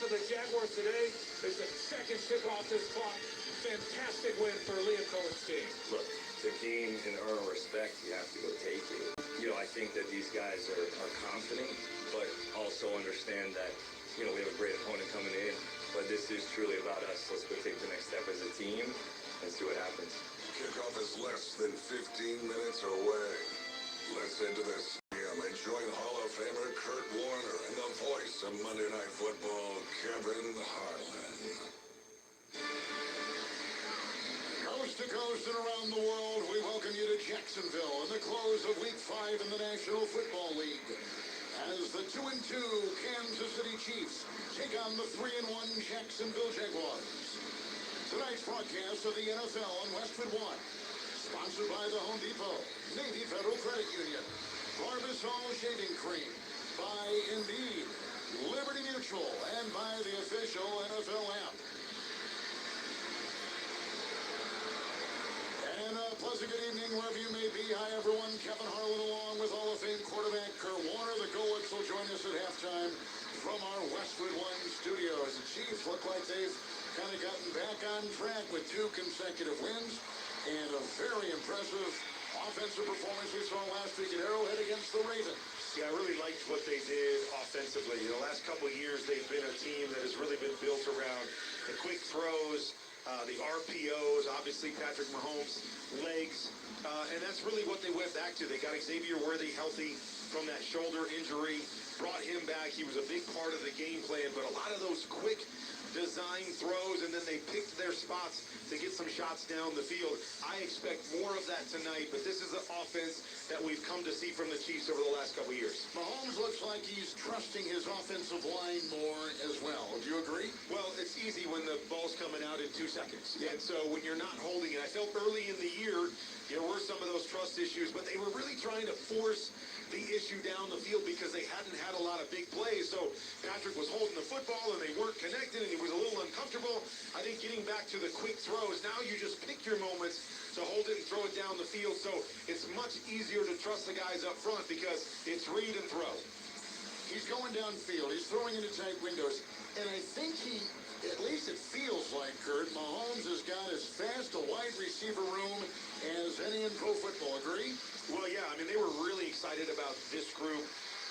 for the Jaguars today is the second tip off this clock. Fantastic win for Liam Cohen's team. Look, to gain and earn respect, you have to go take it. I think that these guys are confident, but also understand that, we have a great opponent coming in, but this is truly about us. Let's go take the next step as a team and see what happens. Kickoff is less than 15 minutes away. Let's head to the stadium and join Hall of Famer Kurt Warner and the voice of Monday Night Football, Kevin Harlan. Coast to coast and around the world, we welcome you to Jacksonville in the close of Week 5 in the National Football League. As the 2-2 Kansas City Chiefs take on the 3-1 Jacksonville Jaguars. Tonight's broadcast of the NFL on Westwood One, sponsored by the Home Depot, Navy Federal Credit Union, Barbasol Shaving Cream, by Indeed, Liberty Mutual, and by the official NFL app. And a pleasant good evening wherever you may be. Hi everyone, Kevin Harlan along with Hall of Fame quarterback Kurt Warner. The Goats will join us at halftime from our Westwood One studios. The Chiefs look like they've kind of gotten back on track with 2 consecutive wins and a very impressive offensive performance we saw last week at Arrowhead against the Ravens. Yeah, I really liked what they did offensively. The last couple of years, they've been a team that has really been built around the quick throws, the RPOs, obviously Patrick Mahomes' legs, and that's really what they went back to. They got Xavier Worthy healthy from that shoulder injury, brought him back. He was a big part of the game plan, but a lot of those quick design throws, and then they picked their spots to get some shots down the field. I expect more of that tonight, but this is the offense that we've come to see from the Chiefs over the last couple of years. Mahomes looks like he's trusting his offensive line more as well. Do you agree? Well, it's easy when the ball's coming out in 2 seconds. And so when you're not holding it, I felt early in the year there were some of those trust issues, but they were really trying to force the issue down the field because they hadn't had a lot of big plays. So Patrick was holding the football and they weren't connected and he was a little uncomfortable. I think getting back to the quick throws, now you just pick your moments to hold it and throw it down the field. So it's much easier to trust the guys up front because it's read and throw. He's going downfield. He's throwing into tight windows. And I think at least it feels like, Kurt, Mahomes has got as fast a wide receiver room as any in pro football. Agree? Well, yeah. I mean, they were really excited about this group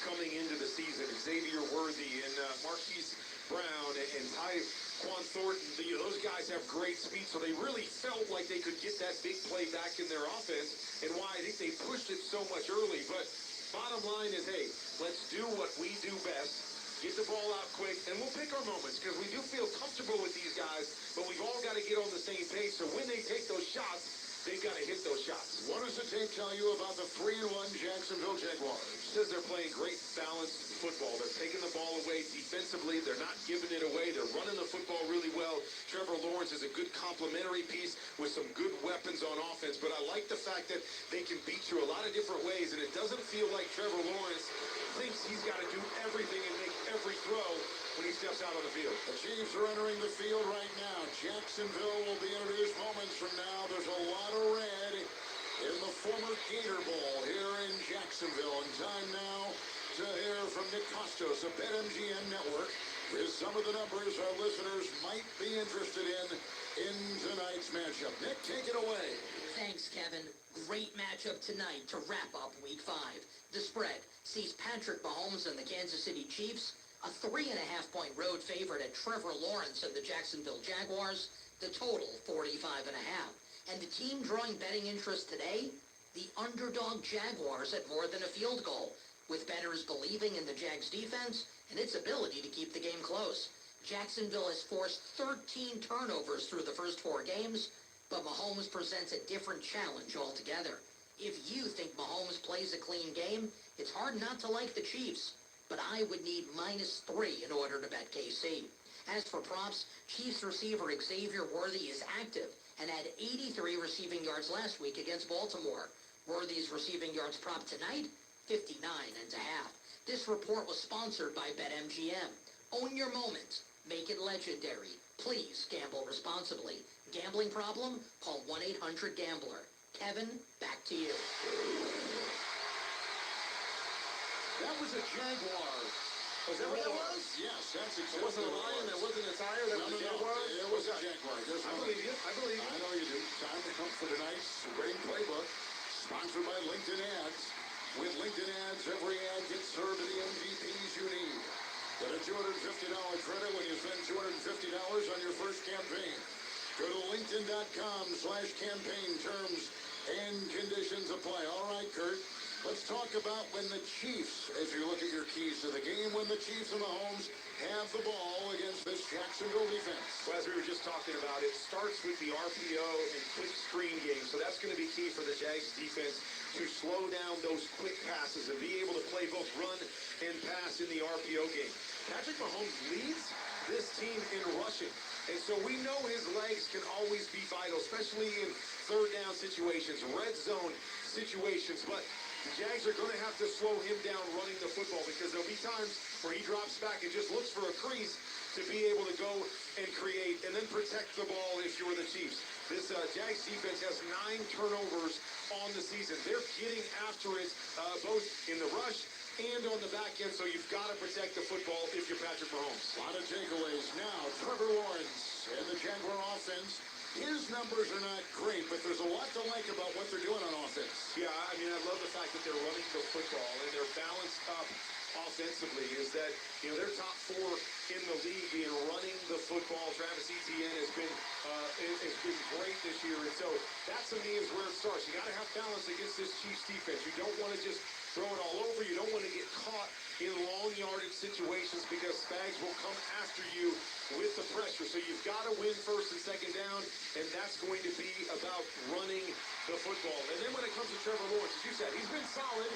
coming into the season. Xavier Worthy and Marquise Brown and Tyquan Thornton. Those guys have great speed, so they really felt like they could get that big play back in their offense, and why I think they pushed it so much early. But bottom line is, hey, let's do what we do best. Get the ball out quick, and we'll pick our moments because we do feel comfortable with these guys, but we've all got to get on the same page. So when they take those shots, they've got to hit those shots. What does the tape tell you about the 3-1 Jacksonville Jaguars? It says they're playing great balanced football. They're taking the ball away defensively. They're not giving it away. They're running the football really well. Trevor Lawrence is a good complementary piece with some good weapons on offense, but I like the fact that they can beat you a lot of different ways, and it doesn't feel like Trevor Lawrence thinks he's got to do everything and make every throw when he steps out on the field. The Chiefs are entering the field right now. Jacksonville will be introduced moments from now. There's a lot of red in the former Gator Bowl here in Jacksonville. And time now to hear from Nick Costos of BetMGM Network with some of the numbers our listeners might be interested in tonight's matchup. Nick, take it away. Thanks, Kevin. Great matchup tonight to wrap up Week 5. The spread sees Patrick Mahomes and the Kansas City Chiefs, a 3.5-point road favorite at Trevor Lawrence and the Jacksonville Jaguars, the total 45.5. And the team drawing betting interest today, the underdog Jaguars at more than a field goal, with bettors believing in the Jags defense and its ability to keep the game close. Jacksonville has forced 13 turnovers through the first 4 games, but Mahomes presents a different challenge altogether. If you think Mahomes plays a clean game, it's hard not to like the Chiefs, but I would need -3 in order to bet KC. As for props, Chiefs receiver Xavier Worthy is active and had 83 receiving yards last week against Baltimore. Worthy's receiving yards prop tonight, 59.5. This report was sponsored by BetMGM. Own your moment. Make it legendary. Please gamble responsibly. Gambling problem? Call 1-800-GAMBLER. Kevin, back to you. That was a Jaguar Was that what that was? Yes, that's It exactly wasn't a what lion, it that was. wasn't a tire, that was a Jaguar? It was a Jaguar. I believe you. I believe you. I know you do. Time to come for tonight's Rain Playbook, sponsored by LinkedIn Ads. With LinkedIn Ads, every ad gets served to the MVPs you need. Get a $250 credit when you spend $250 on your first campaign. Go to linkedin.com/campaign. Terms and conditions apply. All right, Kurt. Let's talk about when the Chiefs, as you look at your keys to the game, when the Chiefs and Mahomes have the ball against this Jacksonville defense. Well, as we were just talking about, it starts with the RPO and quick screen game. So that's going to be key for the Jags defense to slow down those quick passes and be able to play both run and pass in the RPO game. Patrick Mahomes leads this team in rushing. And so we know his legs can always be vital, especially in third down situations, red zone situations. But the Jags are going to have to slow him down running the football because there'll be times where he drops back and just looks for a crease to be able to go and create and then protect the ball if you're the Chiefs. This Jags defense has 9 turnovers on the season. They're getting after it both in the rush and on the back end, so you've got to protect the football if you're Patrick Mahomes. A lot of takeaways now. Trevor Lawrence and the Jaguar offense. His numbers are not great, but there's a lot to like about what they're doing on offense. Yeah, I mean, I love the fact that they're running the football and they're balanced up offensively. Is that, you know, they're top 4 in the league in running the football. Travis Etienne has been great this year, and so that to me is where it starts. You got to have balance against this Chiefs defense. You don't want to just throw it all over. You don't want to get caught in long yardage situations because Spags will come after you with the pressure. So you've got to win first and second down, and that's going to be about running the football. And then when it comes to Trevor Lawrence, as you said, he's been solid.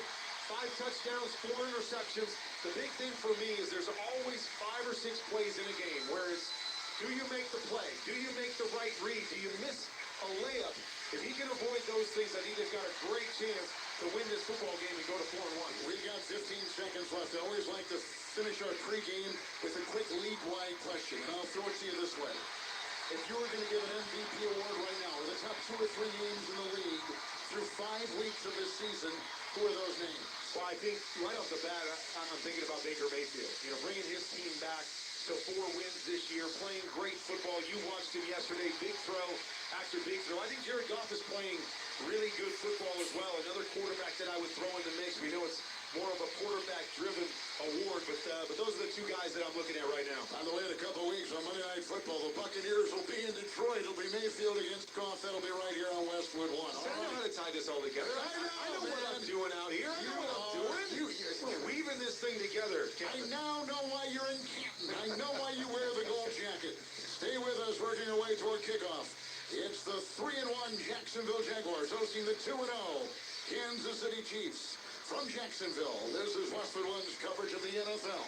5 touchdowns, 4 interceptions. The big thing for me is there's always 5 or 6 plays in a game where it's, do you make the play? Do you make the right read? Do you miss a layup? If he can avoid those things, I think they've got a great chance to win this football game and go to 4-1. We got 15 seconds left. I always like to finish our pregame with a quick league-wide question, and I'll throw it to you this way. If you were going to give an MVP award right now, or the top 2 or 3 names in the league through 5 weeks of this season, who are those names? Well, I think right off the bat, I'm thinking about Baker Mayfield. You know, bringing his team back to 4 wins this year, playing great football. You watched him yesterday, big throw after big throw. I think Jared Goff is playing really good football as well. Another quarterback that I would throw in the mix. We know it's more of a quarterback-driven award, but those are the 2 guys that I'm looking at right now. By the way, in a couple of weeks on Monday Night Football, the Buccaneers will be in Detroit. It'll be Mayfield against Goff. That'll be right here on Westwood 1. I know how to tie this all together. I know what I'm doing out here. I know what I'm doing. We're weaving this thing together, Captain. I now know why you're in Canton. I know why you wear the gold jacket. Stay with us, working our way toward kickoff. It's the 3-1 Jacksonville Jaguars hosting the 2-0 Kansas City Chiefs. From Jacksonville, this is Westwood One's coverage of the NFL.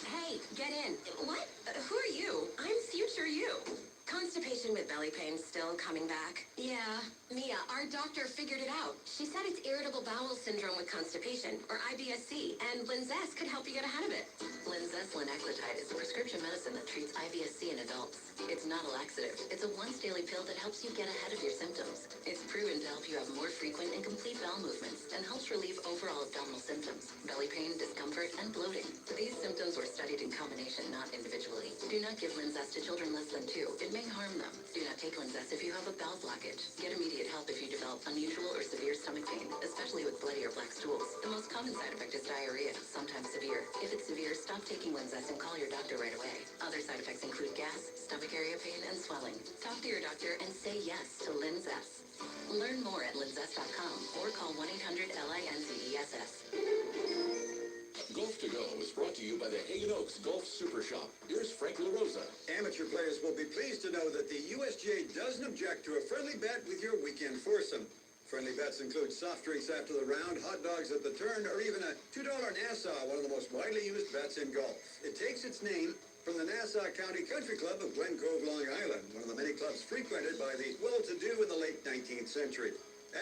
Hey, get in. What? Who are you? I'm future you. Constipation with belly pain still coming back? Yeah. Mia, our doctor figured it out. She said it's irritable bowel syndrome with constipation, or IBS-C, and Linzess could help you get ahead of it. Linzess linaclotide is a prescription medicine that treats IBS-C in adults. It's not a laxative. It's a once-daily pill that helps you get ahead of your symptoms. It's proven to help you have more frequent and complete bowel movements and helps relieve overall abdominal symptoms, belly pain, discomfort, and bloating. These symptoms were studied in combination, not individually. Do not give Linzess to children less than 2. It may harm them. Do not take Linzess if you have a bowel blockage. Get immediate help if you develop unusual or severe stomach pain, especially with bloody or black stools. The most common side effect is diarrhea, sometimes severe. If it's severe, stop taking Linzess and call your doctor right away. Other side effects include gas, stomach area pain, and swelling. Talk to your doctor and say yes to Linzess. Learn more at linzess.com or call 1-800-LINZESS. Golf to Go is brought to you by the Hagen Oaks Golf Super Shop. Here's Frank LaRosa. Amateur players will be pleased to know that the USGA doesn't object to a friendly bet with your weekend foursome. Friendly bets include soft drinks after the round, hot dogs at the turn, or even a $2 Nassau, one of the most widely used bets in golf. It takes its name from the Nassau County Country Club of Glen Cove, Long Island, one of the many clubs frequented by the well-to-do in the late 19th century.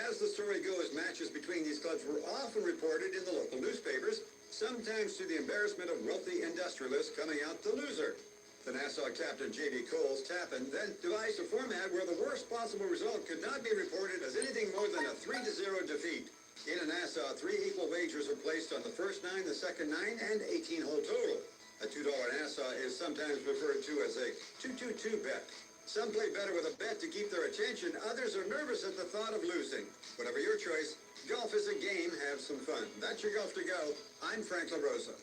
As the story goes, matches between these clubs were often reported in the local newspapers, sometimes to the embarrassment of wealthy industrialists coming out the loser. The Nassau captain, J.D. Coles Tappan, then devised a format where the worst possible result could not be reported as anything more than a 3-0 defeat. In a Nassau, 3 equal wagers are placed on the first 9, the second 9, and 18-hole total. A $2 Nassau is sometimes referred to as a 2-2-2 bet. Some play better with a bet to keep their attention. Others are nervous at the thought of losing. Whatever your choice, golf is a game. Have some fun. That's your Golf to Go. I'm Frank LaRosa.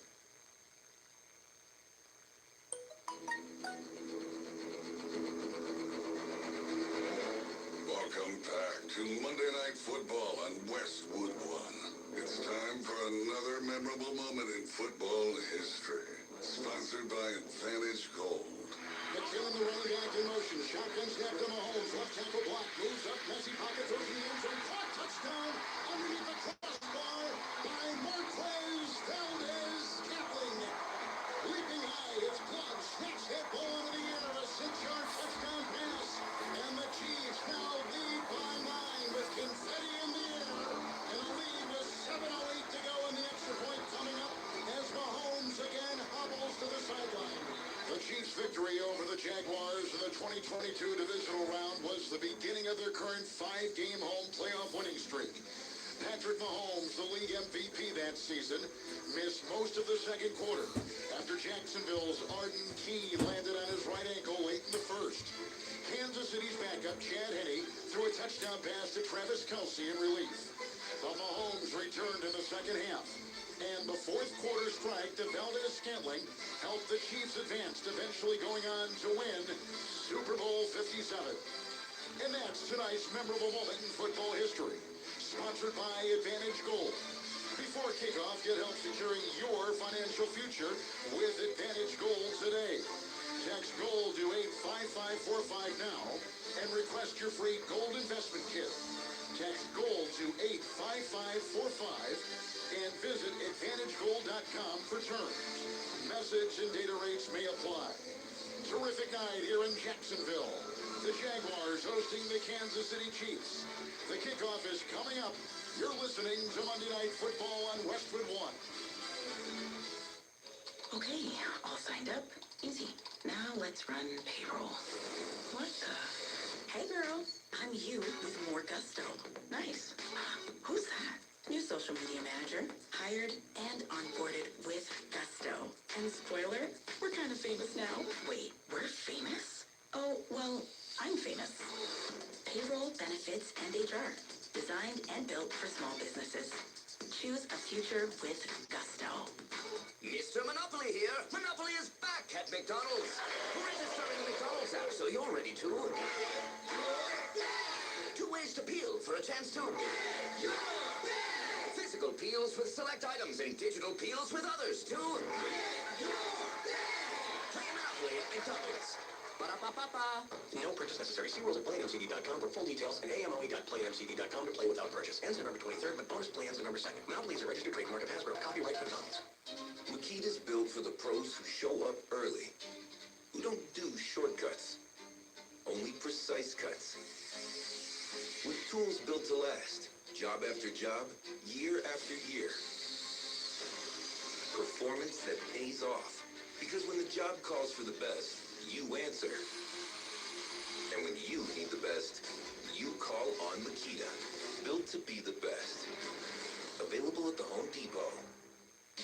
Welcome back to Monday Night Football on Westwood One. It's time for another memorable moment in football history. Sponsored by Advantage Gold. The kill in the running back in motion. Shotgun snap to Mahomes. Left tackle block. Moves up. Messy pocket. Throws in the end zone. Caught. Touchdown. Underneath the crossbar by Marquez Valdez-Scantling. Leaping high. It's blocked. Snatch hit. Ball into the air. A 6-yard touchdown pass. And the Chiefs now lead by 9 with confetti in the air. And a lead with 7:08 to go. And the extra point coming up as Mahomes again hobbles to the sideline. The Chiefs' victory over the Jaguars in the 2022 divisional round was the beginning of their current 5-game home playoff winning streak. Patrick Mahomes, the league MVP that season, missed most of the second quarter after Jacksonville's Arden Key landed on his right ankle late in the first. Kansas City's backup, Chad Henne, threw a touchdown pass to Travis Kelce in relief. But Mahomes returned in the second half. And the fourth quarter strike to Valdez-Scantling helped the Chiefs advance, eventually going on to win Super Bowl 57. And that's tonight's memorable moment in football history. Sponsored by Advantage Gold. Before kickoff, get help securing your financial future with Advantage Gold today. Text GOLD to 85545 now and request your free gold investment kit. Text GOLD to 85545 and visit AdvantageGold.com for terms. Message and data rates may apply. Terrific night here in Jacksonville. The Jaguars hosting the Kansas City Chiefs. The kickoff is coming up. You're listening to Monday Night Football on Westwood One. Okay, all signed up. Easy. Now let's run payroll. What the? Hey girl, I'm you with more gusto. Nice. Who's that? New social media manager, hired and onboarded with gusto. And spoiler, we're kind of famous now. Wait, we're famous? Oh, well, I'm famous. Payroll, benefits, and HR. Designed and built for small businesses. Choose a future with gusto. Mr. Monopoly here. Monopoly is back at McDonald's. Register in the McDonald's app so you're ready to. 2 ways to peel for a chance to. Physical peels with select items and digital peels with others too. Play Monopoly at McDonald's. Ba-da-ba-ba-ba. No purchase necessary. See rules at PlayMCD.com for full details and AMOE.PlayMCD.com to play without purchase. Ends November 23rd, but bonus play ends November 2nd. Monopoly is a registered trademark of Hasbro. Copyright McDonald's. Makita's built for the pros who show up early, who don't do shortcuts, only precise cuts. With tools built to last, job after job, year after year. Performance that pays off, because when the job calls for the best, you answer. And when you need the best, you call on Makita. Built to be the best. Available at the Home Depot.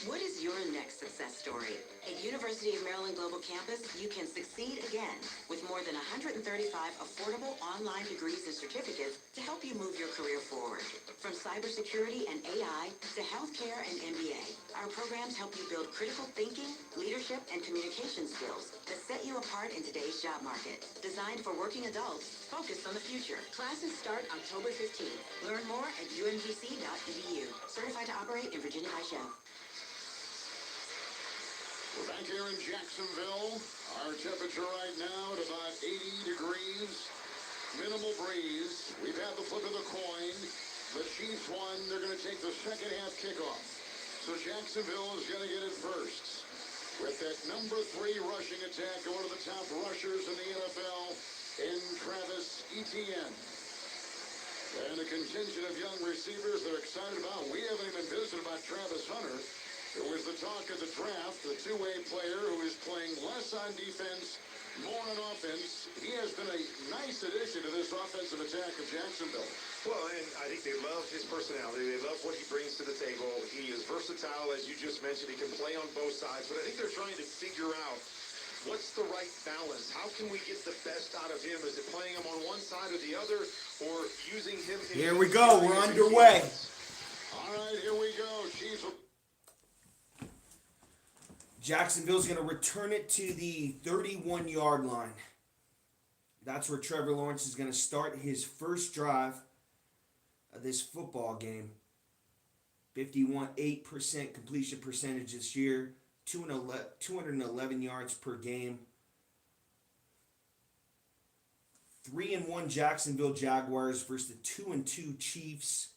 What is your next success story? At University of Maryland Global Campus, you can succeed again with more than 135 affordable online degrees and certificates to help you move your career forward. From cybersecurity and AI to healthcare and MBA, our programs help you build critical thinking, leadership, and communication skills that set you apart in today's job market. Designed for working adults, focused on the future. Classes start October 15th. Learn more at umgc.edu. Certified to operate in Virginia ISHEF. We're back here in Jacksonville. Our temperature right now at about 80 degrees. Minimal breeze. We've had the flip of the coin. The Chiefs won. They're going to take the second half kickoff. So Jacksonville is going to get it first. With that number 3 rushing attack, one of the top rushers in the NFL, in Travis Etienne. And a contingent of young receivers they're excited about. We haven't even visited about Travis Hunter. It was the talk of the draft, the two-way player who is playing less on defense, more on offense. He has been a nice addition to this offensive attack of Jacksonville. Well, and I think they love his personality. They love what he brings to the table. He is versatile, as you just mentioned. He can play on both sides. But I think they're trying to figure out what's the right balance. How can we get the best out of him? Is it playing him on one side or the other, or using him? Here we go. We're underway. All right, here we go. Chiefs. Jacksonville's going to return it to the 31-yard line. That's where Trevor Lawrence is going to start his first drive of this football game. 51.8% completion percentage this year. 211 yards per game. 3-1 Jacksonville Jaguars versus the 2-2 Chiefs.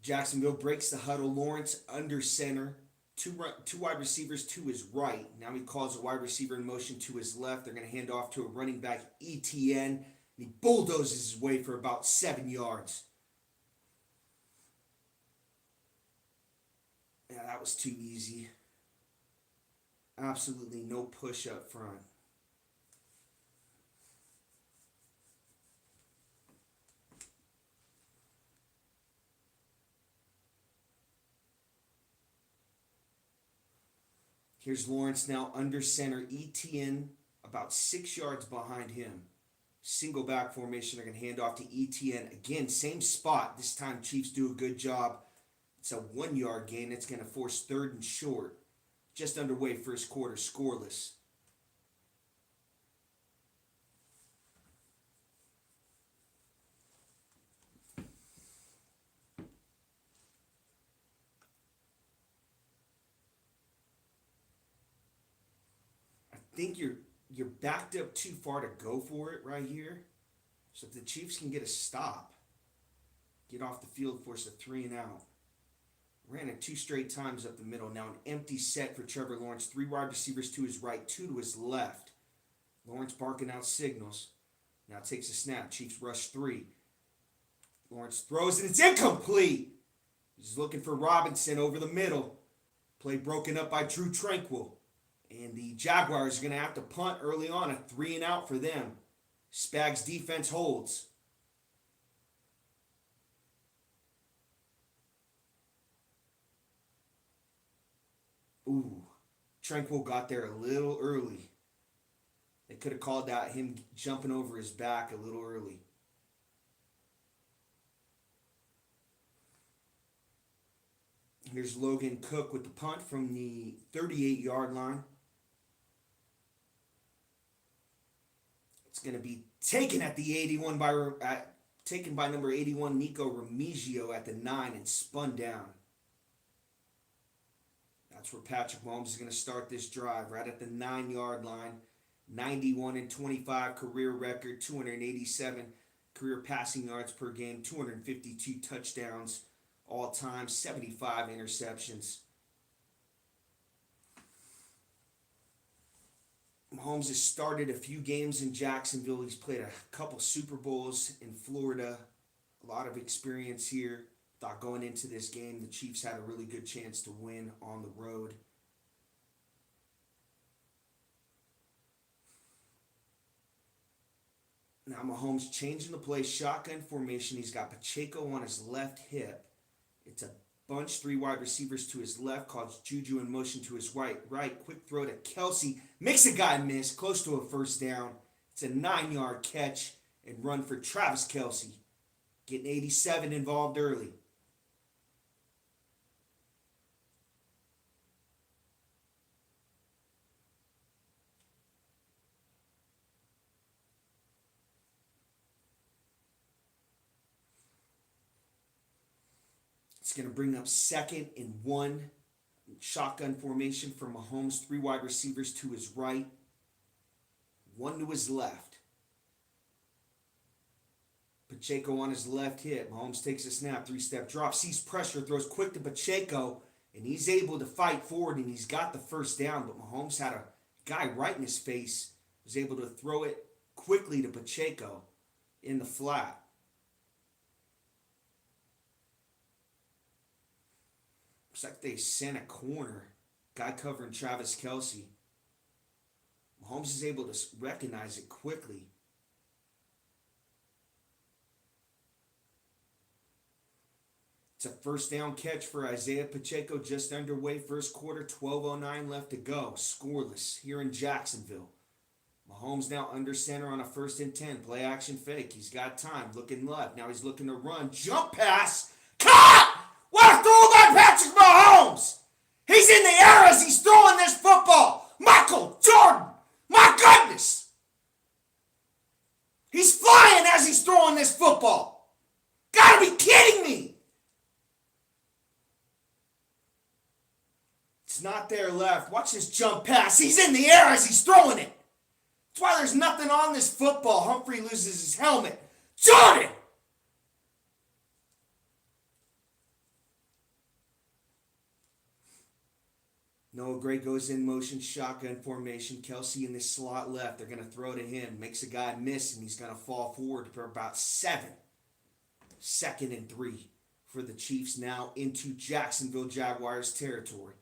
Jacksonville breaks the huddle. Lawrence under center. Two wide receivers to his right. Now he calls a wide receiver in motion to his left. They're going to hand off to a running back, ETN. And he bulldozes his way for about 7 yards. Yeah, that was too easy. Absolutely no push up front. Here's Lawrence now under center. ETN about 6 yards behind him. Single back formation. They're going to hand off to ETN. Again, same spot. This time Chiefs do a good job. It's a 1 yard gain. It's going to force 3rd and short. Just underway, first quarter, scoreless. I think you're backed up too far to go for it right here. So if the Chiefs can get a stop, get off the field, force a 3 and out. Ran it 2 straight times up the middle. Now an empty set for Trevor Lawrence. 3 wide receivers to his right, 2 to his left. Lawrence barking out signals. Now takes a snap. Chiefs rush 3. Lawrence throws and it's incomplete. He's looking for Robinson over the middle. Play broken up by Drew Tranquil. And the Jaguars are going to have to punt early on. A 3 and out for them. Spags defense holds. Ooh, Tranquil got there a little early. They could have called out him jumping over his back a little early. Here's Logan Cook with the punt from the 38-yard line. It's going to be taken at the 81 taken by number 81 Nico Remigio at the 9 and spun down. That's where Patrick Mahomes is going to start this drive, right at the 9-yard line. 91-25 career record, 287 career passing yards per game, 252 touchdowns all time, 75 interceptions. Mahomes has started a few games in Jacksonville. He's played a couple Super Bowls in Florida. A lot of experience here. Thought going into this game, the Chiefs had a really good chance to win on the road. Now Mahomes changing the play, shotgun formation. He's got Pacheco on his left hip. It's a bunch, 3 wide receivers to his left, calls Juju in motion to his right. Quick throw to Kelsey, makes a guy miss, close to a first down. It's a 9-yard catch and run for Travis Kelsey. Getting 87 involved early. It's going to bring up 2nd and 1. Shotgun formation for Mahomes. 3 wide receivers to his right. 1 to his left. Pacheco on his left hip. Mahomes takes a snap. 3-step drop. Sees pressure. Throws quick to Pacheco. And he's able to fight forward. And he's got the first down. But Mahomes had a guy right in his face. Was able to throw it quickly to Pacheco in the flat. Looks like they sent a corner. Guy covering Travis Kelsey. Mahomes is able to recognize it quickly. It's a first down catch for Isaiah Pacheco just underway. First quarter, 12:09 left to go. Scoreless here in Jacksonville. Mahomes now under center on a 1st and 10. Play action fake. He's got time. Looking left. Now he's looking to run. Jump pass. Caught! What a throw by Patrick Mahomes! He's in the air as he's throwing this football. Michael Jordan! My goodness! He's flying as he's throwing this football. Gotta be kidding me! It's not there left. Watch this jump pass. He's in the air as he's throwing it. That's why there's nothing on this football. Humphrey loses his helmet. Jordan! Noah Gray goes in motion, shotgun formation. Kelsey in the slot left. They're going to throw to him. Makes a guy miss, and he's going to fall forward for about 7. 2nd and 3 for the Chiefs now into Jacksonville Jaguars territory.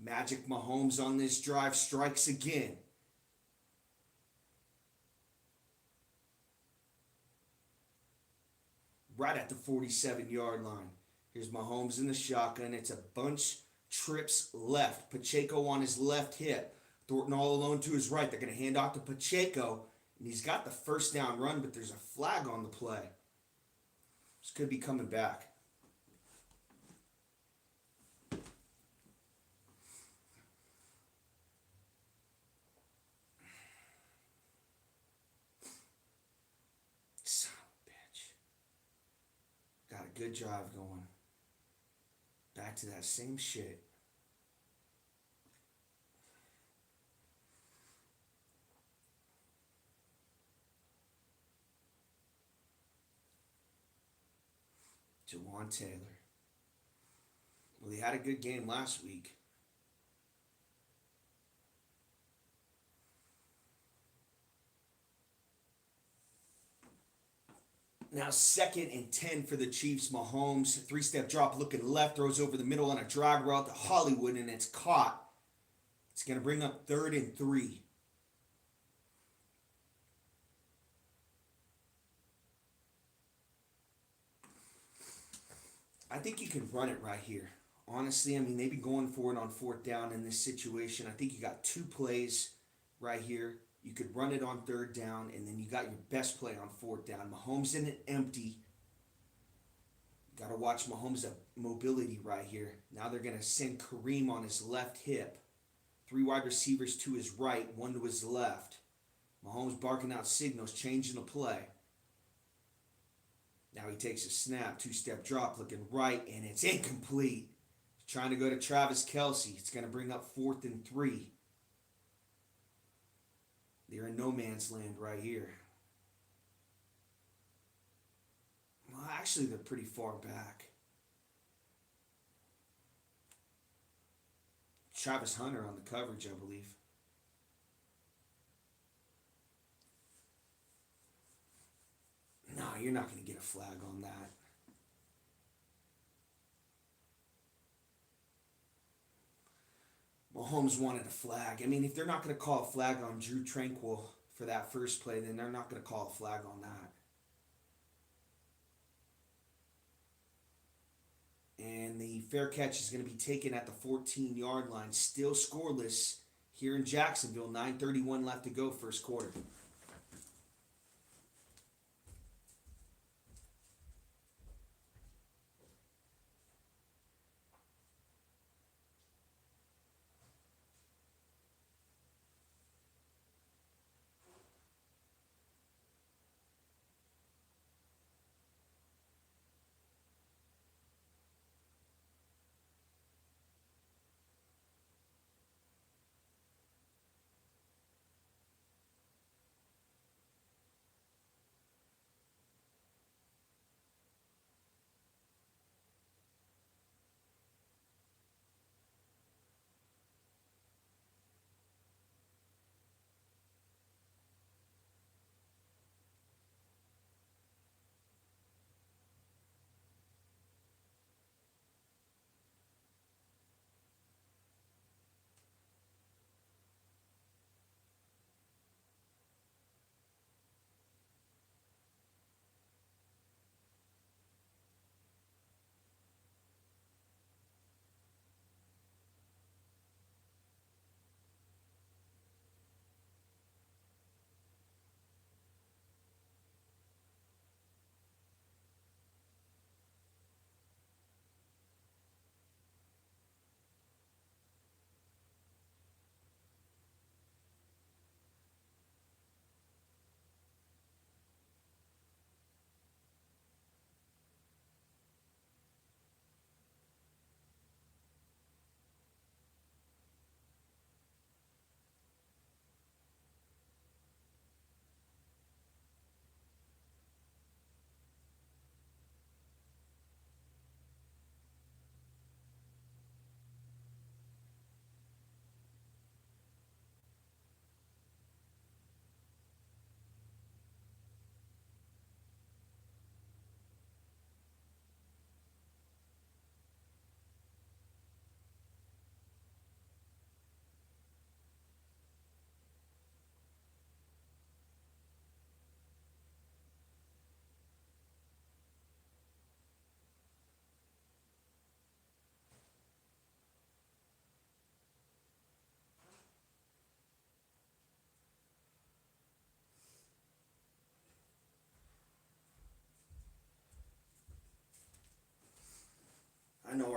Magic Mahomes on this drive strikes again. Right at the 47-yard line. Here's Mahomes in the shotgun. It's a bunch trips left. Pacheco on his left hip. Thornton all alone to his right. They're going to hand off to Pacheco. And he's got the first down run, but there's a flag on the play. This could be coming back. Got a good drive going. Back to that same shit. Jawan Taylor. Well, he had a good game last week. Now 2nd and 10 for the Chiefs. Mahomes, 3-step drop looking left, throws over the middle on a drag route to Hollywood, and it's caught. It's going to bring up 3rd and 3. I think you can run it right here. Honestly, I mean, they've been going for it on 4th down in this situation. I think you got 2 plays right here. You could run it on 3rd down, and then you got your best play on 4th down. Mahomes in it empty. Got to watch Mahomes' mobility right here. Now they're going to send Kareem on his left hip. 3 wide receivers to his right, 1 to his left. Mahomes barking out signals, changing the play. Now he takes a snap, 2-step drop, looking right, and it's incomplete. He's trying to go to Travis Kelsey. It's going to bring up 4th and 3. They're in no man's land right here. Well, actually, they're pretty far back. Travis Hunter on the coverage, I believe. No, you're not going to get a flag on that. Mahomes wanted a flag. I mean, if they're not going to call a flag on Drew Tranquil for that first play, then they're not going to call a flag on that. And the fair catch is going to be taken at the 14-yard line. Still scoreless here in Jacksonville. 9:31 left to go, first quarter.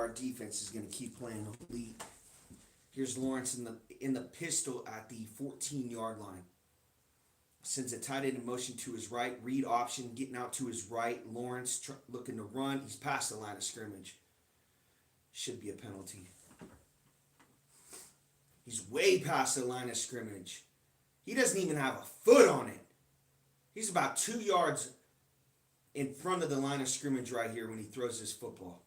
our defense is going to keep playing elite. Here's Lawrence in the pistol at the 14-yard line. Sends a tight end in motion to his right. Read option, getting out to his right. Lawrence looking to run. He's past the line of scrimmage. Should be a penalty. He's way past the line of scrimmage. He doesn't even have a foot on it. He's about 2 yards in front of the line of scrimmage right here when he throws this football.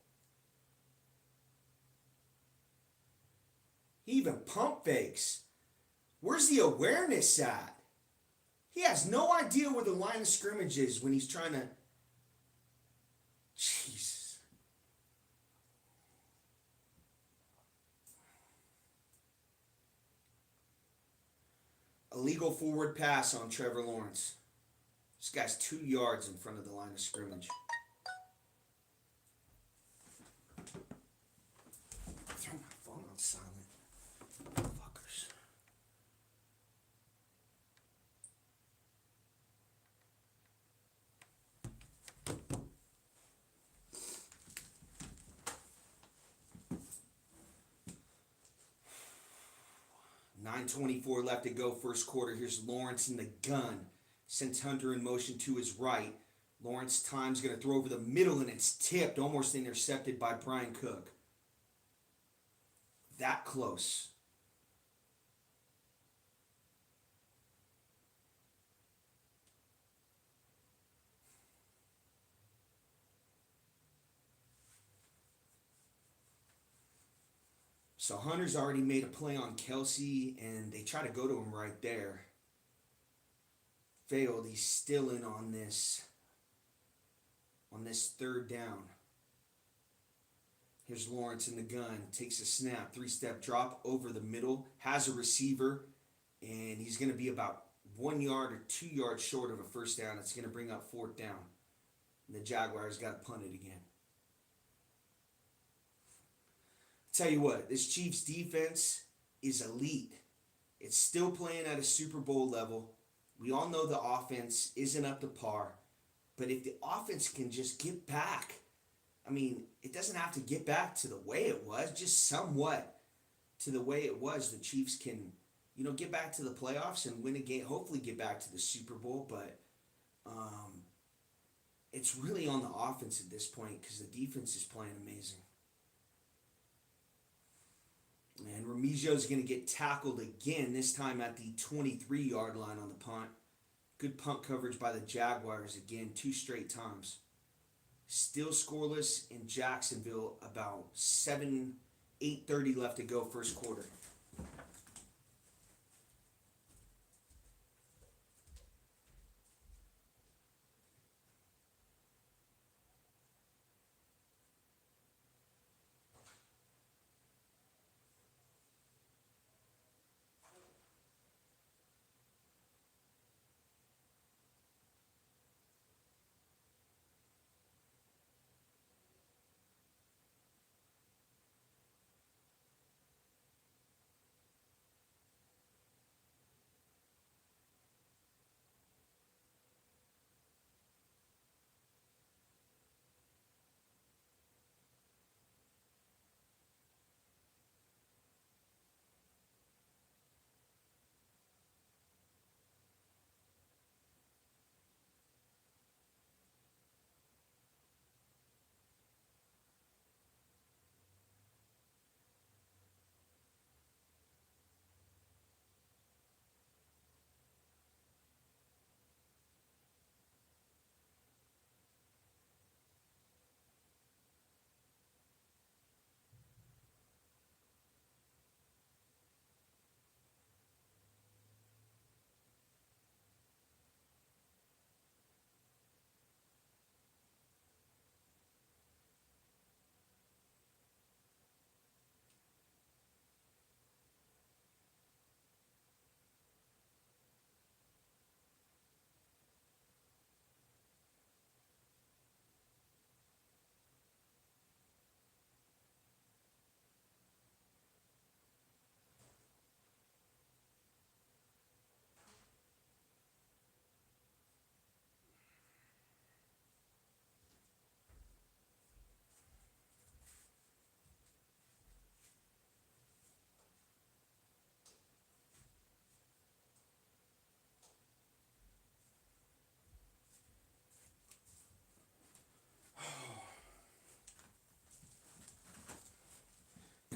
He even pump fakes. Where's the awareness at? He has no idea where the line of scrimmage is when he's trying to... Jesus. Illegal forward pass on Trevor Lawrence. This guy's 2 yards in front of the line of scrimmage. Throw my phone on silent. Fuckers. .9:24 left to go first quarter. Here's Lawrence in the gun. Sends Hunter in motion to his right. Lawrence time's going to throw over the middle, and it's tipped, almost intercepted by Brian Cook. That close. So Hunter's already made a play on Kelsey, and they try to go to him right there. Failed. He's still in on this third down. Here's Lawrence in the gun. Takes a snap. 3-step drop over the middle. Has a receiver, and he's going to be about 1 yard or 2 yards short of a first down. It's going to bring up fourth down. And the Jaguars got to punt it again. Tell you what, this Chiefs defense is elite. It's still playing at a Super Bowl level. We all know the offense isn't up to par. But if the offense can just get back, I mean, it doesn't have to get back to the way it was, just somewhat to the way it was. The Chiefs can, get back to the playoffs and win a game, hopefully get back to the Super Bowl. But it's really on the offense at this point because the defense is playing amazing. And Remigio's going to get tackled again, this time at the 23-yard line on the punt. Good punt coverage by the Jaguars again, 2 straight times. Still scoreless in Jacksonville, about 8:30 left to go first quarter.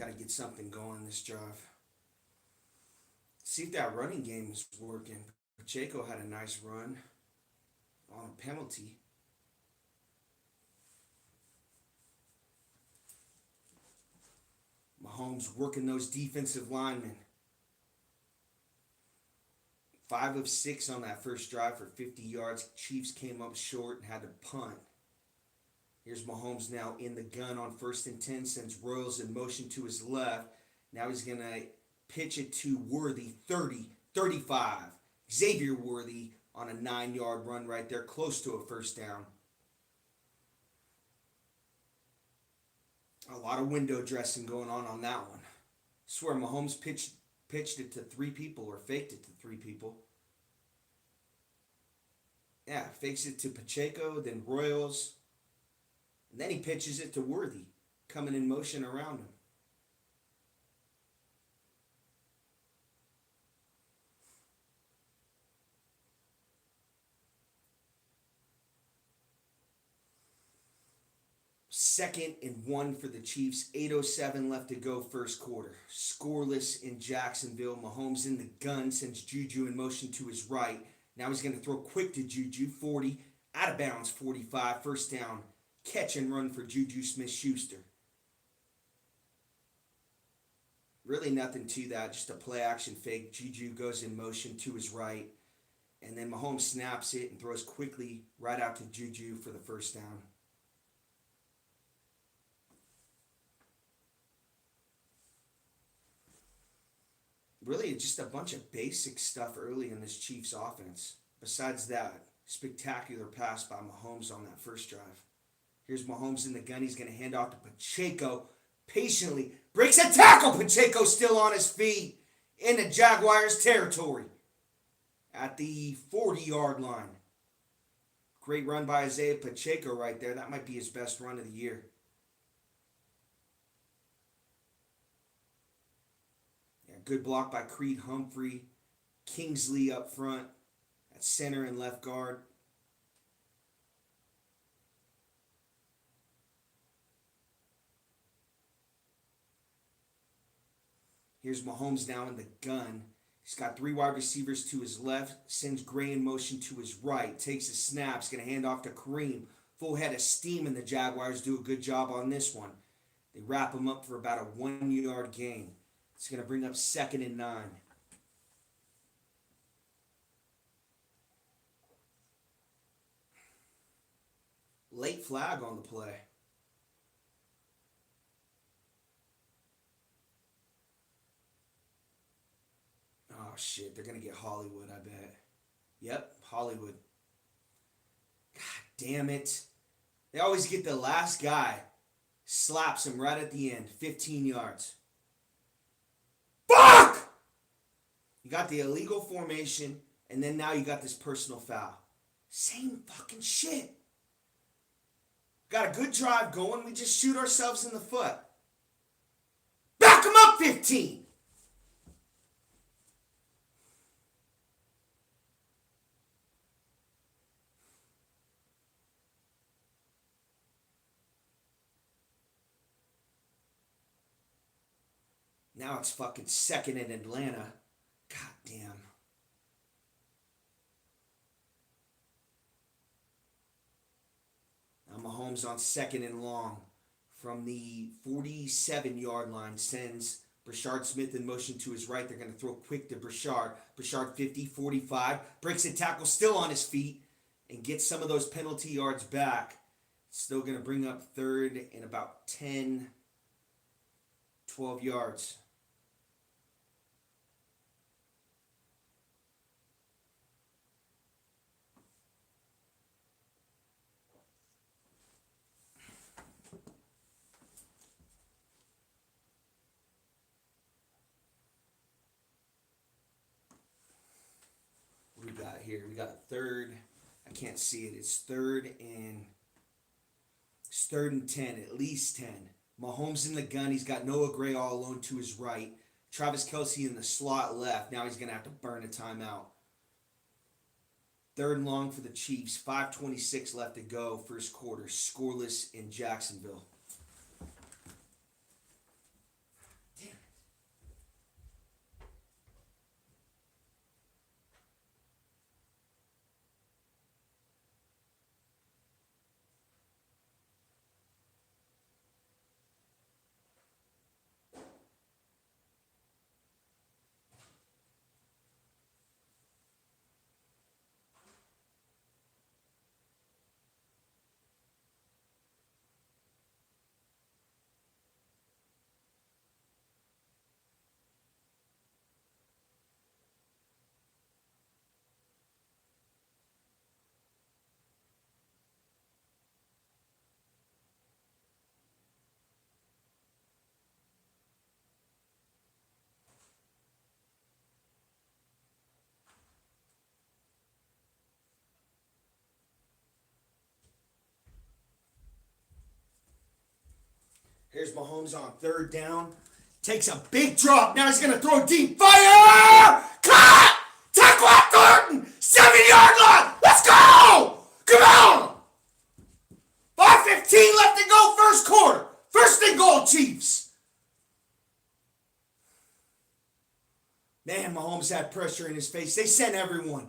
Got to get something going this drive. See if that running game is working. Pacheco had a nice run on a penalty. Mahomes working those defensive linemen. 5 of 6 on that first drive for 50 yards. Chiefs came up short and had to punt. Here's Mahomes now in the gun on 1st and 10. Sends Royals in motion to his left. Now he's going to pitch it to Worthy, 30, 35. Xavier Worthy on a 9-yard run right there, close to a first down. A lot of window dressing going on that one. I swear Mahomes pitched it to 3 people or faked it to 3 people. Yeah, fakes it to Pacheco, then Royals. And then he pitches it to Worthy, coming in motion around him. Second and 1 for the Chiefs. 8:07 left to go first quarter. Scoreless in Jacksonville. Mahomes in the gun, sends Juju in motion to his right. Now he's going to throw quick to Juju. 40, out of bounds, 45. First down. Catch and run for Juju Smith-Schuster. Really nothing to that. Just a play action fake. Juju goes in motion to his right. And then Mahomes snaps it and throws quickly right out to Juju for the first down. Really just a bunch of basic stuff early in this Chiefs offense. Besides that, spectacular pass by Mahomes on that first drive. Here's Mahomes in the gun. He's going to hand off to Pacheco. Patiently breaks a tackle. Pacheco still on his feet in the Jaguars territory at the 40-yard line. Great run by Isaiah Pacheco right there. That might be his best run of the year. Good block by Creed Humphrey. Kingsley up front at center and left guard. Here's Mahomes now in the gun. He's got 3 wide receivers to his left. Sends Gray in motion to his right. Takes a snap. He's going to hand off to Kareem. Full head of steam, and the Jaguars do a good job on this one. They wrap him up for about a 1-yard gain. It's going to bring up 2nd and 9. Late flag on the play. Oh, shit. They're going to get Hollywood, I bet. Yep, Hollywood. God damn it. They always get the last guy. Slaps him right at the end. 15 yards. Fuck! You got the illegal formation, and then now you got this personal foul. Same fucking shit. Got a good drive going. We just shoot ourselves in the foot. Back him up 15. Now it's fucking 2nd in Atlanta. God damn. Now Mahomes on 2nd and long from the 47-yard line. Sends Brashard Smith in motion to his right. They're going to throw quick to Brashard. Brashard 50, 45. Breaks a tackle, still on his feet. And gets some of those penalty yards back. Still going to bring up 3rd and about 10, 12 yards. We got here. We got 3rd. I can't see it. It's 3rd and 10, at least 10. Mahomes in the gun. He's got Noah Gray all alone to his right. Travis Kelce in the slot left. Now he's going to have to burn a timeout. 3rd and long for the Chiefs. 5:26 left to go. First quarter. Scoreless in Jacksonville. Here's Mahomes on third down. Takes a big drop. Now he's going to throw deep. Fire! Cut! Tackle Thornton! 7-yard line! Let's go! Come on! 5:15 left to go, first quarter. First and goal, Chiefs. Man, Mahomes had pressure in his face. They sent everyone.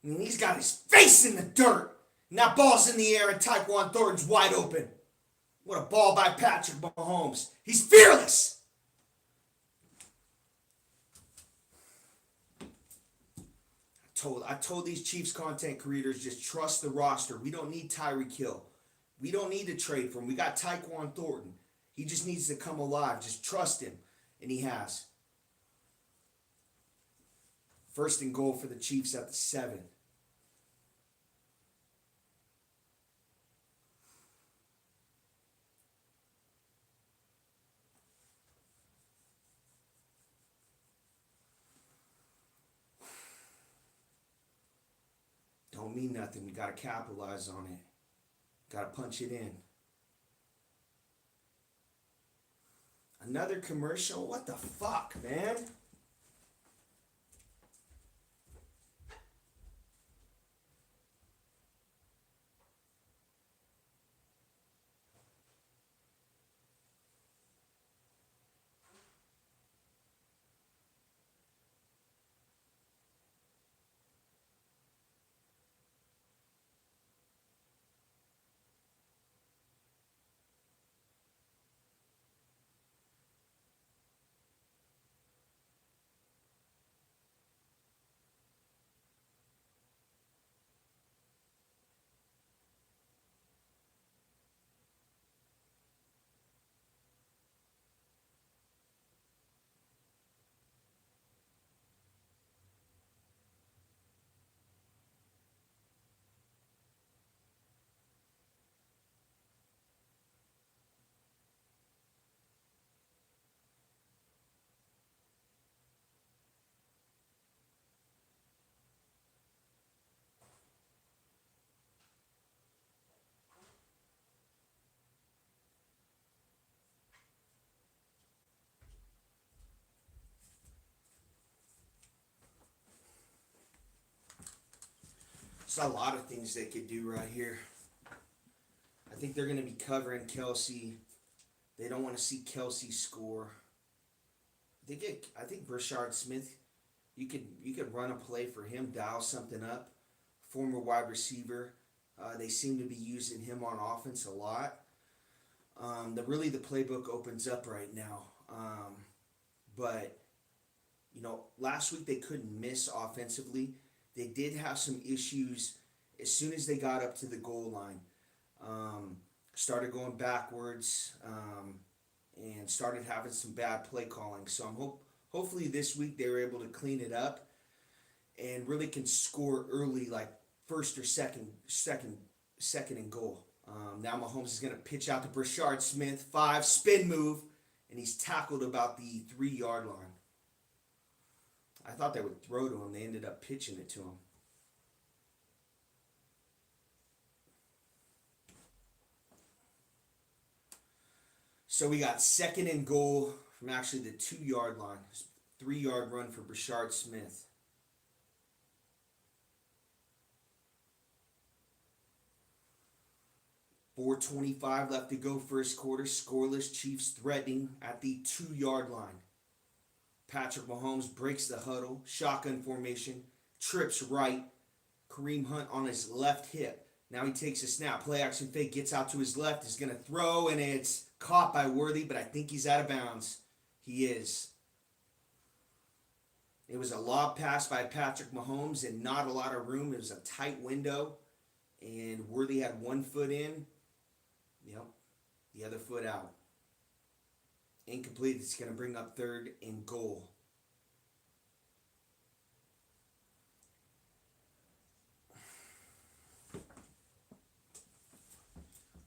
And he's got his face in the dirt. And that ball's in the air and Tyquan Thornton's wide open. What a ball by Patrick Mahomes. He's fearless. I told these Chiefs content creators, just trust the roster. We don't need Tyreek Hill. We don't need to trade for him. We got Tyquan Thornton. He just needs to come alive. Just trust him. And he has. First and goal for the Chiefs at the 7. Don't mean nothing. We got to capitalize on it. Got to punch it in. Another commercial? What the fuck, man? There's a lot of things they could do right here. I think they're going to be covering Kelsey. They don't want to see Kelsey score. I think Brashard Smith, you could run a play for him, dial something up. Former wide receiver. They seem to be using him on offense a lot. The playbook opens up right now. But last week they couldn't miss offensively. They did have some issues as soon as they got up to the goal line. Started going backwards and started having some bad play calling. So I'm hopefully this week they were able to clean it up and really can score early, like first or second and goal. Now Mahomes is going to pitch out to Brashard Smith, 5 spin move, and he's tackled about the 3-yard line. I thought they would throw to him. They ended up pitching it to him. So we got second and goal from actually the 2-yard line. 3-yard run for Brashard Smith. .425 left to go first quarter. Scoreless, Chiefs threatening at the 2-yard line. Patrick Mahomes breaks the huddle. Shotgun formation. Trips right. Kareem Hunt on his left hip. Now he takes a snap. Play action fake. Gets out to his left. Is going to throw. And it's caught by Worthy. But I think he's out of bounds. He is. It was a lob pass by Patrick Mahomes. And not a lot of room. It was a tight window. And Worthy had one foot in. Yep. The other foot out. Incomplete. It's going to bring up third and goal.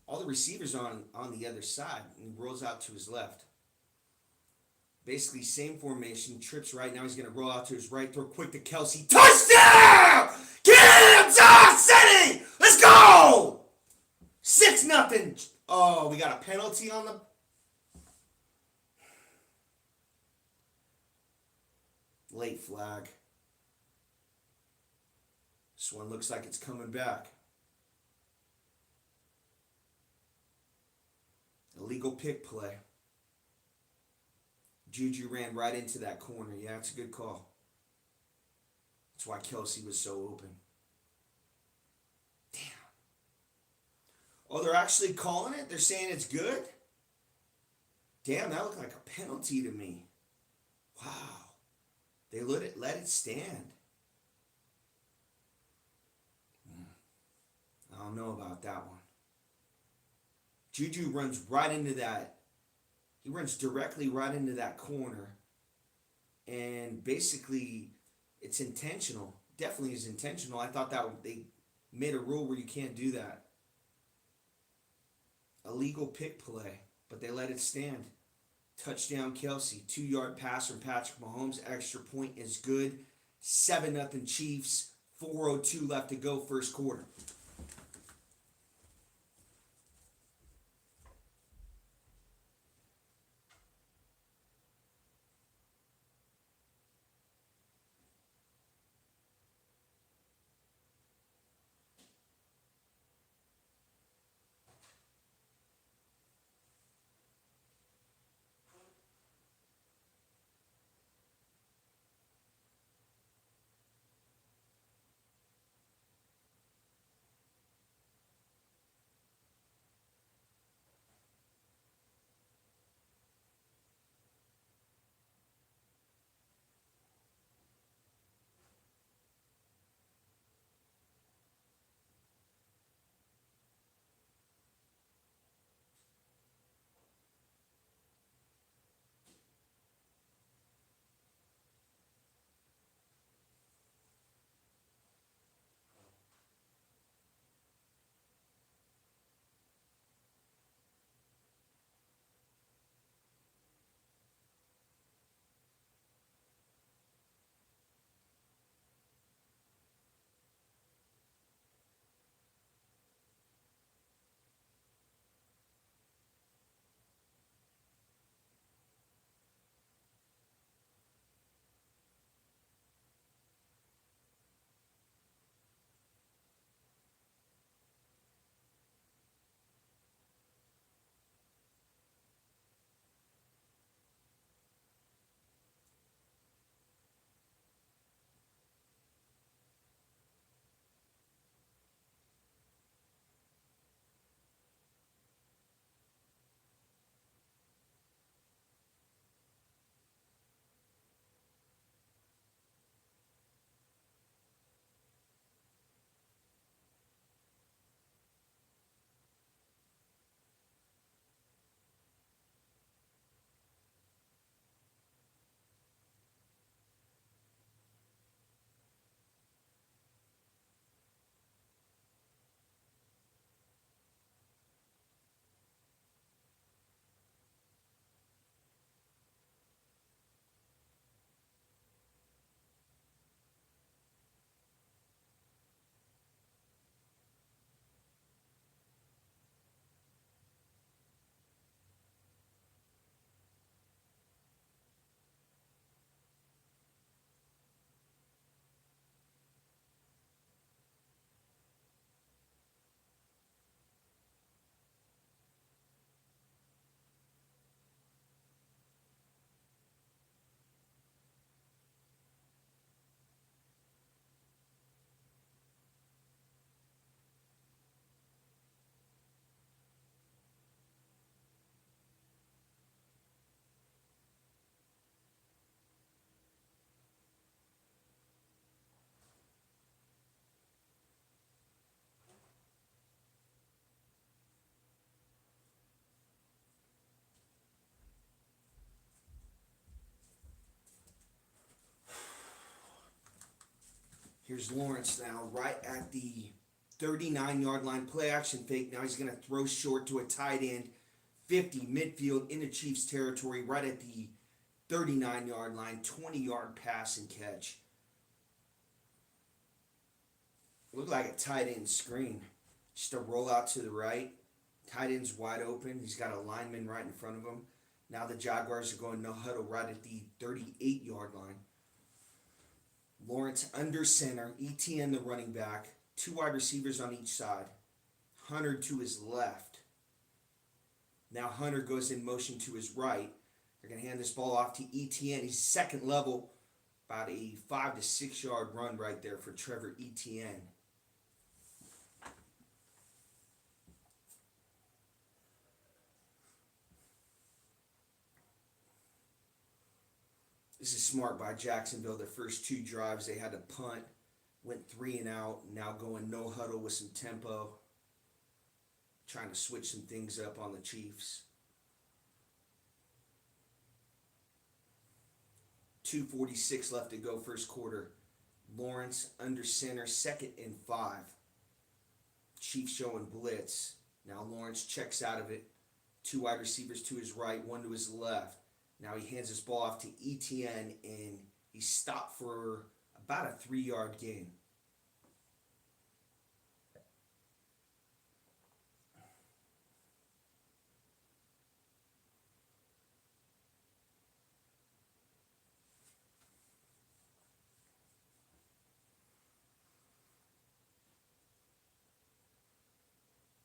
All the receivers on the other side. And he rolls out to his left. Basically, same formation. Trips right. Now he's going to roll out to his right. Throw quick to Kelsey. Touchdown! Kansas City! Let's go! 6-0. Oh, we got a penalty on the... Late flag. This one looks like it's coming back. Illegal pick play. Juju ran right into that corner. Yeah, it's a good call. That's why Kelsey was so open. Damn. Oh, they're actually calling it? They're saying it's good? Damn, that looked like a penalty to me. Wow. They let it stand. I don't know about that one. Juju runs right into that. He runs directly right into that corner. And basically, it's intentional. Definitely is intentional. I thought that they made a rule where you can't do that. Illegal pick play, but they let it stand. Touchdown Kelsey. 2-yard pass from Patrick Mahomes. Extra point is good. 7-0 Chiefs. 4:02 left to go first quarter. Here's Lawrence now, right at the 39-yard line. Play action fake. Now he's going to throw short to a tight end. 50 midfield into Chiefs territory, right at the 39-yard line. 20-yard pass and catch. Looked like a tight end screen. Just a roll out to the right. Tight end's wide open. He's got a lineman right in front of him. Now the Jaguars are going no huddle right at the 38-yard line. Lawrence under center. ETN the running back. 2 wide receivers on each side. Hunter to his left. Now Hunter goes in motion to his right. They're going to hand this ball off to ETN. He's second level. About a 5 to 6 yard run right there for Trevor ETN. This is smart by Jacksonville. Their first 2 drives, they had to punt, went 3 and out, now going no huddle with some tempo, trying to switch some things up on the Chiefs. 2:46 left to go first quarter. Lawrence under center, 2nd and 5. Chiefs showing blitz. Now Lawrence checks out of it. 2 wide receivers to his right, 1 to his left. Now he hands this ball off to ETN, and he's stopped for about a 3-yard gain.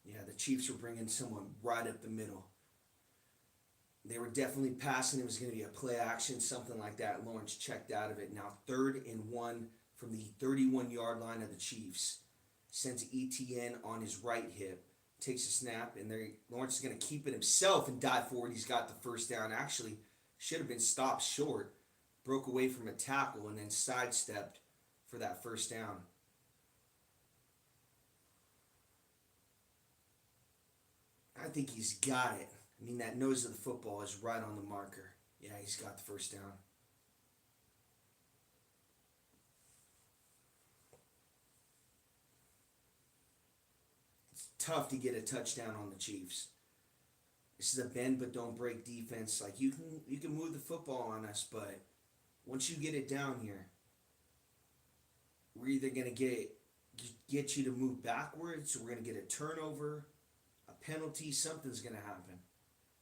Yeah, the Chiefs were bringing someone right up the middle. They were definitely passing. It was going to be a play action, something like that. Lawrence checked out of it. Now 3rd and 1 from the 31-yard line of the Chiefs. Sends ETN on his right hip. Takes a snap, and Lawrence is going to keep it himself and dive forward. He's got the first down. Actually, should have been stopped short. Broke away from a tackle and then sidestepped for that first down. I think he's got it. I mean, that nose of the football is right on the marker. Yeah, he's got the first down. It's tough to get a touchdown on the Chiefs. This is a bend but don't break defense. Like, you can move the football on us, but once you get it down here, we're either going to get you to move backwards, or we're going to get a turnover, a penalty, something's going to happen.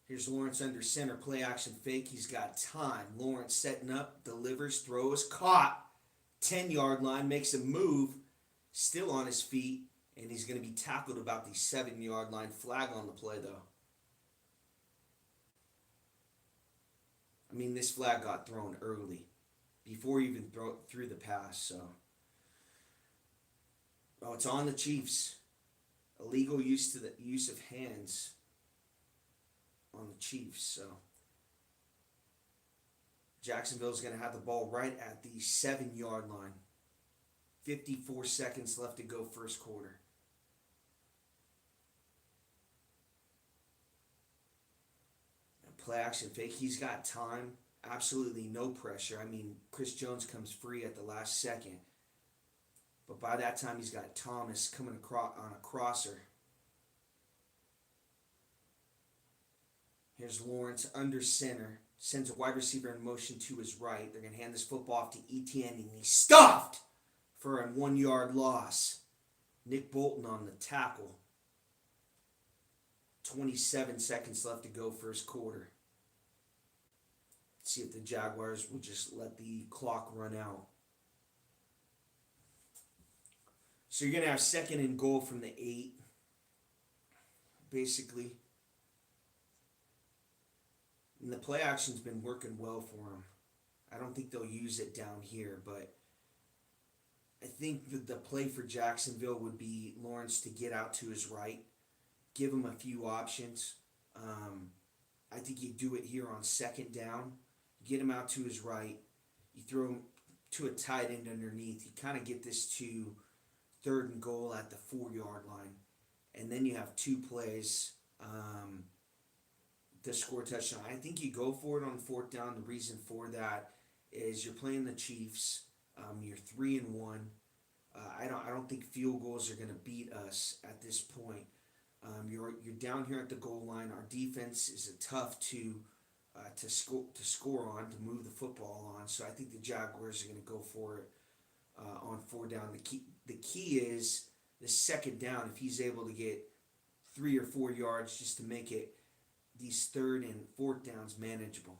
Here's Lawrence under center, play action fake. He's got time. Lawrence setting up, delivers, throws, caught. 10-yard line, makes a move, still on his feet, and he's going to be tackled about the 7-yard line. Flag on the play, though. I mean, this flag got thrown early, before he even threw the pass, so. Oh, it's on the Chiefs. Illegal use of hands on the Chiefs, so Jacksonville's going to have the ball right at the 7-yard line. 54 seconds left to go first quarter. Play action fake. He's got time. Absolutely no pressure. I mean, Chris Jones comes free at the last second. But by that time, he's got Thomas coming across on a crosser. Here's Lawrence under center. Sends a wide receiver in motion to his right. They're going to hand this football off to ETN, and he's stuffed for a 1-yard loss. Nick Bolton on the tackle. 27 seconds left to go first quarter. Let's see if the Jaguars will just let the clock run out. So you're going to have 2nd and goal from the 8, basically. And the play action's been working well for them. I don't think they'll use it down here, but I think the play for Jacksonville would be Lawrence to get out to his right, give him a few options. I think you do it here on 2nd down. You get him out to his right. You throw him to a tight end underneath. You kind of get this to 3rd and goal at the 4-yard line. And then you have 2 plays to score a touchdown. I think you go for it on 4th down. The reason for that is you're playing the Chiefs. You're 3 and 1. I don't think field goals are going to beat us at this point. You're down here at the goal line. Our defense is tough to score on, to move the football on. So I think the Jaguars are going to go for it on 4 down. The key is the 2nd down. If he's able to get 3 or 4 yards just to make it these 3rd and 4th downs manageable.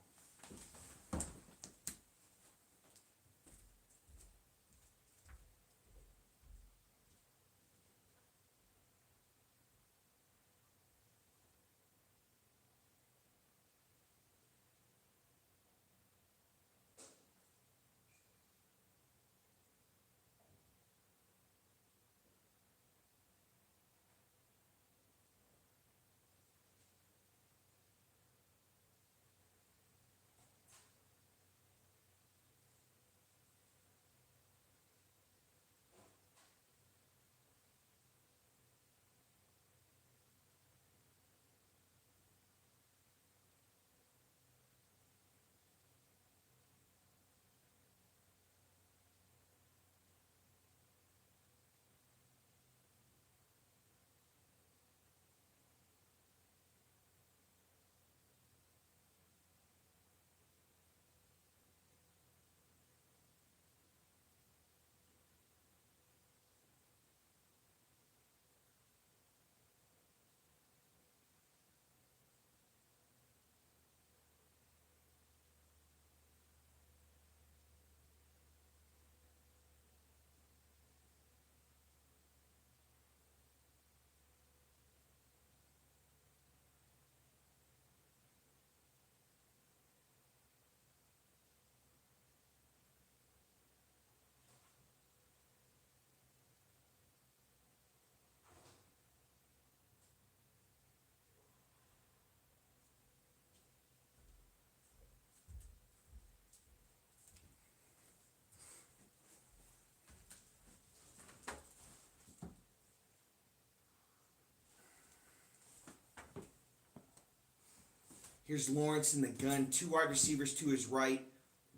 Here's Lawrence in the gun. 2 wide receivers to his right,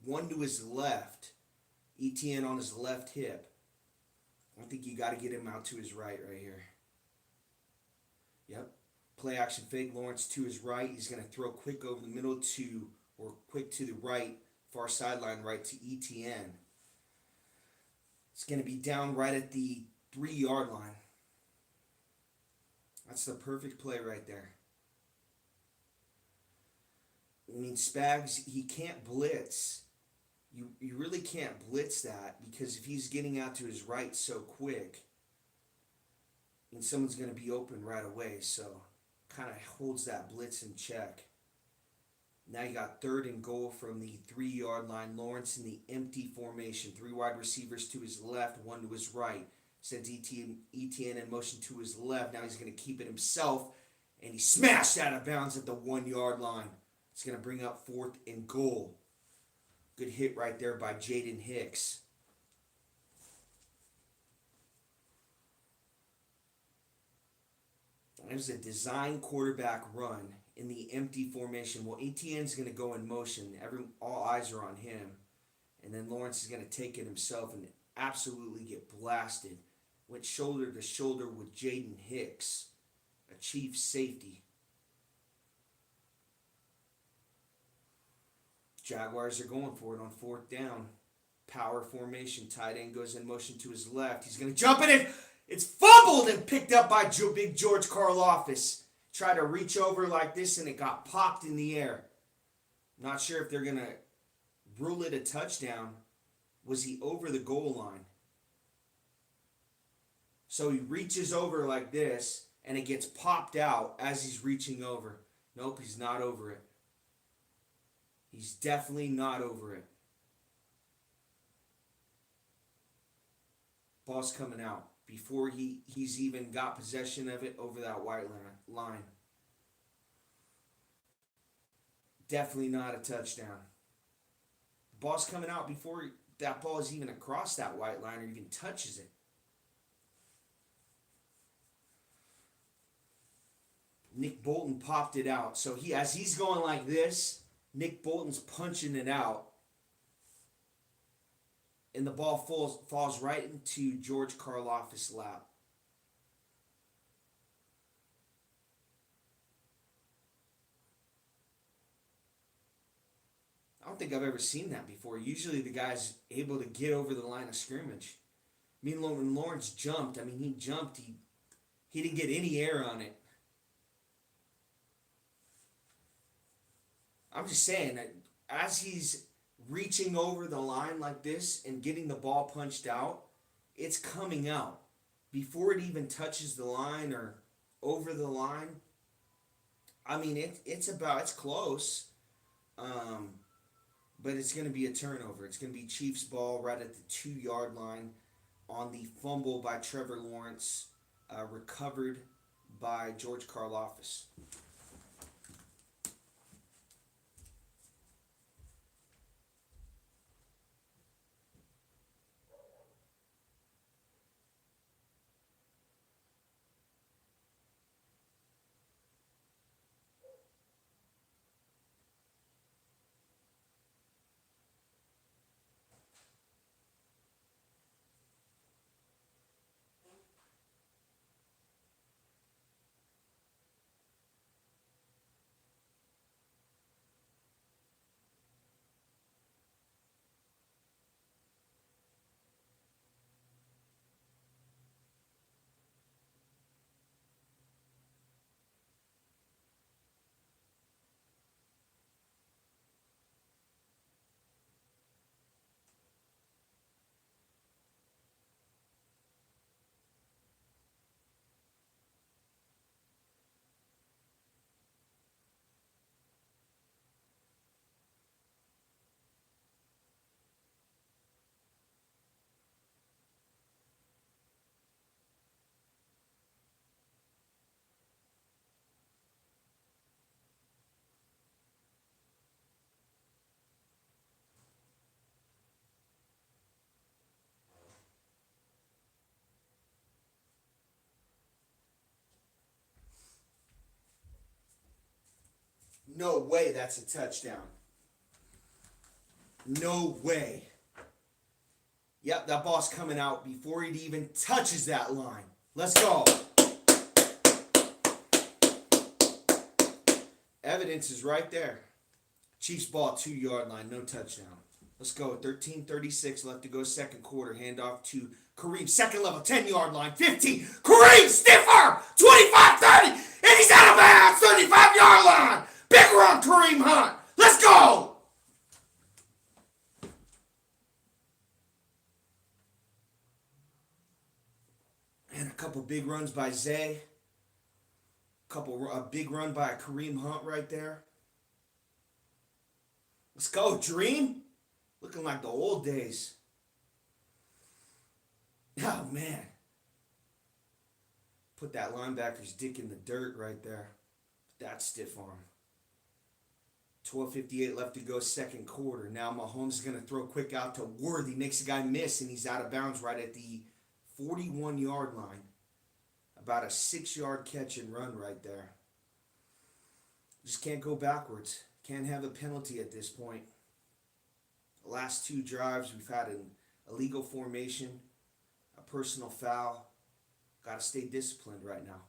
1 to his left. ETN on his left hip. I think you got to get him out to his right here. Yep. Play action fake. Lawrence to his right. He's going to throw quick over the middle to, or quick to the right, far sideline right to ETN. It's going to be down right at the 3-yard line. That's the perfect play right there. I mean, Spags, he can't blitz. You really can't blitz that, because if he's getting out to his right so quick, and someone's going to be open right away, so kind of holds that blitz in check. Now you got 3rd and goal from the 3-yard line. Lawrence in the empty formation. 3 wide receivers to his left, 1 to his right. Sends ETN in motion to his left. Now he's going to keep it himself, and he smashed out of bounds at the 1-yard line. It's going to bring up 4th and goal. Good hit right there by Jaden Hicks. There's a design quarterback run in the empty formation. Well, ETN's going to go in motion. All eyes are on him. And then Lawrence is going to take it himself and absolutely get blasted. Went shoulder to shoulder with Jaden Hicks, a Chiefs safety. Jaguars are going for it on 4th down. Power formation. Tight end goes in motion to his left. He's going to jump in. It's fumbled and picked up by big George Karlaftis. Tried to reach over like this, and it got popped in the air. Not sure if they're going to rule it a touchdown. Was he over the goal line? So he reaches over like this, and it gets popped out as he's reaching over. Nope, he's not over it. He's definitely not over it. Ball's coming out before he's even got possession of it over that white line. Definitely not a touchdown. Ball's coming out before that ball is even across that white line or even touches it. Nick Bolton popped it out. So as he's going like this, Nick Bolton's punching it out. And the ball falls right into George Karlaftis' lap. I don't think I've ever seen that before. Usually the guy's able to get over the line of scrimmage. I mean, when Lawrence jumped, he jumped. He didn't get any air on it. I'm just saying that as he's reaching over the line like this and getting the ball punched out, it's coming out before it even touches the line or over the line. I mean, it's close, but it's going to be a turnover. It's going to be Chiefs ball right at the 2-yard line on the fumble by Trevor Lawrence, recovered by George Karlaftis. No way that's a touchdown. No way. Yep, that ball's coming out before it even touches that line. Let's go. Evidence is right there. Chiefs ball, 2-yard line, no touchdown. Let's go. 13:36 left to go, second quarter. Handoff to Kareem, second level, 10-yard line, 15. Kareem, stiffer, 25-30, and he's out of bounds, 35-yard line. Big run, Kareem Hunt. Let's go. And a couple big runs by Zay. A big run by Kareem Hunt right there. Let's go, Dream. Looking like the old days. Oh, man. Put that linebacker's dick in the dirt right there. That stiff arm. 12:58 left to go, second quarter. Now Mahomes is going to throw quick out to Worthy. Makes the guy miss, and he's out of bounds right at the 41-yard line. About a 6-yard catch and run right there. Just can't go backwards. Can't have a penalty at this point. The last 2 drives, we've had an illegal formation, a personal foul. Got to stay disciplined right now.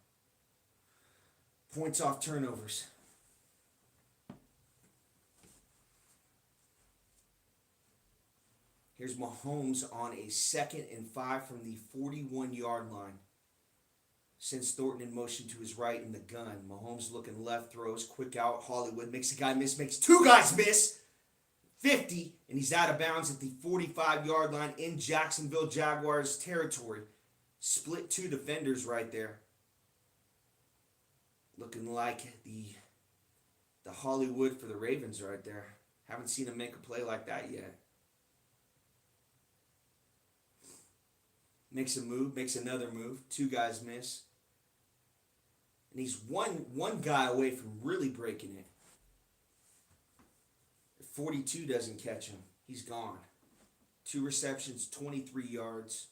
Points off turnovers. Here's Mahomes on a 2nd and 5 from the 41-yard line. Sends Thornton in motion to his right in the gun. Mahomes looking left, throws, quick out. Hollywood makes a guy miss, makes 2 guys miss. 50, and he's out of bounds at the 45-yard line in Jacksonville Jaguars territory. Split 2 defenders right there. Looking like the Hollywood for the Ravens right there. Haven't seen him make a play like that yet. Makes a move, makes another move. 2 guys miss. And he's one guy away from really breaking it. 42 doesn't catch him. He's gone. 2 receptions, 23 yards.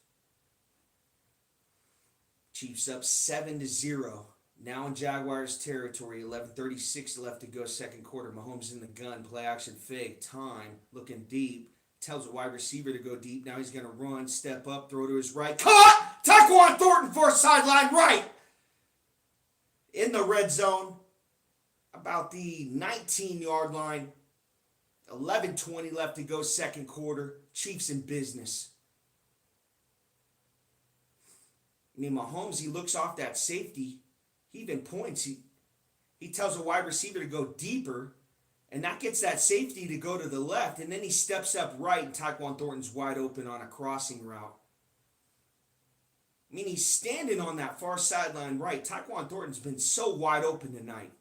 Chiefs up 7-0. Now in Jaguars territory. 11:36 left to go, second quarter. Mahomes in the gun. Play action fake. Time. Looking deep. Tells a wide receiver to go deep. Now he's going to run, step up, throw to his right. Caught! Tyquan Thornton for sideline right. In the red zone. About the 19-yard line. 11:20 left to go, second quarter. Chiefs in business. I mean, Mahomes, he looks off that safety. He even points. He tells a wide receiver to go deeper. And that gets that safety to go to the left, and then he steps up right, and Tyquan Thornton's wide open on a crossing route. I mean, he's standing on that far sideline right. Tyquan Thornton's been so wide open tonight.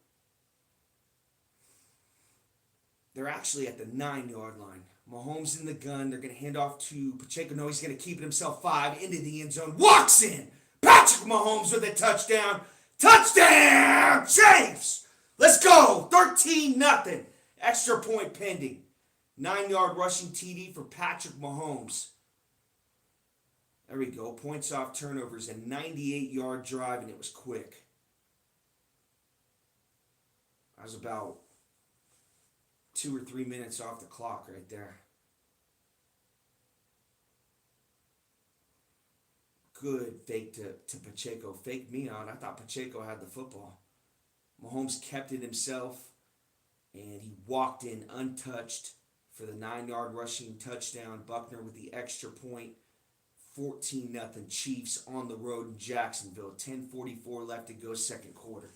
They're actually at the 9-yard line. Mahomes in the gun. They're going to hand off to Pacheco. No, he's going to keep it himself 5 into the end zone. Walks in. Patrick Mahomes with a touchdown. Touchdown, Chiefs! Let's go. 13-0. Extra point pending. 9-yard rushing TD for Patrick Mahomes. There we go. Points off turnovers. A 98-yard drive, and it was quick. That was about 2 or 3 minutes off the clock right there. Good fake to Pacheco. Faked me out. I thought Pacheco had the football. Mahomes kept it himself, and he walked in untouched for the 9-yard rushing touchdown. Buckner with the extra point. 14-0 Chiefs on the road in Jacksonville. 10:44 left to go, second quarter.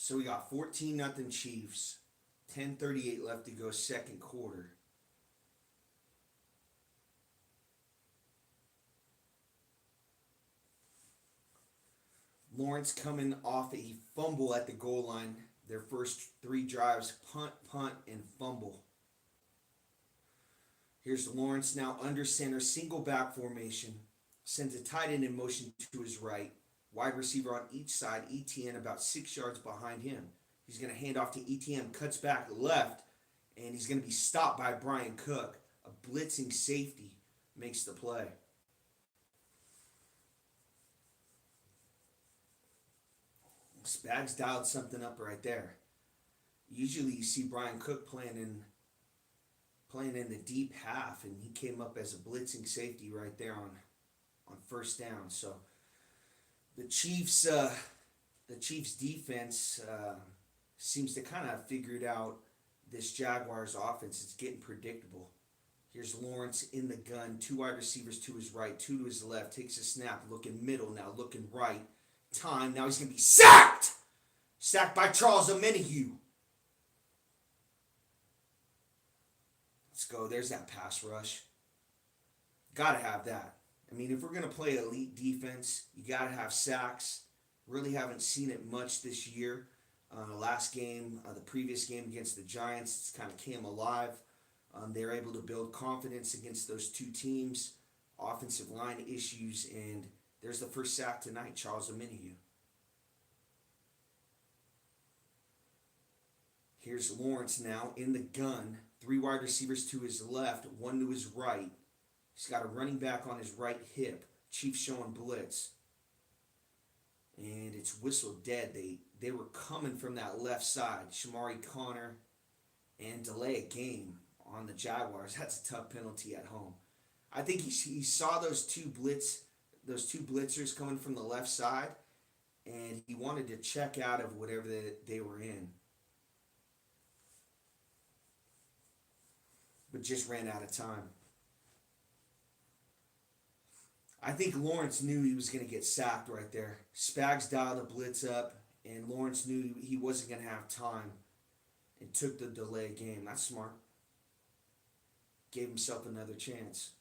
So we got 14-0 Chiefs. 10:38 left to go, second quarter. Lawrence coming off a fumble at the goal line. Their first 3 drives, punt, and fumble. Here's Lawrence now under center, single back formation. Sends a tight end in motion to his right. Wide receiver on each side. ETN about 6 yards behind him. He's going to hand off to ETN, cuts back left, and he's going to be stopped by Brian Cook, a blitzing safety. makes the play. Spags dialed something up right there. Usually you see Brian Cook playing in the deep half, and he came up as a blitzing safety right there on first down. So the Chiefs defense seems to kind of have figured out this Jaguars offense. It's getting predictable. Here's Lawrence in the gun, 2 wide receivers to his right, 2 to his left, takes a snap, looking middle now, looking right. Time, now he's going to be sacked! Sacked by Charles Omenihu. Let's go, there's that pass rush. Gotta have that. I mean, if we're going to play elite defense, you gotta have sacks. Really haven't seen it much this year. Last game, the previous game against the Giants, it's kind of came alive. They're able to build confidence against those two teams. Offensive line issues, and there's the first sack tonight, Charles Omenihu. Here's Lawrence now in the gun. 3 wide receivers to his left, 1 to his right. He's got a running back on his right hip. Chiefs showing blitz. And it's whistled dead. They were coming from that left side. Shamari Connor and delay a game on the Jaguars. That's a tough penalty at home. I think he saw those two blitzers coming from the left side, and he wanted to check out of whatever they were in. But just ran out of time. I think Lawrence knew he was going to get sacked right there. Spags dialed the blitz up, and Lawrence knew he wasn't going to have time and took the delay game. That's smart. Gave himself another chance.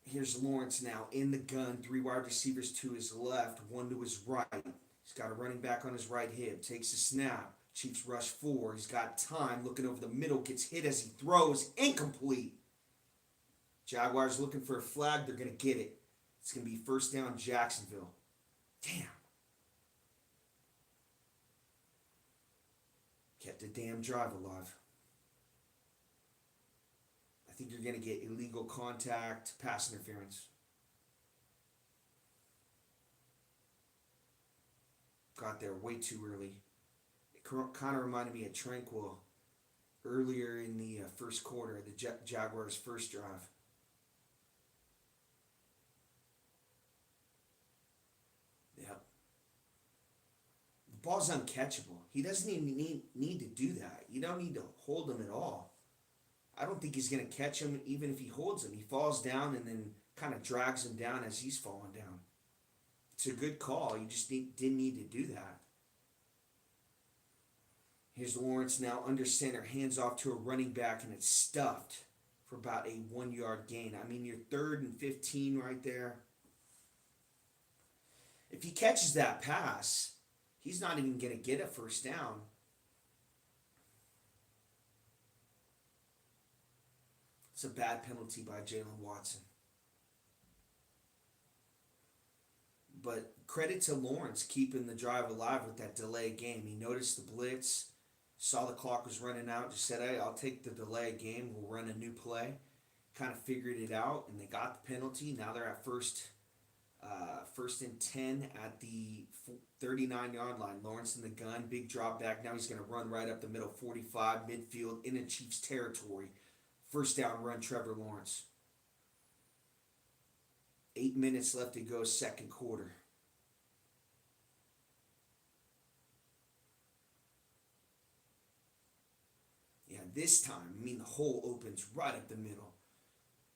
Here's Lawrence now in the gun. 3 wide receivers to his left, 1 to his right. He's got a running back on his right hip. Takes a snap. Chiefs rush 4. He's got time. Looking over the middle. Gets hit as he throws. Incomplete. Jaguars looking for a flag. They're going to get it. It's going to be first down Jacksonville. Damn. Kept the damn drive alive. I think you're going to get illegal contact, pass interference. Got there way too early. It kind of reminded me of Tranquil earlier in the first quarter, the Jaguars' first drive. Yep. The ball's uncatchable. He doesn't even need to do that. You don't need to hold him at all. I don't think he's going to catch him even if he holds him. He falls down and then kind of drags him down as he's falling down. It's a good call. You just didn't need to do that. Here's Lawrence now under center, hands off to a running back, and it's stuffed for about a 1-yard gain. I mean, you're 3rd and 15 right there. If he catches that pass, he's not even going to get a first down. It's a bad penalty by Jalen Watson. But credit to Lawrence keeping the drive alive with that delay game. He noticed the blitz, saw the clock was running out, just said, hey, I'll take the delay game. We'll run a new play. Kind of figured it out, and they got the penalty. Now they're at first and 10 at the 39-yard line. Lawrence in the gun, big drop back. Now he's going to run right up the middle, 45, midfield, in the Chiefs' territory. First down run, Trevor Lawrence. 8 minutes left to go, second quarter. Yeah, this time, I mean, the hole opens right up the middle.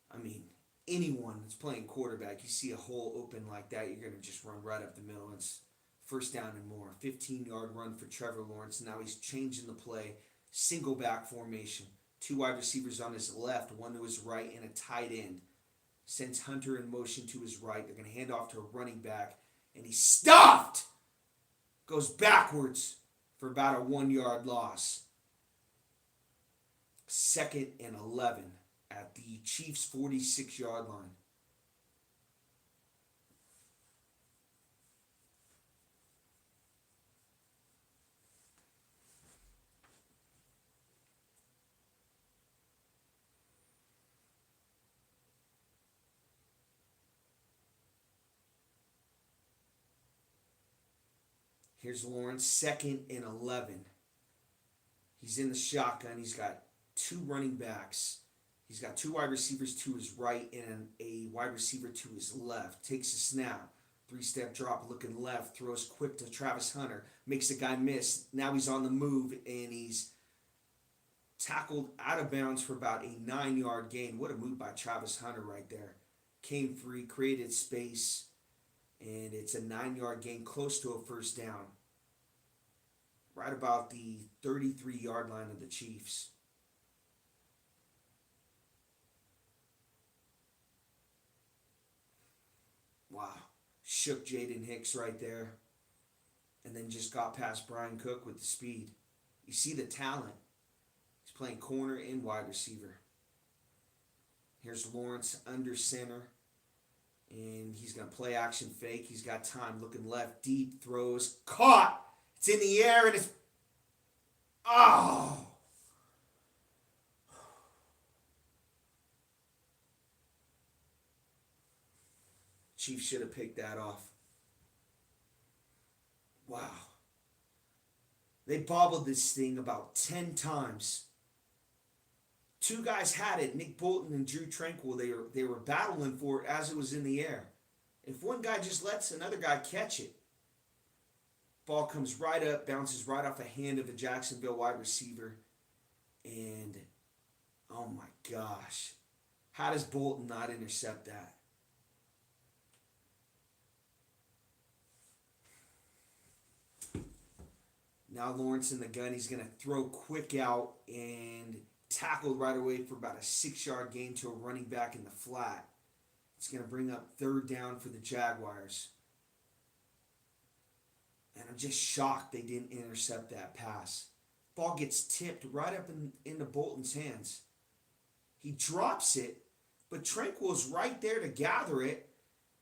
I mean, anyone that's playing quarterback, you see a hole open like that, you're going to just run right up the middle. It's first down and more. 15-yard run for Trevor Lawrence. Now he's changing the play. Single back formation. 2 wide receivers on his left, 1 to his right, and a tight end. Sends Hunter in motion to his right. They're going to hand off to a running back, and he's stuffed! Goes backwards for about a 1-yard loss. 2nd and 11 at the Chiefs' 46-yard line. Here's Lawrence, 2nd and 11. He's in the shotgun. He's got 2 running backs. He's got 2 wide receivers to his right and a wide receiver to his left. Takes a snap. 3-step drop, looking left, throws quick to Travis Hunter. Makes the guy miss. Now he's on the move, and he's tackled out of bounds for about a 9-yard gain. What a move by Travis Hunter right there. Came free, created space, and it's a 9-yard gain, close to a first down. Right about the 33-yard line of the Chiefs. Wow. Shook Jaden Hicks right there. And then just got past Brian Cook with the speed. You see the talent. He's playing corner and wide receiver. Here's Lawrence under center. And he's going to play action fake. He's got time, looking left, deep, throws, caught. It's in the air, and it's... Oh! Chiefs should have picked that off. Wow. They bobbled this thing about 10 times. 2 guys had it, Nick Bolton and Drew Tranquil. They were battling for it as it was in the air. If one guy just lets another guy catch it, ball comes right up, bounces right off the hand of a Jacksonville wide receiver. And, oh my gosh. How does Bolton not intercept that? Now Lawrence in the gun. He's going to throw quick out and tackled right away for about a 6-yard gain to a running back in the flat. It's going to bring up 3rd down for the Jaguars. And I'm just shocked they didn't intercept that pass. Ball gets tipped right up into Bolton's hands. He drops it, but Tranquil's right there to gather it,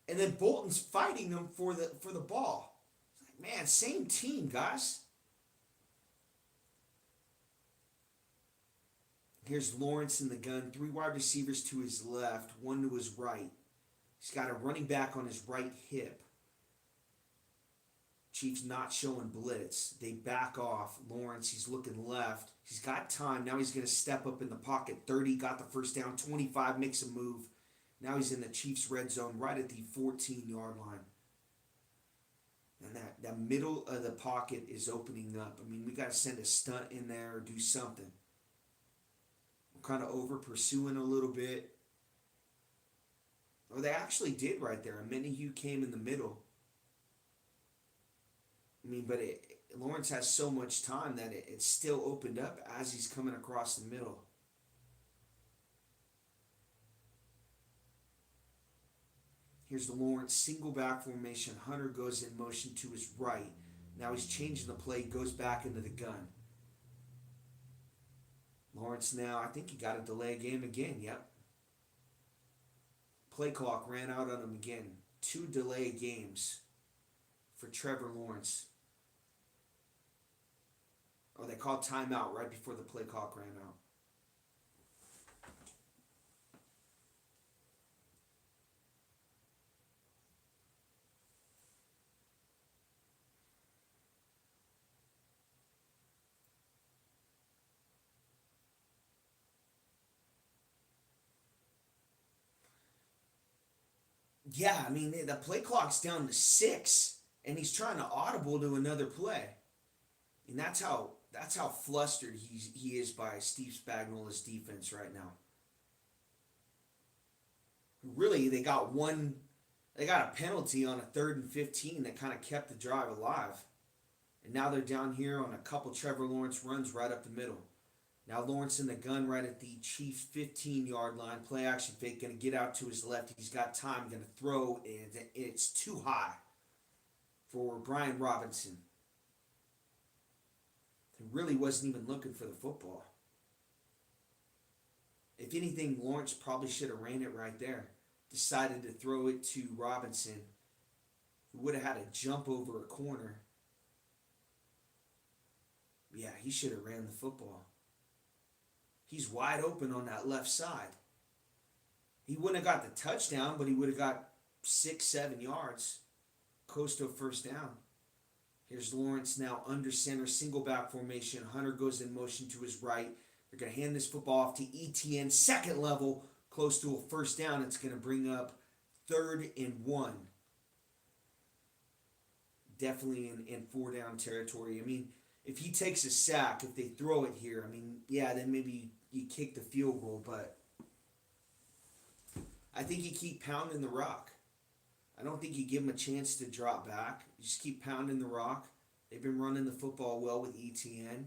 and then Bolton's fighting him for the ball. It's like, man, same team, guys. Here's Lawrence in the gun. 3 wide receivers to his left, 1 to his right. He's got a running back on his right hip. Chiefs not showing blitz. They back off. Lawrence, he's looking left. He's got time. Now he's going to step up in the pocket. 30, got the first down. 25, makes a move. Now he's in the Chiefs' red zone right at the 14-yard line. And that middle of the pocket is opening up. I mean, we got to send a stunt in there or do something. Kind of over pursuing a little bit. Oh, they actually did right there. A Minihue came in the middle. I mean, but Lawrence has so much time that it's still opened up as he's coming across the middle. Here's the Lawrence single back formation. Hunter goes in motion to his right. Now he's changing the play, goes back into the gun. Lawrence now, I think he got a delay game again, yep. Play clock ran out on him again. 2 delay games for Trevor Lawrence. Oh, they called timeout right before the play clock ran out. Yeah, I mean, the play clock's down to 6, and he's trying to audible to another play. And that's how flustered he is by Steve Spagnuolo's defense right now. Really, they got a penalty on a 3rd and 15 that kind of kept the drive alive. And now they're down here on a couple Trevor Lawrence runs right up the middle. Now Lawrence in the gun right at the Chiefs' 15-yard line. Play action fake, going to get out to his left. He's got time, going to throw, and it's too high for Brian Robinson. He really wasn't even looking for the football. If anything, Lawrence probably should have ran it right there. Decided to throw it to Robinson, who would have had to jump over a corner. Yeah, he should have ran the football. He's wide open on that left side. He wouldn't have got the touchdown, but he would have got 6-7 yards. Close to a first down. Here's Lawrence now under center, single back formation. Hunter goes in motion to his right. They're going to hand this football off to ETN, second level, close to a first down. It's going to bring up 3rd and 1. Definitely in 4-down territory. I mean, if he takes a sack, if they throw it here, I mean, yeah, then maybe you kick the field goal, but I think you keep pounding the rock. I don't think you give him a chance to drop back. You just keep pounding the rock. They've been running the football well with ETN.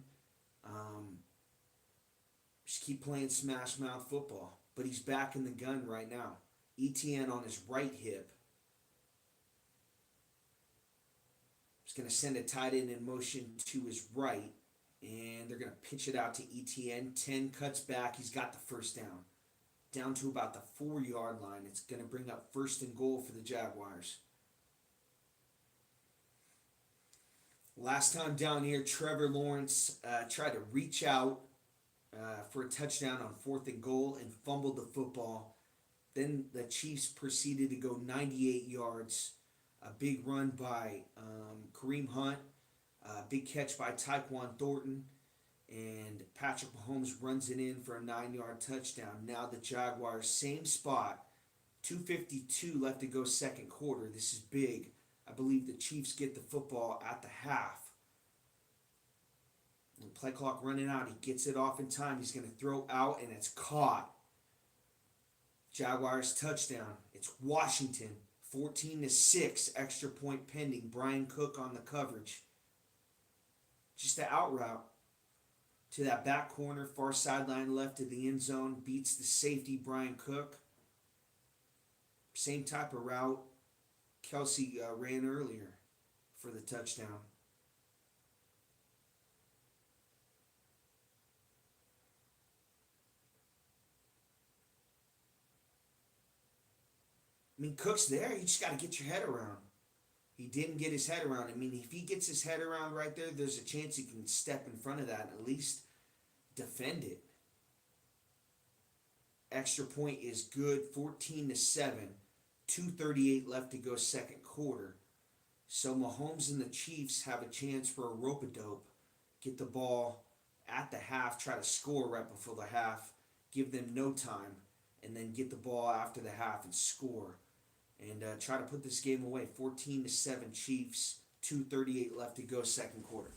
Just keep playing smash mouth football. But he's back in the gun right now. ETN on his right hip. He's going to send a tight end in motion to his right. And they're going to pitch it out to ETN. 10 cuts back. He's got the first down. Down to about the 4-yard line. It's going to bring up 1st and goal for the Jaguars. Last time down here, Trevor Lawrence tried to reach out for a touchdown on 4th and goal and fumbled the football. Then the Chiefs proceeded to go 98 yards. A big run by Kareem Hunt. A big catch by Tyquan Thornton. And Patrick Mahomes runs it in for a 9-yard touchdown. Now the Jaguars, same spot. 2:52 left to go second quarter. This is big. I believe the Chiefs get the football at the half. And play clock running out. He gets it off in time. He's going to throw out, and it's caught. Jaguars touchdown. It's Washington. 14-6. Extra point pending. Brian Cook on the coverage. Just an out route to that back corner, far sideline left of the end zone. Beats the safety, Brian Cook. Same type of route Kelsey ran earlier for the touchdown. I mean, Cook's there. You just got to get your head around. He didn't get his head around. I mean, if he gets his head around right there, there's a chance he can step in front of that and at least defend it. Extra point is good. 14-7. 2:38 left to go second quarter. So Mahomes and the Chiefs have a chance for a rope-a-dope. Get the ball at the half, try to score right before the half, give them no time, and then get the ball after the half and score. And try to put this game away. 14-7 Chiefs. 2:38 left to go second quarter.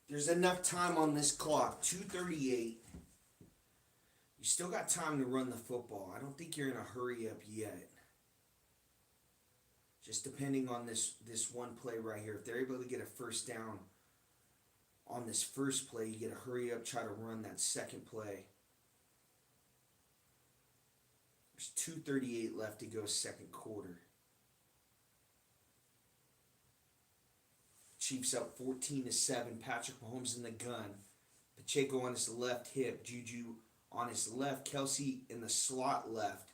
There's enough time on this clock. 2:38. You still got time to run the football. I don't think you're in a hurry up yet. Just depending on this one play right here. If they're able to get a first down on this first play, you get a hurry up, try to run that second play. There's 2:38 left to go second quarter. Chiefs up 14-7. Patrick Mahomes in the gun. Pacheco on his left hip. Juju on his left. Kelsey in the slot left.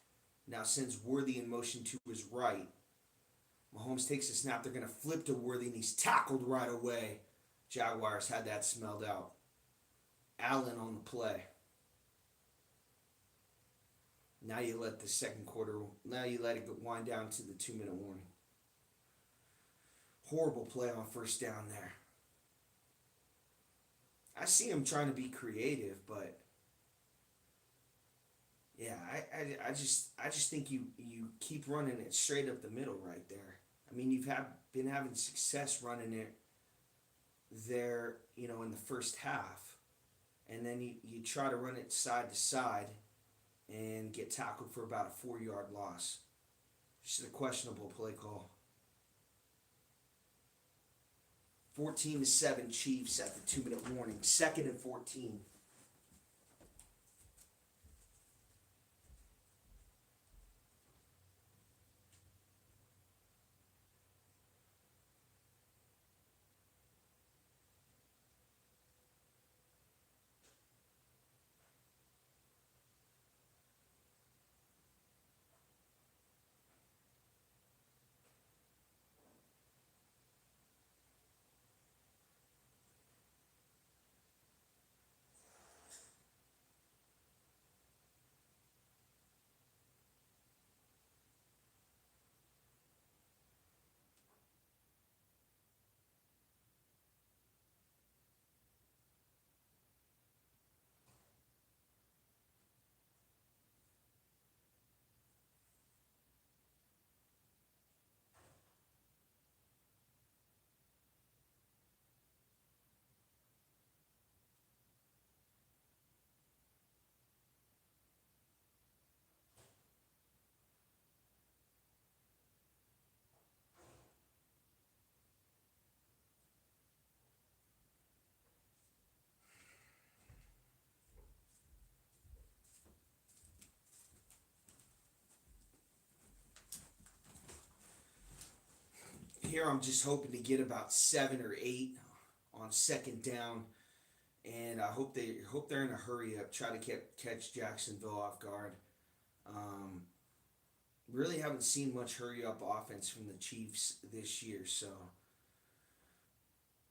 Now sends Worthy in motion to his right. Mahomes takes a snap. They're going to flip to Worthy, and he's tackled right away. Jaguars had that smelled out. Allen on the play. Now you let the second quarter, now you let it wind down to the 2-minute warning. Horrible play on first down there. I see him trying to be creative, but yeah, I just think you keep running it straight up the middle right there. I mean, you've been having success running it there, in the first half, and then you try to run it side to side and get tackled for about a 4-yard loss. Just a questionable play call. 14-7 Chiefs at the 2-minute warning. 2nd and 14. Here I'm just hoping to get about 7 or 8 on second down, and I hope they're in a hurry up, try to catch Jacksonville off guard. Really haven't seen much hurry up offense from the Chiefs this year, so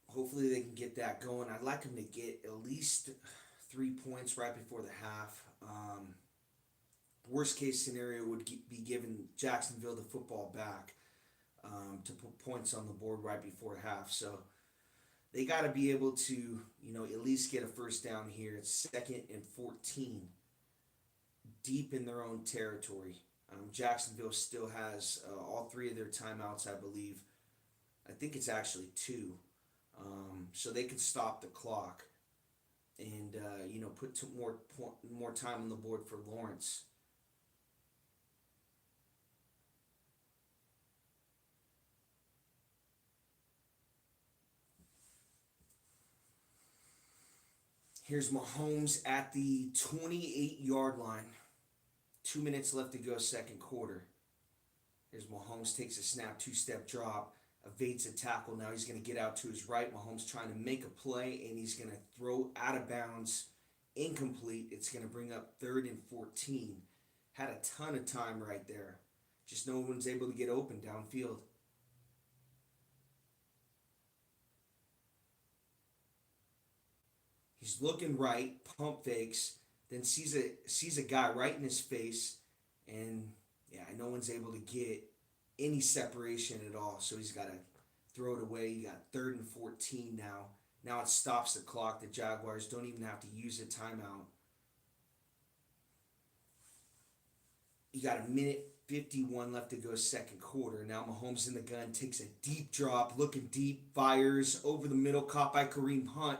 hopefully they can get that going. I'd like them to get at least 3 points right before the half. Worst case scenario would be giving Jacksonville the football back. To put points on the board right before half. So they got to be able to, at least get a first down here. It's 2nd and 14, deep in their own territory. Jacksonville still has all 3 of their timeouts, I believe. I think it's actually 2. So they can stop the clock and, put more time on the board for Lawrence. Here's Mahomes at the 28-yard line. 2 minutes left to go second quarter. Here's Mahomes, takes a snap, 2-step drop, evades a tackle. Now he's going to get out to his right. Mahomes trying to make a play, and he's going to throw out of bounds, incomplete. It's going to bring up 3rd and 14. Had a ton of time right there. Just no one's able to get open downfield. He's looking right, pump fakes, then sees a guy right in his face, and no one's able to get any separation at all. So he's got to throw it away. You got 3rd and 14 now. Now it stops the clock. The Jaguars don't even have to use a timeout. You got 1:51 left to go second quarter. Now Mahomes in the gun, takes a deep drop, looking deep, fires over the middle, caught by Kareem Hunt.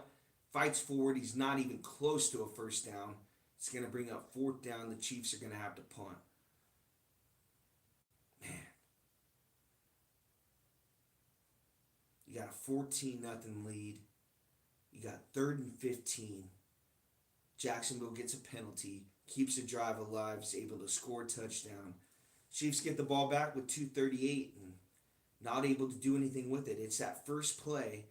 fights forward. He's not even close to a first down. It's going to bring up fourth down. The Chiefs are going to have to punt. Man. You got a 14-0 lead. You got 3rd and 15. Jacksonville gets a penalty, keeps the drive alive, is able to score a touchdown. Chiefs get the ball back with 2:38 and not able to do anything with it. It's that first play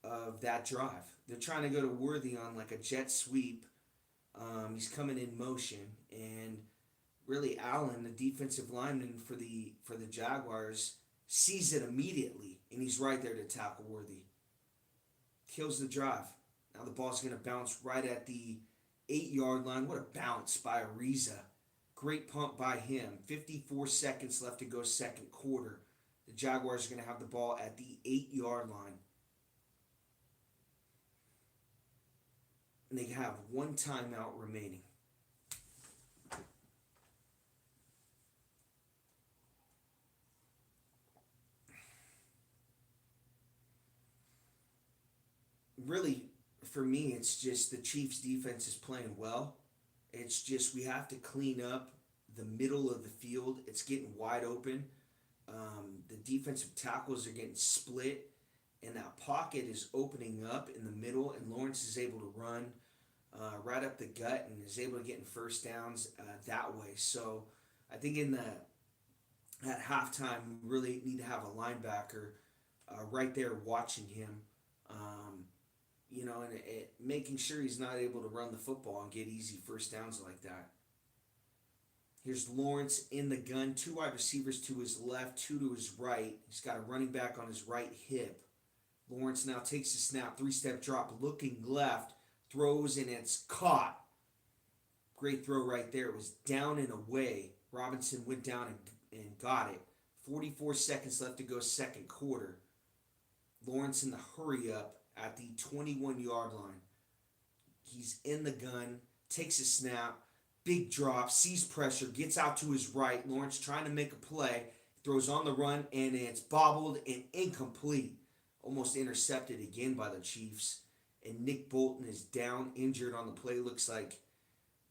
of that drive. They're trying to go to Worthy on like a jet sweep. He's coming in motion, and really Allen, the defensive lineman for the Jaguars, sees it immediately, and he's right there to tackle Worthy. Kills the drive. Now the ball's going to bounce right at the 8-yard line. What a bounce by Ariza. Great punt by him. 54 seconds left to go second quarter. The Jaguars are going to have the ball at the 8-yard line. And they have one timeout remaining. Really, for me, it's just the Chiefs' defense is playing well. It's just we have to clean up the middle of the field. It's getting wide open. The defensive tackles are getting split, and that pocket is opening up in the middle, and Lawrence is able to run right up the gut and is able to get in first downs that way. So I think at halftime, we really need to have a linebacker right there watching him. And making sure he's not able to run the football and get easy first downs like that. Here's Lawrence in the gun. 2 wide receivers to his left, 2 to his right. He's got a running back on his right hip. Lawrence now takes the snap, 3-step drop, looking left, throws, and it's caught. Great throw right there. It was down and away. Robinson went down and got it. 44 seconds left to go second quarter. Lawrence in the hurry up at the 21-yard line. He's in the gun, takes a snap, big drop, sees pressure, gets out to his right. Lawrence trying to make a play, throws on the run, and it's bobbled and incomplete. Almost intercepted again by the Chiefs. And Nick Bolton is down, injured on the play. Looks like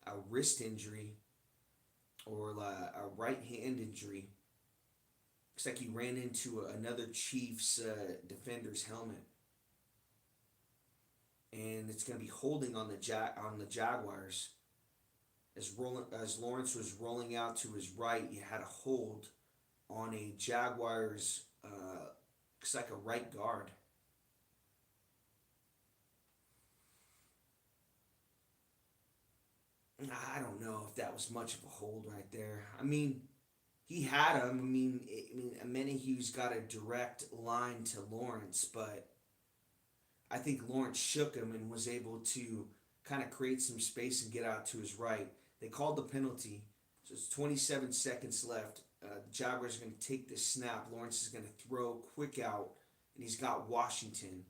a wrist injury or a right hand injury. Looks like he ran into another Chiefs defender's helmet. And it's going to be holding on the Jaguars. As Lawrence was rolling out to his right, you had a hold on a Jaguars, looks like a right guard. I don't know if that was much of a hold right there. I mean, he had him. Menahue's got a direct line to Lawrence, but I think Lawrence shook him and was able to kind of create some space and get out to his right. They called the penalty, so it's 27 seconds left. The Jaguars are going to take this snap. Lawrence is going to throw quick out, and he's got Washington.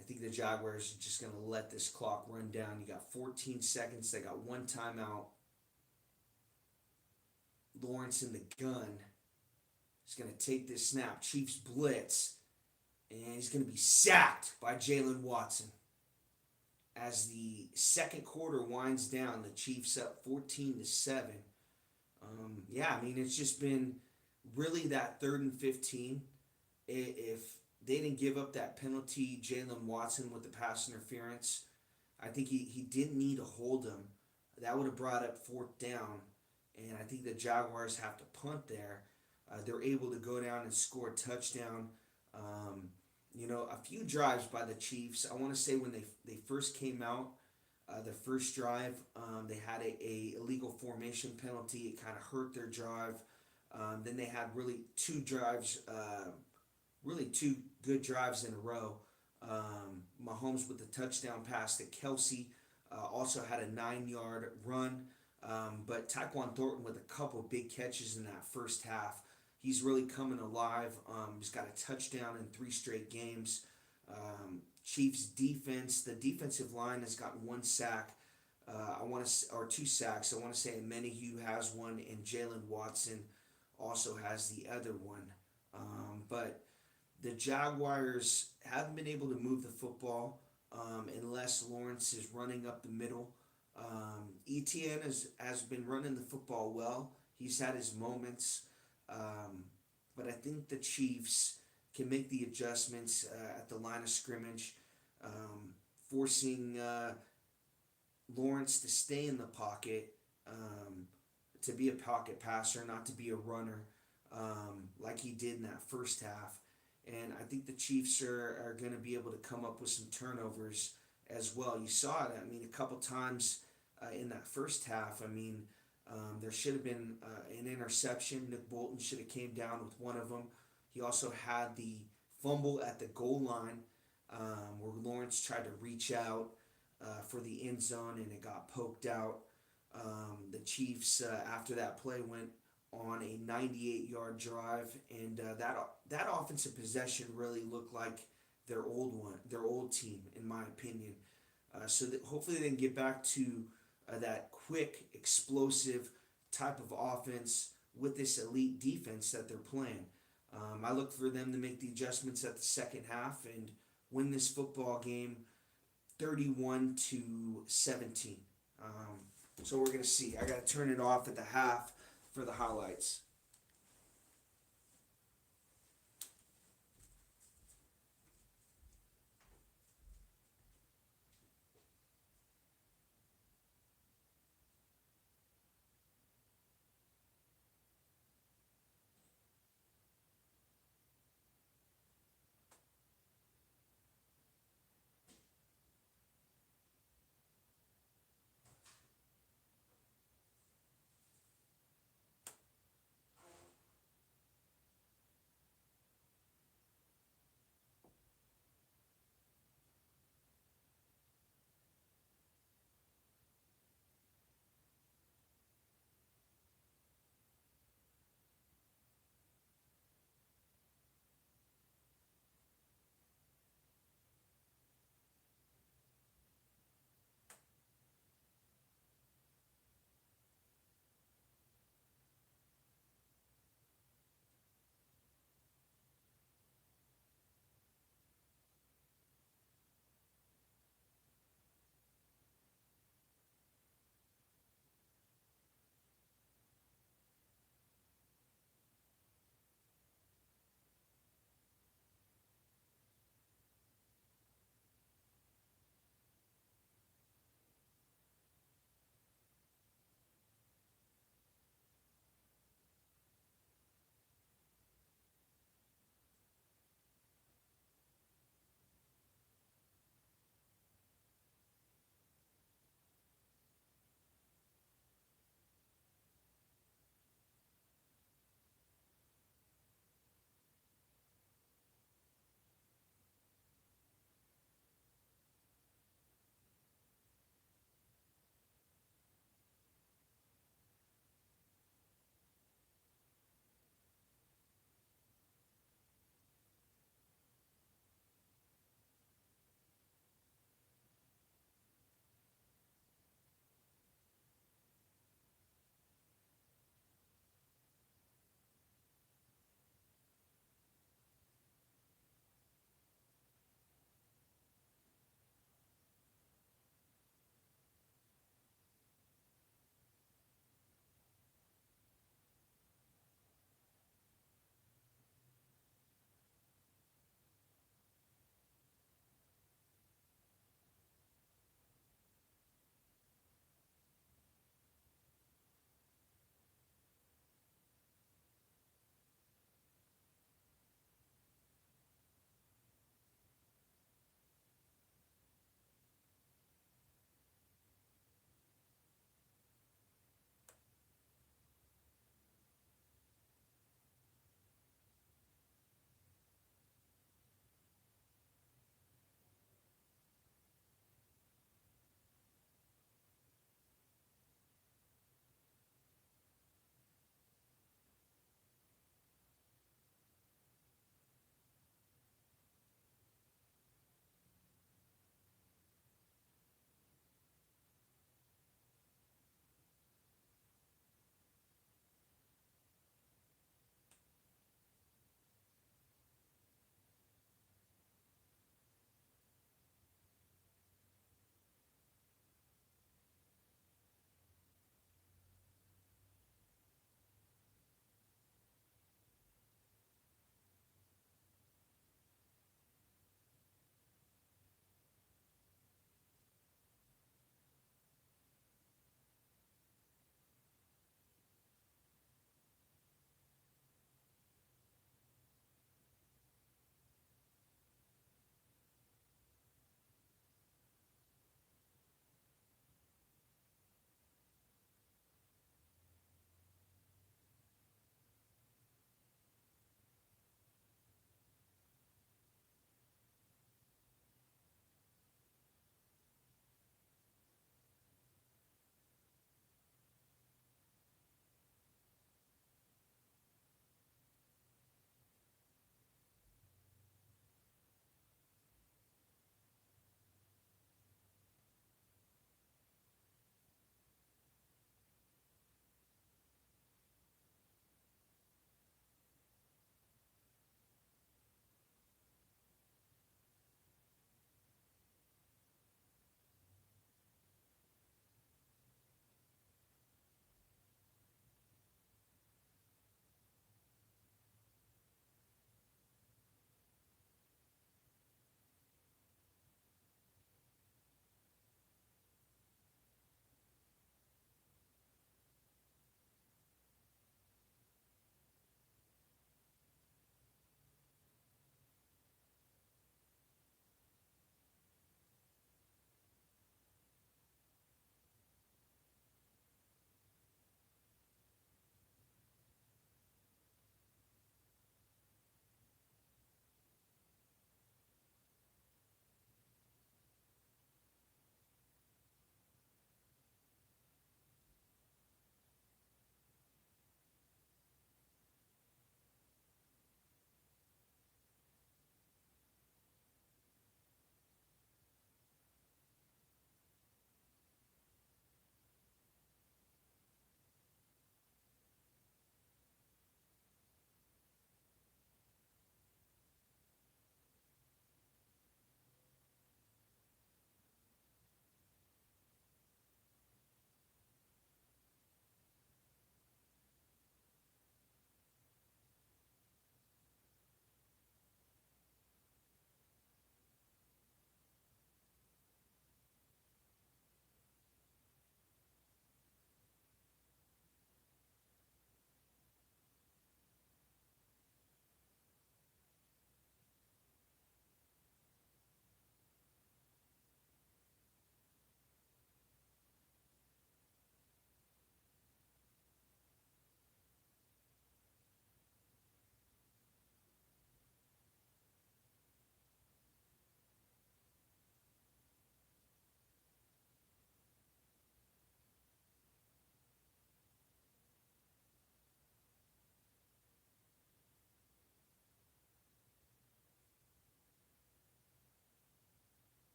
I think the Jaguars are just going to let this clock run down. You got 14 seconds. They got one timeout. Lawrence in the gun. He's going to take this snap. Chiefs blitz. And he's going to be sacked by Jalen Watson. As the second quarter winds down, the Chiefs up 14-7. It's just been really that 3rd and 15. If they didn't give up that penalty, Jalen Watson with the pass interference, I think he didn't need to hold him. That would have brought up fourth down. And I think the Jaguars have to punt there. They're able to go down and score a touchdown. A few drives by the Chiefs. I want to say when they first came out, their first drive, they had a illegal formation penalty. It kind of hurt their drive. Then they had really 2 drives, really 2 good drives in a row. Mahomes with the touchdown pass to Kelsey, also had a 9-yard run. But Tyquan Thornton with a couple big catches in that first half. He's really coming alive. He's got a touchdown in 3 straight games. Chiefs defense, the defensive line has got 1 sack. 2 sacks. I want to say Menahue has 1, and Jalen Watson also has the other one. But the Jaguars haven't been able to move the football unless Lawrence is running up the middle. Etienne has been running the football well. He's had his moments. But I think the Chiefs can make the adjustments at the line of scrimmage, forcing Lawrence to stay in the pocket, to be a pocket passer, not to be a runner, like he did in that first half. And I think the Chiefs are going to be able to come up with some turnovers as well. You saw it, I mean, a couple times in that first half. I mean, there should have been an interception. Nick Bolton should have came down with one of them. He also had the fumble at the goal line where Lawrence tried to reach out for the end zone and it got poked out. The Chiefs, after that play, went on a 98-yard drive, and that offensive possession really looked like their old team, in my opinion. So that hopefully they can get back to that quick, explosive type of offense with this elite defense that they're playing. I look for them to make the adjustments at the second half and win this football game 31-17. So we're going to see. I got to turn it off at the half for the highlights.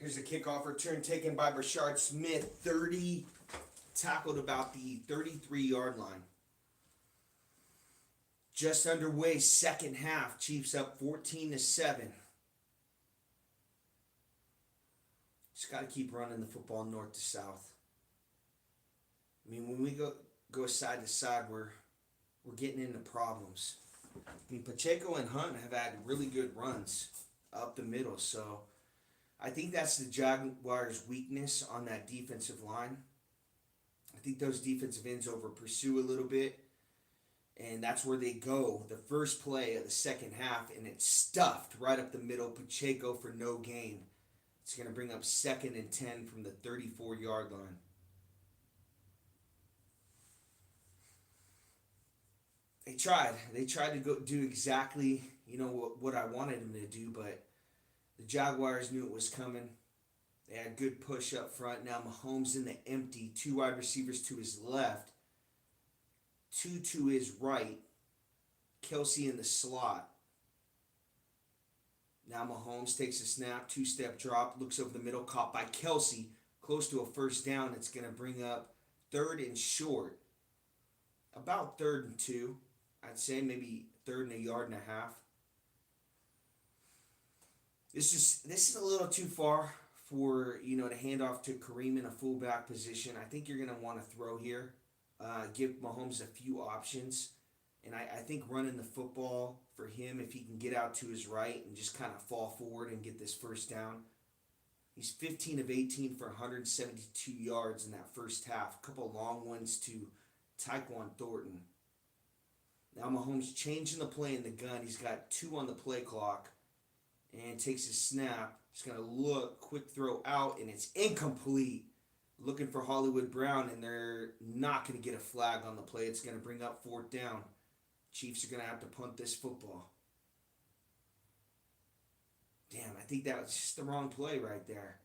Here's a kickoff return taken by Brashard Smith. 30, tackled about the 33-yard line. Just underway, second half. Chiefs up 14-7. Just got to keep running the football north to south. I mean, when we go side to side, we're getting into problems. I mean, Pacheco and Hunt have had really good runs up the middle, so I think that's the Jaguars' weakness on that defensive line. I think those defensive ends over pursue a little bit, and that's where they go. The first play of the second half, and it's stuffed right up the middle. Pacheco for no gain. It's going to bring up 2nd and 10 from the 34-yard line. They tried to go do exactly, what I wanted them to do, but the Jaguars knew it was coming. They had good push up front. Now Mahomes in the empty, 2 wide receivers to his left, 2 to his right, Kelsey in the slot. Now Mahomes takes a snap, 2-step drop, looks over the middle, caught by Kelsey, close to a first down. It's going to bring up 3rd and short, about 3rd and 2. I'd say maybe 3rd and a yard and a half. This is a little too far for, to hand off to Kareem in a fullback position. I think you're going to want to throw here, give Mahomes a few options. And I think running the football for him, if he can get out to his right and just kind of fall forward and get this first down. He's 15 of 18 for 172 yards in that first half. A couple long ones to Tyquan Thornton. Now Mahomes changing the play in the gun. He's got 2 on the play clock and takes his snap. He's going to look, quick throw out, and it's incomplete. Looking for Hollywood Brown, and they're not going to get a flag on the play. It's going to bring up 4th down. Chiefs are going to have to punt this football. Damn, I think that was just the wrong play right there.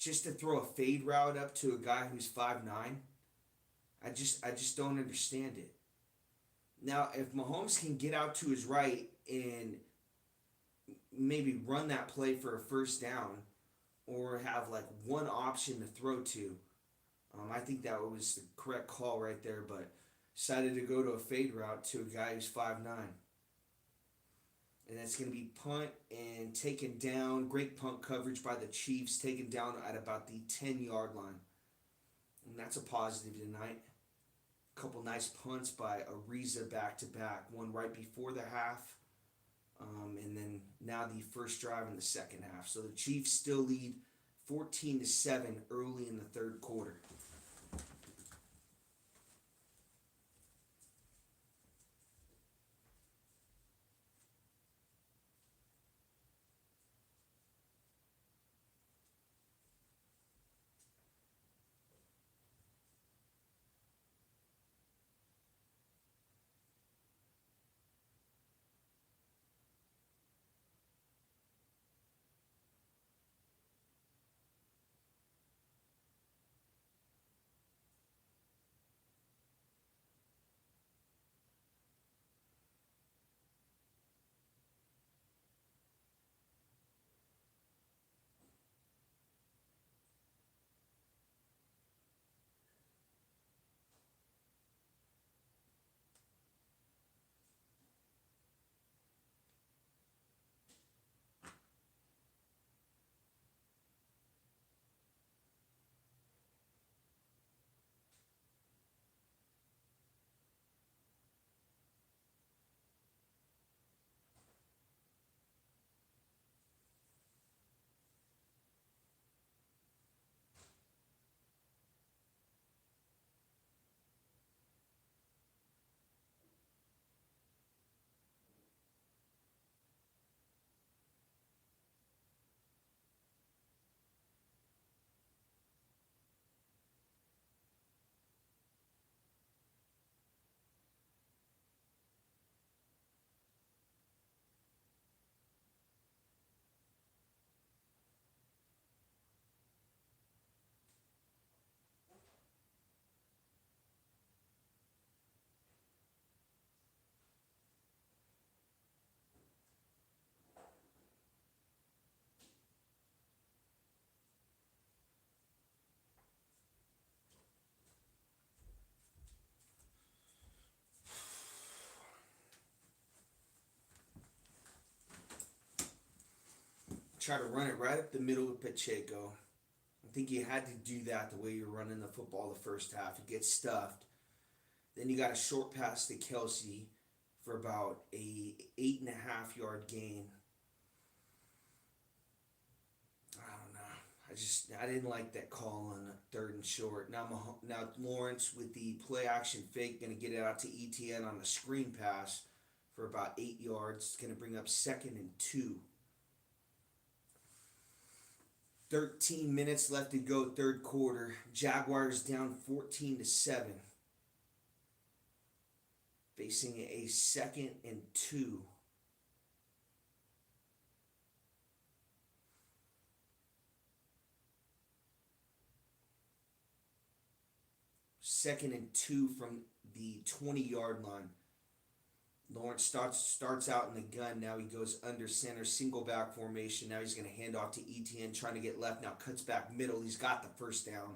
Just to throw a fade route up to a guy who's 5'9", I just don't understand it. Now, if Mahomes can get out to his right and maybe run that play for a first down or have like one option to throw to, I think that was the correct call right there, but decided to go to a fade route to a guy who's 5'9". And that's going to be punt and taken down. Great punt coverage by the Chiefs, taken down at about the 10-yard line. And that's a positive tonight. A couple nice punts by Ariza back-to-back. One right before the half, and then now the first drive in the second half. So the Chiefs still lead 14-7 early in the 3rd quarter. Try to run it right up the middle with Pacheco. I think you had to do that the way you're running the football the first half. It gets stuffed. Then you got a short pass to Kelsey for about a 8.5 yard gain. I don't know. I didn't like that call on the 3rd and short. Now Lawrence with the play action fake going to get it out to ETN on a screen pass for about 8 yards. It's going to bring up 2nd and 2. 13 minutes left to go, third quarter. Jaguars down 14-7. Facing a 2nd and 2. Second and 2 from the 20-yard line. Lawrence starts out in the gun. Now he goes under center, single back formation. Now he's going to hand off to ETN, trying to get left. Now cuts back middle. He's got the first down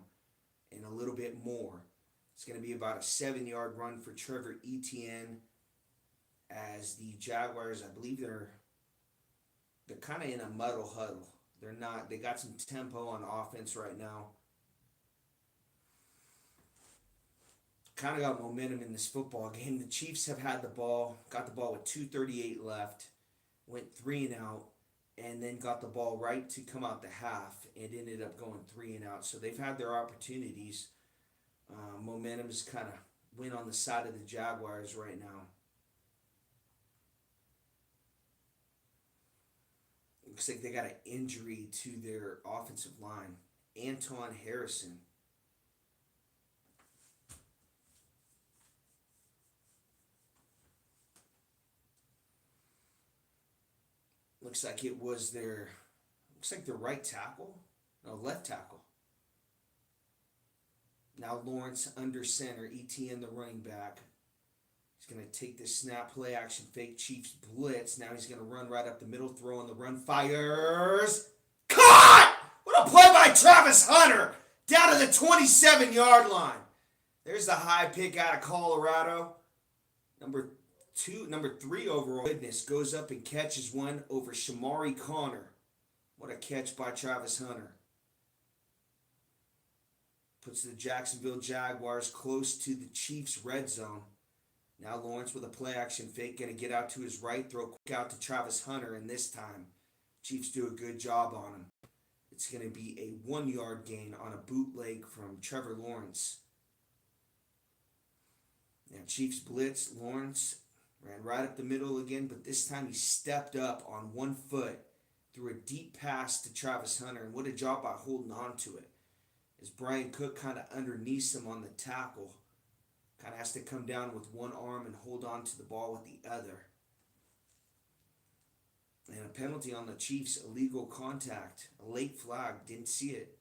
and a little bit more. It's going to be about a 7-yard run for Trevor Etienne as the Jaguars, I believe they're kind of in a muddle huddle. They got some tempo on offense right now. Kind of got momentum in this football game. The Chiefs have had the ball, got the ball with 2:38 left, went 3 and out, and then got the ball right to come out the half and ended up going 3 and out. So they've had their opportunities. Momentum is kind of went on the side of the Jaguars right now. Looks like they got an injury to their offensive line. Anton Harrison. Looks like their right tackle. No, left tackle. Now Lawrence under center. ETN the running back. He's going to take this snap, play action, fake Chiefs blitz. Now he's going to run right up the middle, throw on the run, fires. Caught! What a play by Travis Hunter! Down to the 27-yard line. There's the high pick out of Colorado. Number 3 overall. Goodness, goes up and catches one over Shamari Connor. What a catch by Travis Hunter. Puts the Jacksonville Jaguars close to the Chiefs' red zone. Now Lawrence with a play action fake, going to get out to his right, throw quick out to Travis Hunter, and this time Chiefs do a good job on him. It's going to be a 1-yard gain on a bootleg from Trevor Lawrence. Now Chiefs blitz. Lawrence ran right up the middle again, but this time he stepped up on 1 foot, threw a deep pass to Travis Hunter, and what a job by holding on to it. As Brian Cook kind of underneaths him on the tackle, kind of has to come down with one arm and hold on to the ball with the other. And a penalty on the Chiefs, illegal contact, a late flag, didn't see it.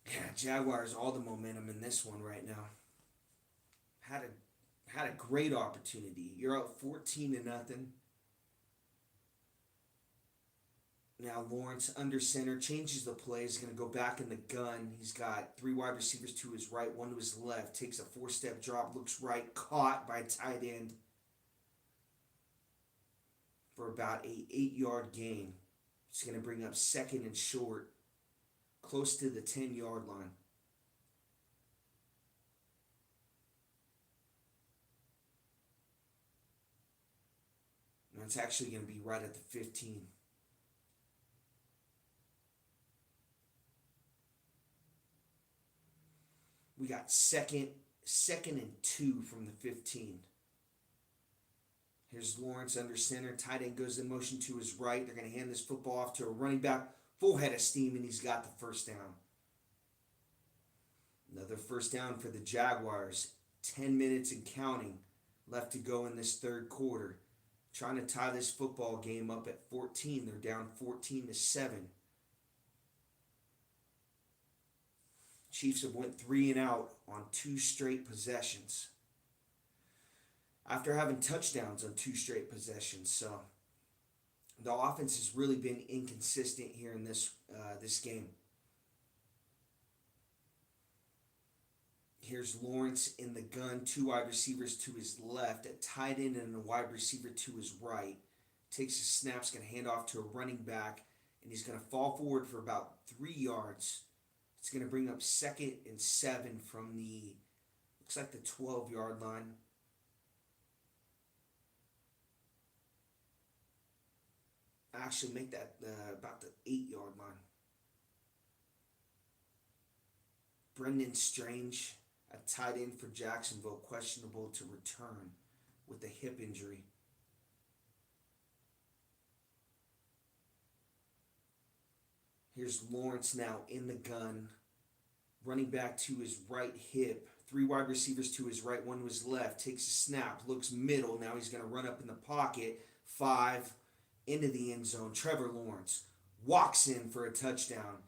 Yeah, Jaguars all the momentum in this one right now. Had a great opportunity. You're out 14-0. Now Lawrence under center, changes the play. He's going to go back in the gun. He's got 3 wide receivers to his right, 1 to his left. Takes a 4-step drop, looks right, caught by tight end for about a 8-yard gain. It's going to bring up 2nd and short, close to the 10-yard line. And it's actually going to be right at the 15. We got second and 2 from the 15. Here's Lawrence under center. Tight end goes in motion to his right. They're going to hand this football off to a running back. Full head of steam, and he's got the first down. Another first down for the Jaguars. 10 minutes and counting left to go in this third quarter. Trying to tie this football game up at 14. They're down 14-7. Chiefs have went 3 and out on 2 straight possessions after having touchdowns on 2 straight possessions. So the offense has really been inconsistent here in this game. Here's Lawrence in the gun, 2 wide receivers to his left, a tight end and a wide receiver to his right. takes his snaps, going to hand off to a running back, and he's going to fall forward for about 3 yards. It's going to bring up 2nd and 7 from the, looks like the 12-yard line. Actually, make that about the 8-yard line. Brendan Strange, a tight end for Jacksonville, questionable to return with a hip injury. Here's Lawrence now in the gun, running back to his right hip. 3 wide receivers to his right, 1 to his left. Takes a snap, looks middle. Now he's going to run up in the pocket. 5 into the end zone. Trevor Lawrence walks in for a touchdown.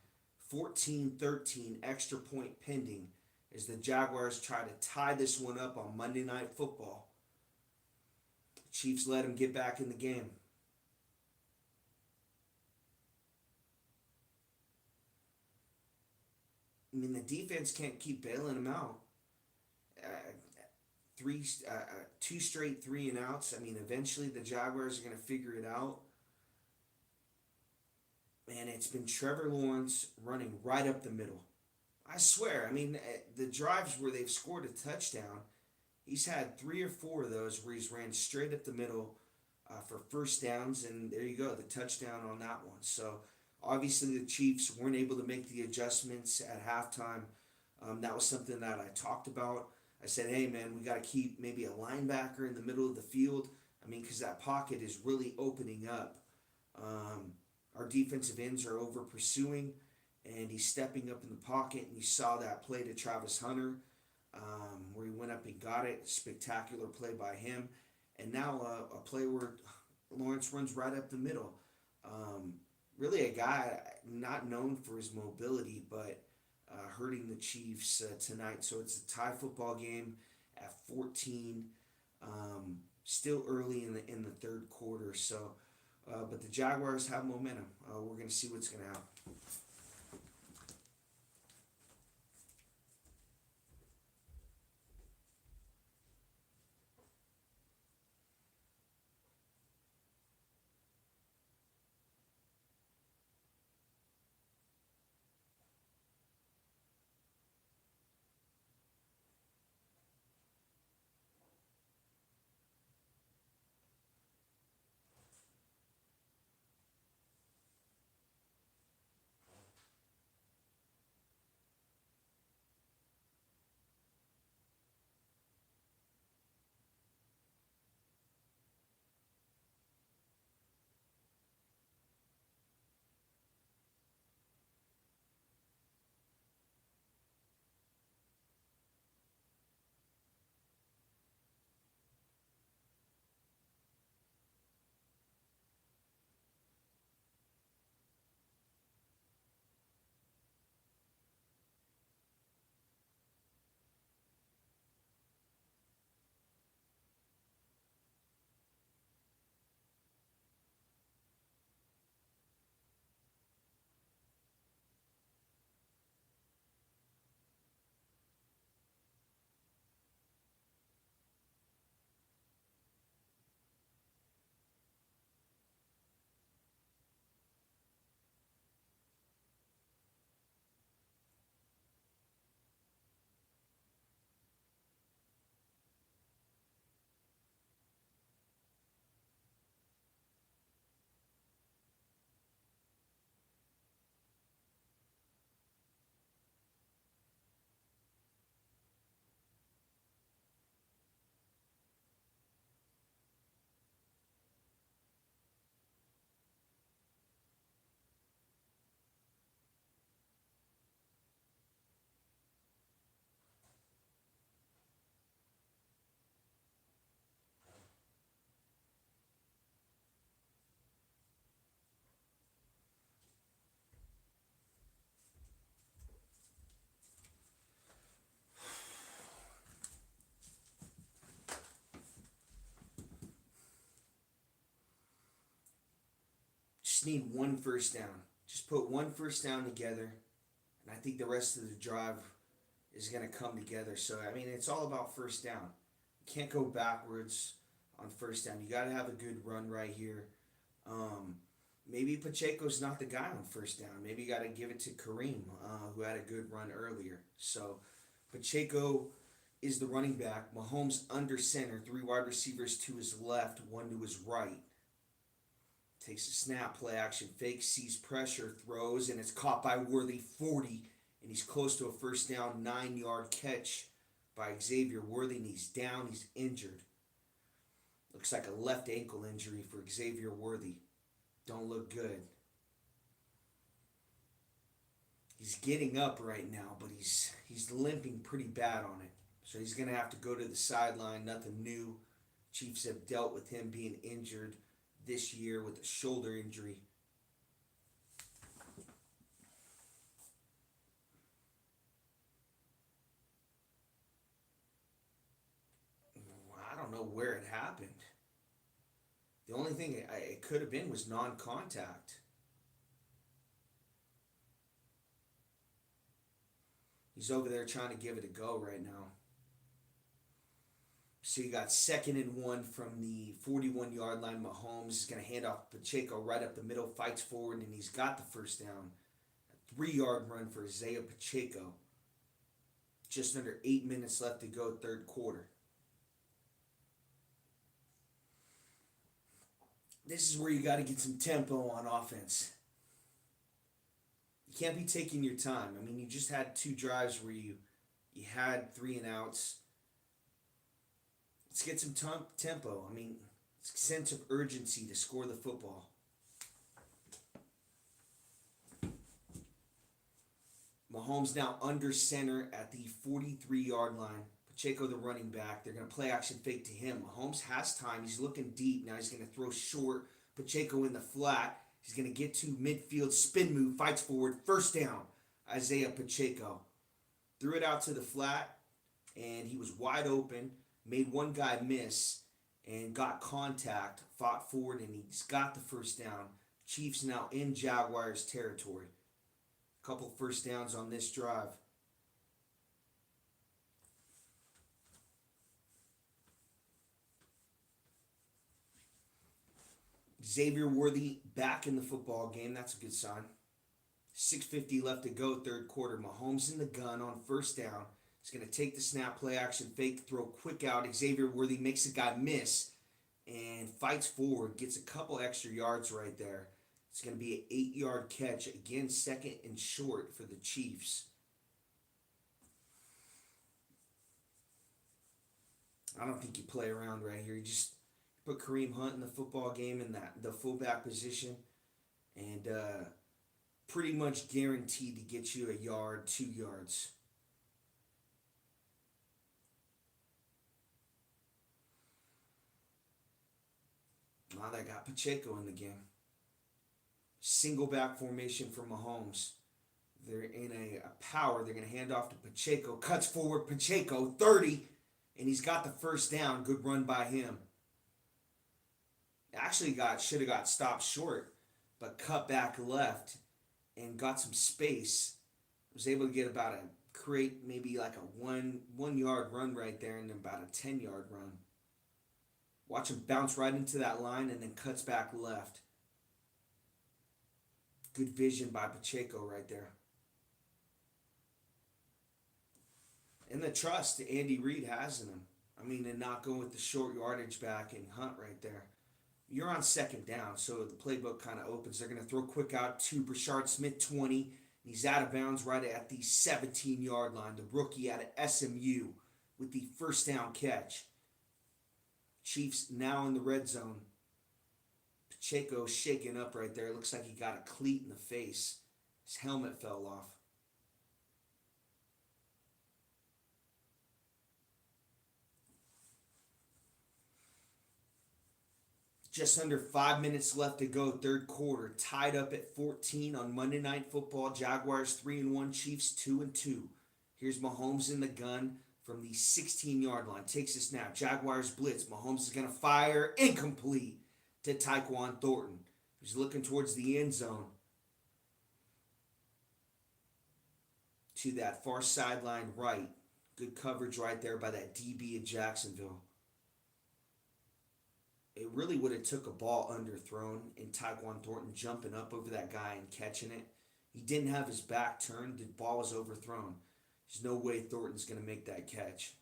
14-13, extra point pending as the Jaguars try to tie this one up on Monday Night Football. The Chiefs let him get back in the game. I mean, the defense can't keep bailing him out. 2 straight 3 and outs. I mean, eventually the Jaguars are going to figure it out. And it's been Trevor Lawrence running right up the middle. I swear, I mean, the drives where they've scored a touchdown, he's had 3 or 4 of those where he's ran straight up the middle for first downs, and there you go, the touchdown on that one. So obviously the Chiefs weren't able to make the adjustments at halftime. That was something that I talked about. I said, hey man, we got to keep maybe a linebacker in the middle of the field. I mean, because that pocket is really opening up. Our defensive ends are over pursuing, and he's stepping up in the pocket. And you saw that play to Travis Hunter, where he went up and got it. Spectacular play by him. And now a play where Lawrence runs right up the middle. Really a guy not known for his mobility, but hurting the Chiefs tonight. So it's a tie football game at 14. Still early in the third quarter. So. But the Jaguars have momentum. We're going to see what's going to happen. Just need 1 first down. Just put 1 first down together, and I think the rest of the drive is going to come together. So, I mean, it's all about first down. You can't go backwards on first down. You got to have a good run right here. Maybe Pacheco's not the guy on first down. Maybe you got to give it to Kareem, who had a good run earlier. So Pacheco is the running back. Mahomes under center, 3 wide receivers to his left, 1 to his right. Takes a snap, play action, fake, sees pressure, throws, and it's caught by Worthy, 40, and he's close to a first down, 9-yard catch by Xavier Worthy, and he's down, he's injured. Looks like a left ankle injury for Xavier Worthy. Don't look good. He's getting up right now, but he's limping pretty bad on it. So he's going to have to go to the sideline. Nothing new. Chiefs have dealt with him being injured this year with a shoulder injury. I don't know where it happened. The only thing it could have been was non-contact. He's over there trying to give it a go right now. So you got 2nd and 1 from the 41-yard line. Mahomes is going to hand off Pacheco right up the middle, fights forward, and he's got the first down. A 3-yard run for Isaiah Pacheco. Just under 8 minutes left to go, third quarter. This is where you got to get some tempo on offense. You can't be taking your time. I mean, you just had 2 drives where you had 3 and outs. Let's get some tempo. I mean, sense of urgency to score the football. Mahomes now under center at the 43-yard line. Pacheco, the running back. They're going to play action fake to him. Mahomes has time. He's looking deep. Now he's going to throw short. Pacheco in the flat. He's going to get to midfield, spin move, fights forward. First down, Isaiah Pacheco. Threw it out to the flat, and he was wide open. Made one guy miss and got contact, fought forward, and he's got the first down. Chiefs now in Jaguars territory. A couple first downs on this drive. Xavier Worthy back in the football game. That's a good sign. 6:50 left to go, third quarter. Mahomes in the gun on first down. He's going to take the snap, play action, fake, throw quick out. Xavier Worthy makes a guy miss and fights forward, gets a couple extra yards right there. It's going to be an 8-yard catch. Again, 2nd and short for the Chiefs. I don't think you play around right here. You just put Kareem Hunt in the football game in the fullback position and pretty much guaranteed to get you a yard, 2 yards. Now they got Pacheco in the game. Single back formation for Mahomes. They're in a power. They're going to hand off to Pacheco. Cuts forward. Pacheco, 30. And he's got the first down. Good run by him. Actually should have got stopped short, but cut back left and got some space. Was able to get create maybe like a 1-yard run right there and about a 10-yard run. Watch him bounce right into that line and then cuts back left. Good vision by Pacheco right there. And the trust Andy Reid has in him. I mean, and not going with the short yardage back and Hunt right there. You're on 2nd down, so the playbook kind of opens. They're going to throw quick out to Brashard Smith, 20. And he's out of bounds right at the 17-yard line. The rookie out of SMU with the first down catch. Chiefs now in the red zone. Pacheco shaking up right there. Looks like he got a cleat in the face. His helmet fell off. Just under 5 minutes left to go, third quarter. Tied up at 14 on Monday Night Football. Jaguars 3-1, Chiefs 2-2. Here's Mahomes in the gun from the 16-yard line. Takes a snap. Jaguars blitz. Mahomes is going to fire. Incomplete to Tyquan Thornton. He's looking towards the end zone. To that far sideline right. Good coverage right there by that DB of Jacksonville. It really would have took a ball underthrown and Tyquan Thornton jumping up over that guy and catching it. He didn't have his back turned. The ball was overthrown. There's no way Thornton's going to make that catch.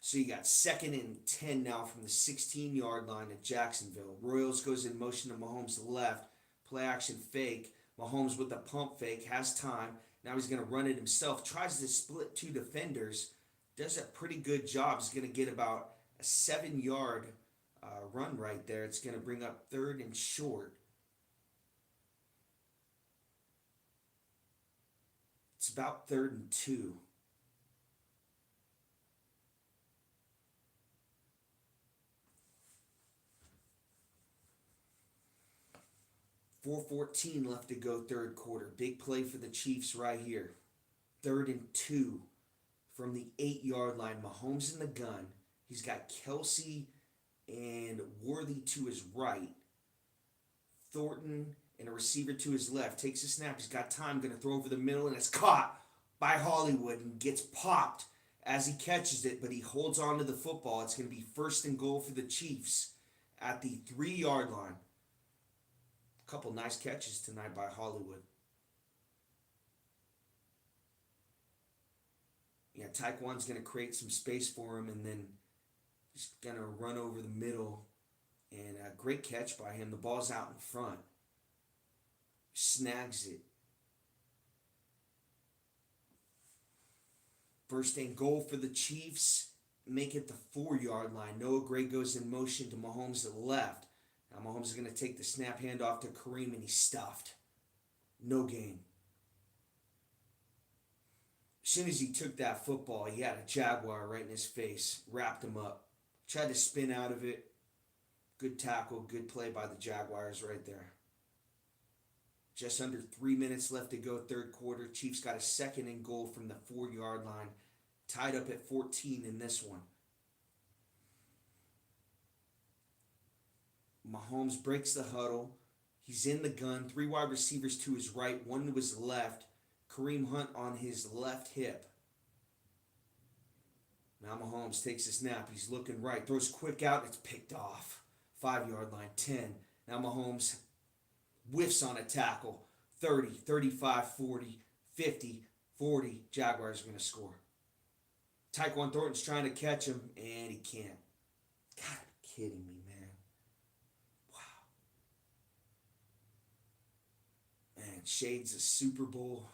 So you got 2nd and 10 now from the 16-yard line at Jacksonville. Royals goes in motion to Mahomes to the left. Play action fake. Mahomes with the pump fake. Has time. Now he's going to run it himself. Tries to split 2 defenders. Does a pretty good job. He's going to get about a 7-yard run right there. It's going to bring up 3rd and short. It's about 3rd and 2. .4:14 left to go third quarter. Big play for the Chiefs right here. 3rd and 2 from the 8-yard line. Mahomes in the gun. He's got Kelsey and Worthy to his right. Thornton and a receiver to his left. Takes a snap. He's got time. Going to throw over the middle, and it's caught by Hollywood and gets popped as he catches it, but he holds on to the football. It's going to be 1st and goal for the Chiefs at the 3-yard line. A couple nice catches tonight by Hollywood. Yeah, Tyquan's going to create some space for him, and then he's going to run over the middle. And a great catch by him. The ball's out in front. Snags it. 1st and goal for the Chiefs. Make it the 4-yard line. Noah Gray goes in motion to Mahomes to the left. Now Mahomes is going to take the snap handoff to Kareem, and he's stuffed. No gain. As soon as he took that football, he had a Jaguar right in his face. Wrapped him up. Tried to spin out of it. Good tackle, good play by the Jaguars right there. Just under 3 minutes left to go third quarter. Chiefs got a 2nd and goal from the 4-yard line. Tied up at 14 in this one. Mahomes breaks the huddle. He's in the gun. 3 wide receivers to his right, 1 to his left. Kareem Hunt on his left hip. Now Mahomes takes a snap. He's looking right. Throws quick out. It's picked off. 5-yard line, 10. Now Mahomes whiffs on a tackle. 30, 35, 40, 50, 40. Jaguars are going to score. Tyquan Thornton's trying to catch him, and he can't. God, kidding me, man. Wow. Man, shades of Super Bowl.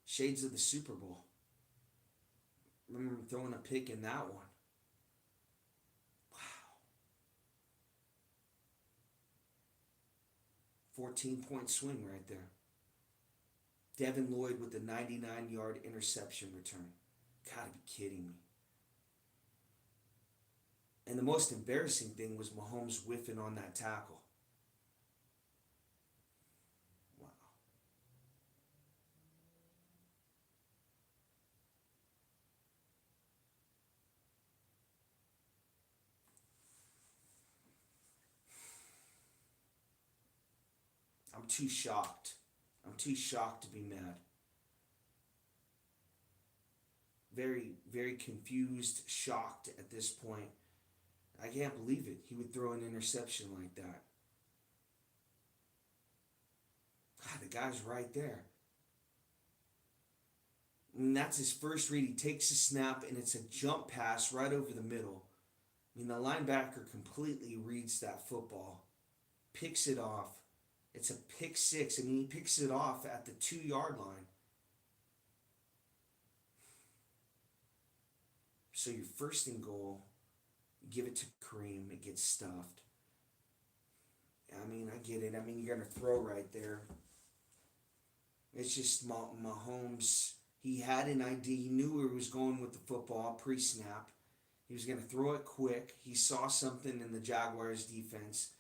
Shades of the Super Bowl. Remember him throwing a pick in that one. Wow. 14-point swing right there. Devin Lloyd with the 99-yard interception return. Gotta be kidding me. And the most embarrassing thing was Mahomes whiffing on that tackle. Wow. I'm too shocked. I'm too shocked to be mad. Very, very confused, shocked at this point. I can't believe it. He would throw an interception like that. God, the guy's right there. And that's his first read. He takes a snap, and it's a jump pass right over the middle. I mean, the linebacker completely reads that football, picks it off. It's a pick six. I mean, he picks it off at the 2-yard line. So your 1st and goal, you give it to Kareem, it gets stuffed. I mean, I get it. I mean, you're going to throw right there. It's just Mahomes. He had an idea. He knew where he was going with the football pre-snap. He was going to throw it quick. He saw something in the Jaguars' defense.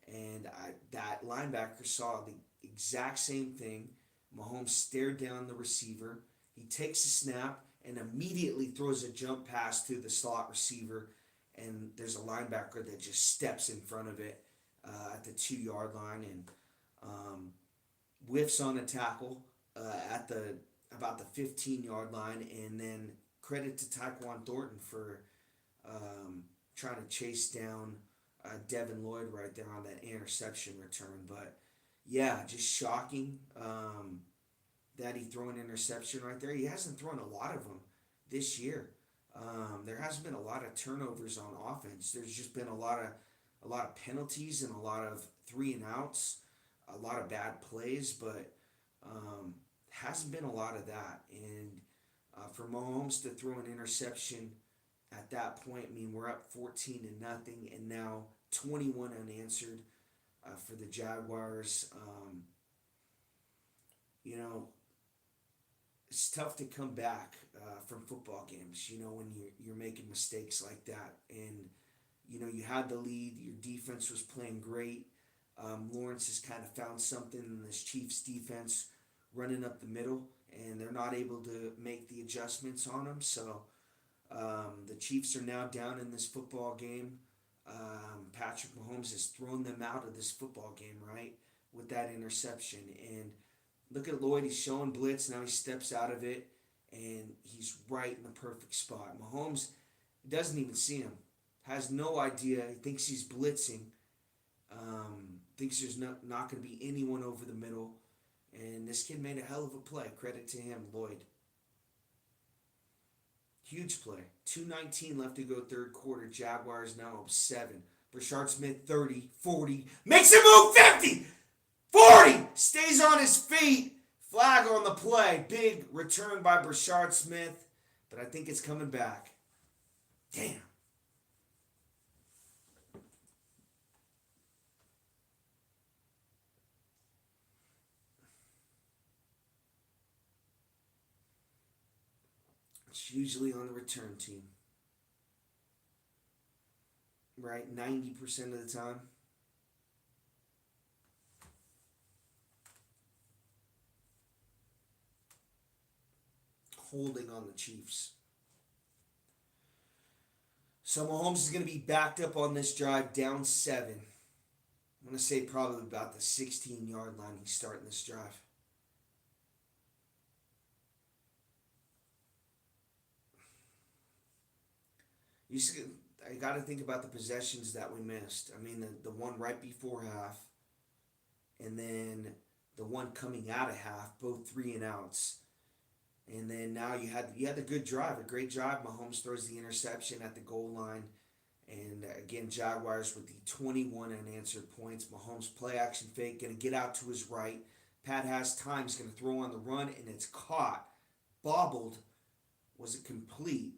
And that linebacker saw the exact same thing. Mahomes stared down the receiver. He takes a snap and immediately throws a jump pass to the slot receiver. And there's a linebacker that just steps in front of it at the 2-yard line and whiffs on a tackle at the about the 15-yard line, and then credit to Tyquan Thornton for trying to chase down Devin Lloyd right there on that interception return. But yeah, just shocking that he threw an interception right there. He hasn't thrown a lot of them this year. There hasn't been a lot of turnovers on offense. There's just been a lot of penalties and a lot of 3 and outs, a lot of bad plays, but hasn't been a lot of that. And for Mahomes to throw an interception at that point, I mean, we're up 14-0, and now 21 unanswered for the Jaguars. You know, it's tough to come back from football games, you know, when you're making mistakes like that. And, you know, you had the lead. Your defense was playing great. Lawrence has kind of found something in this Chiefs defense running up the middle, and they're not able to make the adjustments on him. So the Chiefs are now down in this football game. Patrick Mahomes has thrown them out of this football game, right, with that interception. And look at Lloyd. He's showing blitz. Now he steps out of it, and he's right in the perfect spot. Mahomes doesn't even see him. Has no idea. He thinks he's blitzing. Thinks there's not going to be anyone over the middle. And this kid made a hell of a play. Credit to him, Lloyd. Huge play. 2:19 left to go third quarter. Jaguars now up 7. Brashard Smith 30, 40. Makes him move 50! 40! Stays on his feet. Flag on the play. Big return by Brashard Smith. But I think it's coming back. Damn. It's usually on the return team. Right? 90% of the time. Holding on the Chiefs. So Mahomes is going to be backed up on this drive, down 7. I'm going to say probably about the 16-yard line he's starting this drive. I got to think about the possessions that we missed. I mean, the one right before half, and then the one coming out of half, both 3 and outs. And then now you had a good drive, a great drive. Mahomes throws the interception at the goal line. And again, Jaguars with the 21 unanswered points. Mahomes play action fake, going to get out to his right. Pat has time, he's going to throw on the run, and it's caught. Bobbled. Was it complete?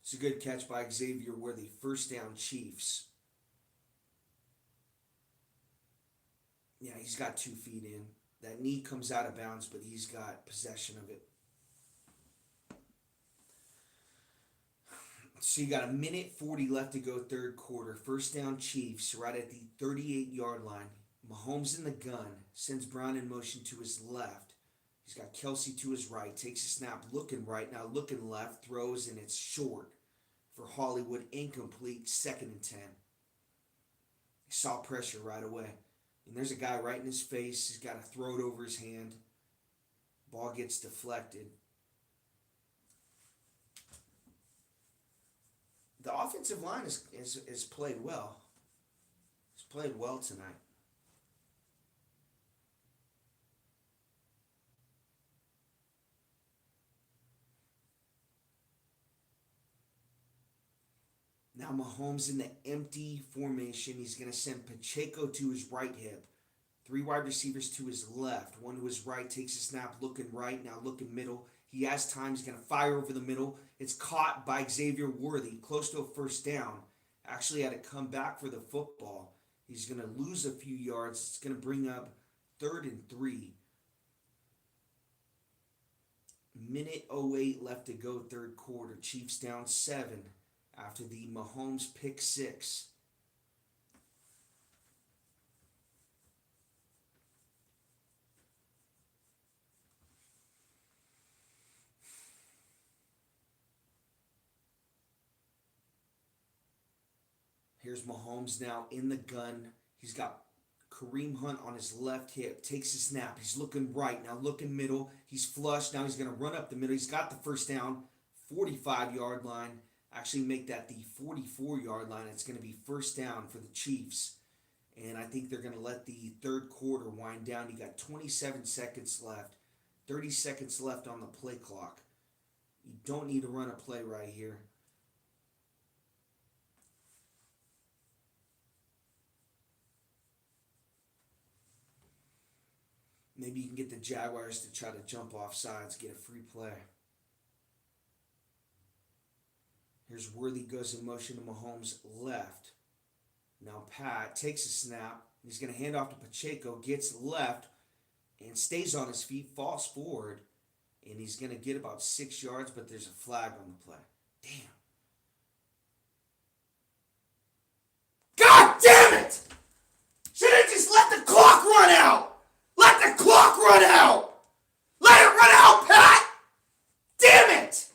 It's a good catch by Xavier Worthy. First down, Chiefs. Yeah, he's got 2 feet in. That knee comes out of bounds, but he's got possession of it. So you got 1:40 left to go third quarter. First down, Chiefs, right at the 38-yard line. Mahomes in the gun. Sends Brown in motion to his left. He's got Kelsey to his right. Takes a snap, looking right, now looking left. Throws, and it's short for Hollywood. Incomplete. 2nd and 10. He saw pressure right away. And there's a guy right in his face. He's got to throw it over his hand. Ball gets deflected. The offensive line has played well. It's played well tonight. Now Mahomes in the empty formation. He's going to send Pacheco to his right hip. 3 wide receivers to his left. 1 to his right. Takes a snap, looking right, now looking middle. He has time. He's going to fire over the middle. It's caught by Xavier Worthy. Close to a first down. Actually had to come back for the football. He's going to lose a few yards. It's going to bring up 3rd and 3. 1:08 left to go third quarter. Chiefs down 7. After the Mahomes pick 6. Here's Mahomes now in the gun. He's got Kareem Hunt on his left hip. Takes a snap. He's looking right. Now looking middle. He's flushed. Now he's going to run up the middle. He's got the first down. 45-yard line. Actually make that the 44-yard line. It's going to be first down for the Chiefs. And I think they're going to let the third quarter wind down. You got 27 seconds left. 30 seconds left on the play clock. You don't need to run a play right here. Maybe you can get the Jaguars to try to jump off sides, get a free play. Here's Worthy, goes in motion to Mahomes' left. Now Pat takes a snap. He's going to hand off to Pacheco, gets left, and stays on his feet, falls forward, and he's going to get about 6 yards, but there's a flag on the play. Damn. God damn it! Should have just let the clock run out! Let the clock run out! Let it run out, Pat! Damn it!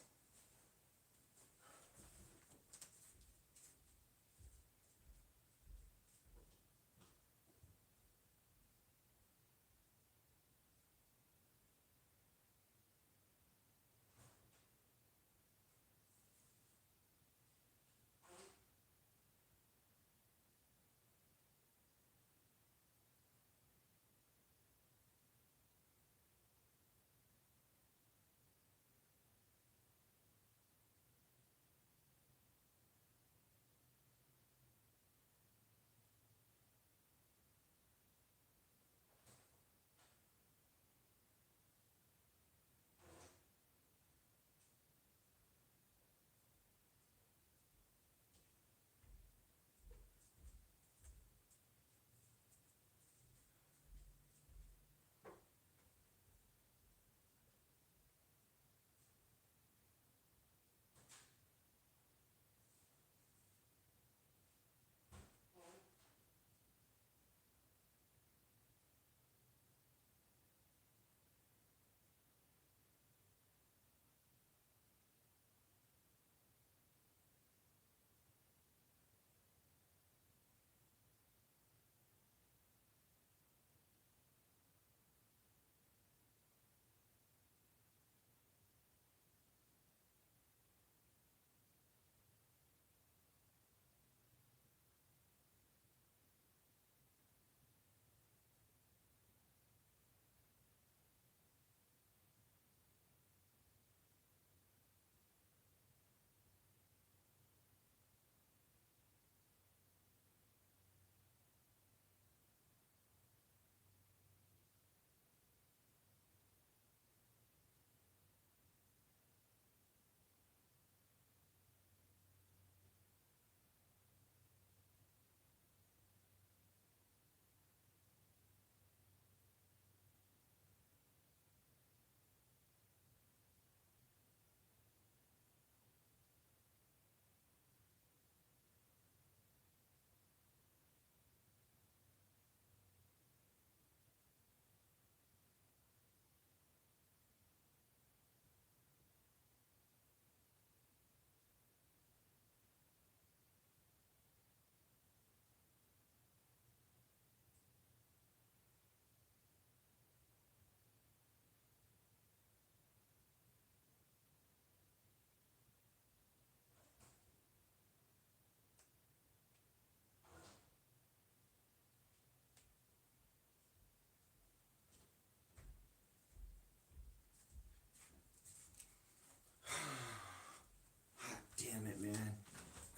Damn it, man.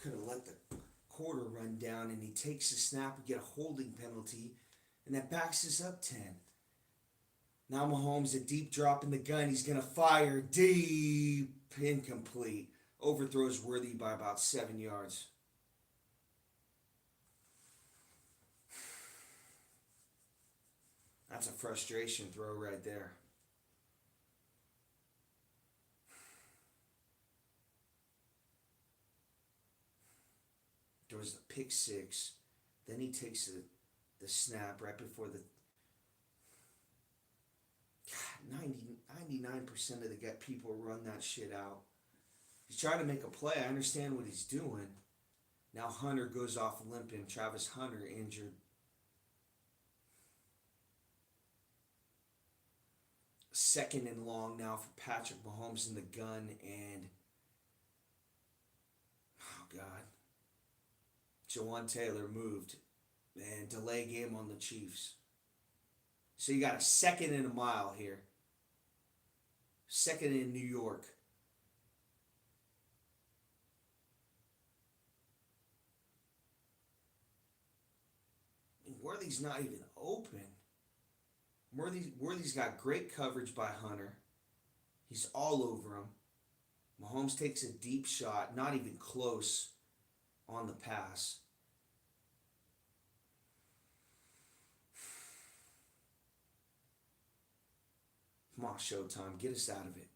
Could have let the quarter run down, and he takes a snap and get a holding penalty, and that backs us up 10. Now Mahomes, a deep drop in the gun. He's going to fire deep. Incomplete. Overthrows Worthy by about 7 yards. That's a frustration throw right there. There was the pick six. Then he takes the snap right before the... God, 99% of the people run that shit out. He's trying to make a play. I understand what he's doing. Now Hunter goes off limping. Travis Hunter injured. Second and long now for Patrick Mahomes in the gun, and oh God, Jawan Taylor moved and delay game on the Chiefs. So you got a second and a mile here. Second in New York. Worthy's not even open. Worthy's got great coverage by Hunter. He's all over him. Mahomes takes a deep shot, not even close on the pass. Come on, Showtime, get us out of it.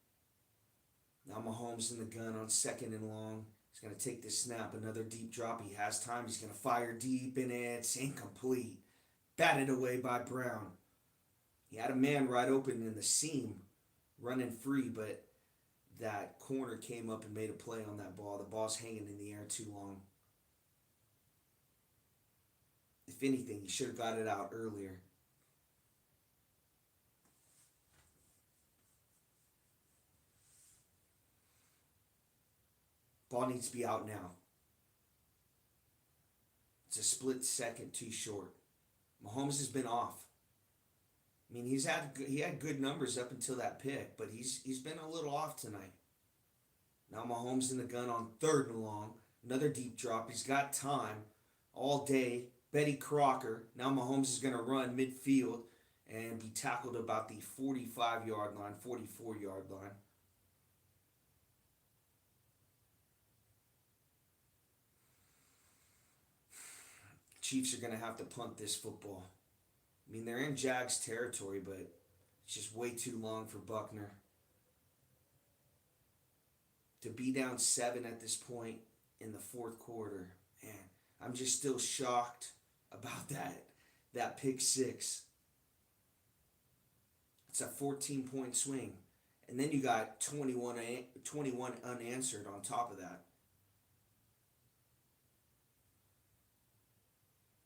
Now Mahomes in the gun on second and long. He's going to take this snap, another deep drop. He has time. He's going to fire deep, and it's incomplete. Batted away by Brown. He had a man right open in the seam, running free, but that corner came up and made a play on that ball. The ball's hanging in the air too long. If anything, he should have got it out earlier. Ball needs to be out now. It's a split second too short. Mahomes has been off. I mean, he had good numbers up until that pick, but he's been a little off tonight. Now Mahomes in the gun on third and long. Another deep drop. He's got time all day. Betty Crocker. Now Mahomes is going to run midfield and be tackled about the 45-yard line, 44-yard line. Chiefs are going to have to punt this football. I mean, they're in Jags territory, but it's just way too long for Buckner. To be down 7 at this point in the fourth quarter, man, I'm just still shocked about that pick six. It's a 14-point swing. And then you got 21 unanswered on top of that.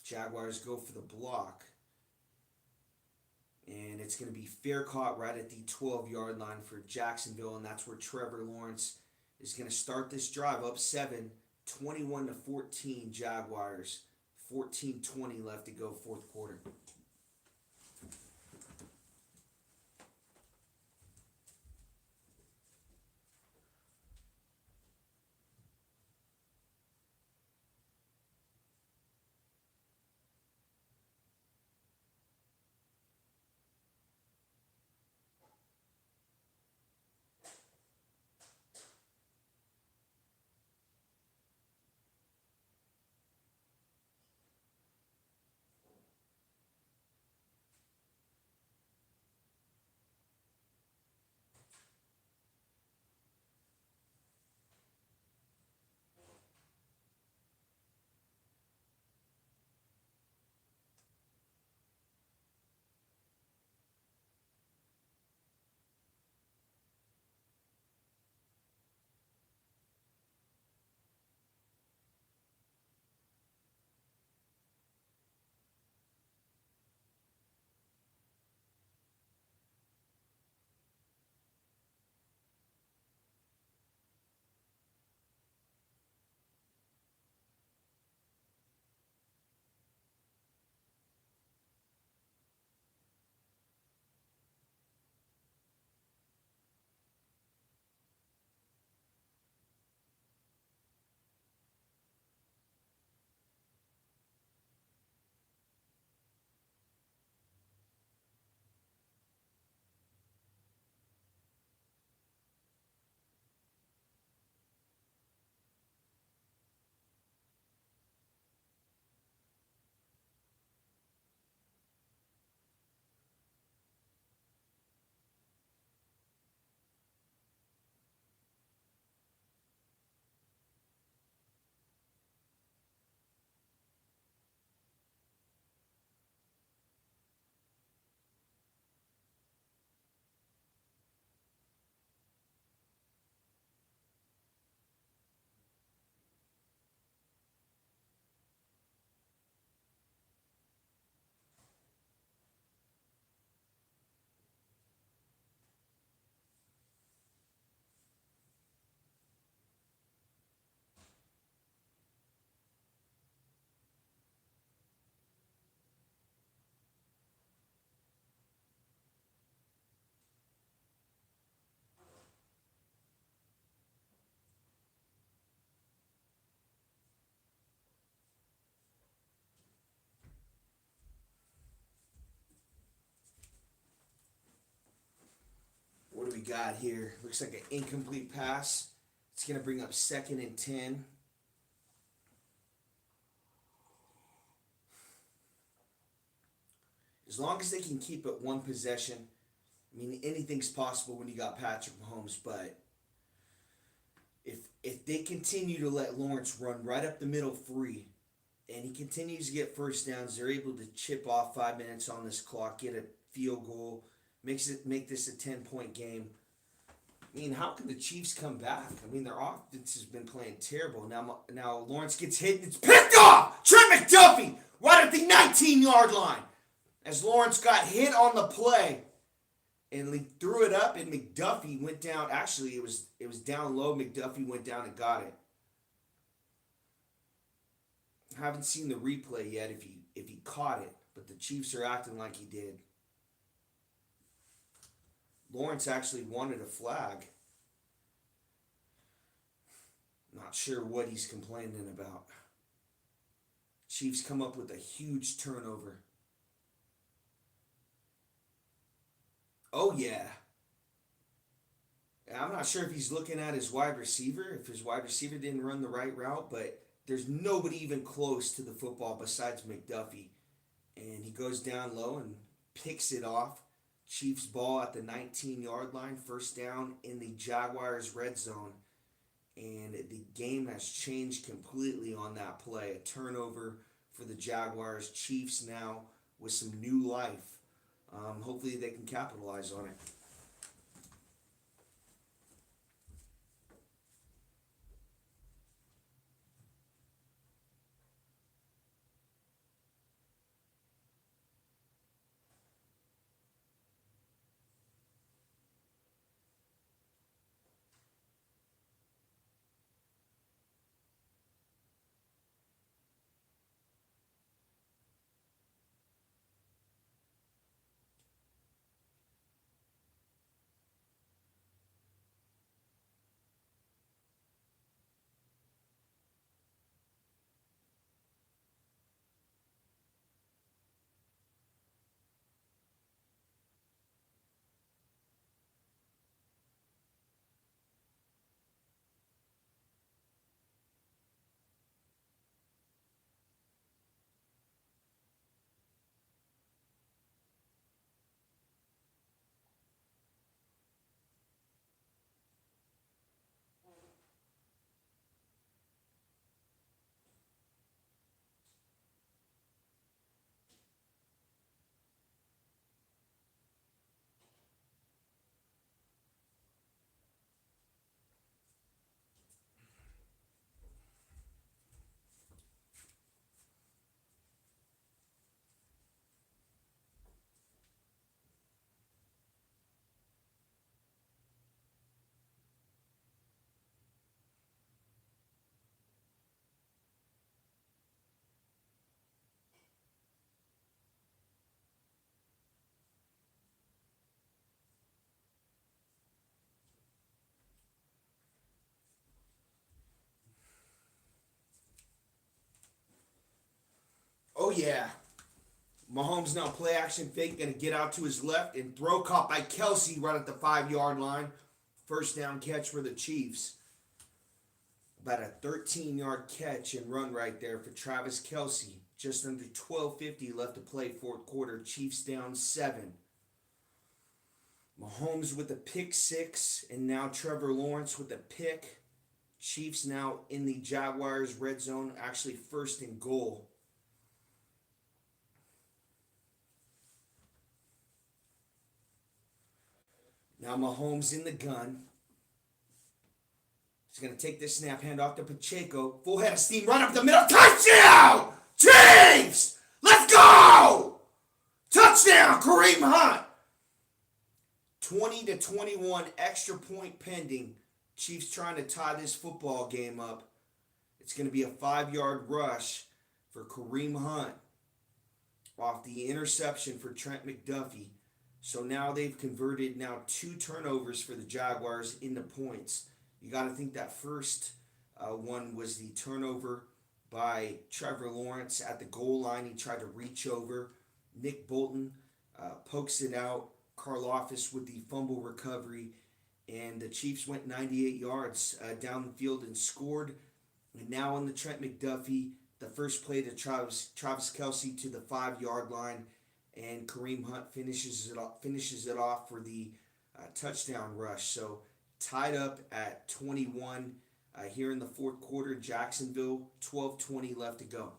Jaguars go for the block. And it's going to be fair caught right at the 12-yard line for Jacksonville. And that's where Trevor Lawrence is going to start this drive up 7, 21-14 Jaguars. 14:20 left to go, fourth quarter. got here? Looks like an incomplete pass. It's going to bring up 2nd and 10. As long as they can keep it one possession, I mean, anything's possible when you got Patrick Mahomes, but if they continue to let Lawrence run right up the middle free, and he continues to get first downs, they're able to chip off 5 minutes on this clock, get a field goal, make this a 10-point game. I mean, how can the Chiefs come back? I mean, their offense has been playing terrible. Now Lawrence gets hit and it's picked off! Trent McDuffie right at the 19-yard line. As Lawrence got hit on the play, and he threw it up, and McDuffie went down. Actually, it was down low. McDuffie went down and got it. I haven't seen the replay yet if he caught it, but the Chiefs are acting like he did. Lawrence actually wanted a flag. Not sure what he's complaining about. Chiefs come up with a huge turnover. Oh, yeah. I'm not sure if he's looking at his wide receiver, if his wide receiver didn't run the right route, but there's nobody even close to the football besides McDuffie. And he goes down low and picks it off. Chiefs ball at the 19-yard line, first down in the Jaguars red zone. And the game has changed completely on that play. A turnover for the Jaguars. Chiefs now with some new life. Hopefully they can capitalize on it. Oh, yeah. Mahomes now play action fake, going to get out to his left and throw caught by Kelsey right at the 5-yard line. First down catch for the Chiefs. About a 13-yard catch and run right there for Travis Kelsey. Just under 12:50 left to play, fourth quarter. Chiefs down 7. Mahomes with a pick 6, and now Trevor Lawrence with a pick. Chiefs now in the Jaguars red zone, actually first and goal. Now Mahomes in the gun. He's going to take this snap, hand off to Pacheco. Full head of steam, run up the middle. Touchdown! Chiefs! Let's go! Touchdown, Kareem Hunt! 20-21, extra point pending. Chiefs trying to tie this football game up. It's going to be a 5-yard rush for Kareem Hunt off the interception for Trent McDuffie. So now they've converted 2 turnovers for the Jaguars into points. You got to think that first one was the turnover by Trevor Lawrence at the goal line. He tried to reach over. Nick Bolton pokes it out. Karlaftis with the fumble recovery. and the Chiefs went 98 yards down the field and scored. And now on the Trent McDuffie, the first play to Travis Kelce to the 5-yard line, and Kareem Hunt finishes it off for the touchdown rush. So tied up at 21 here in the fourth quarter. Jacksonville, 12:20 left to go.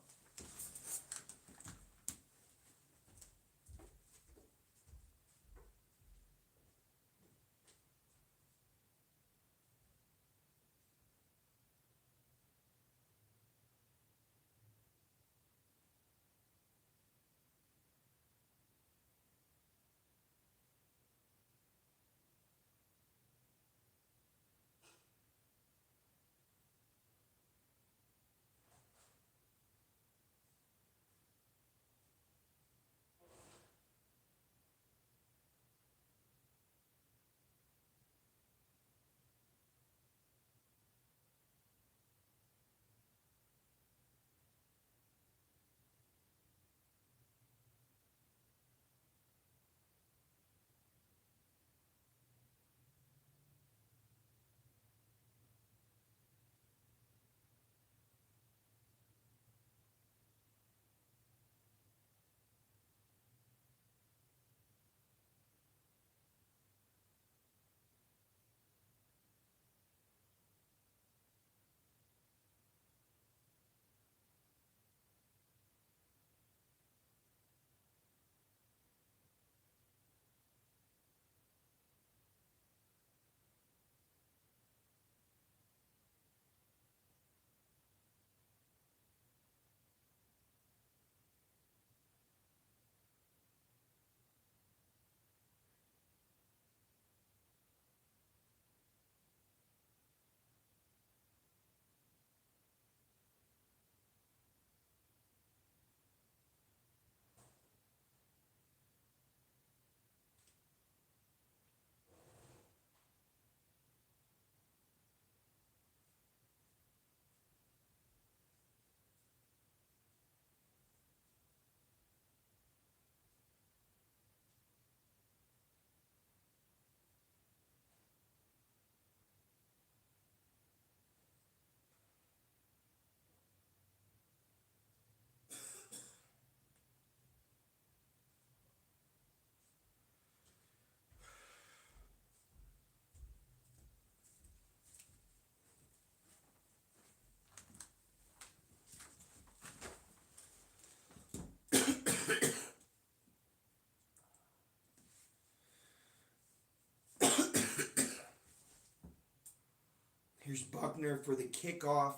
Here's Buckner for the kickoff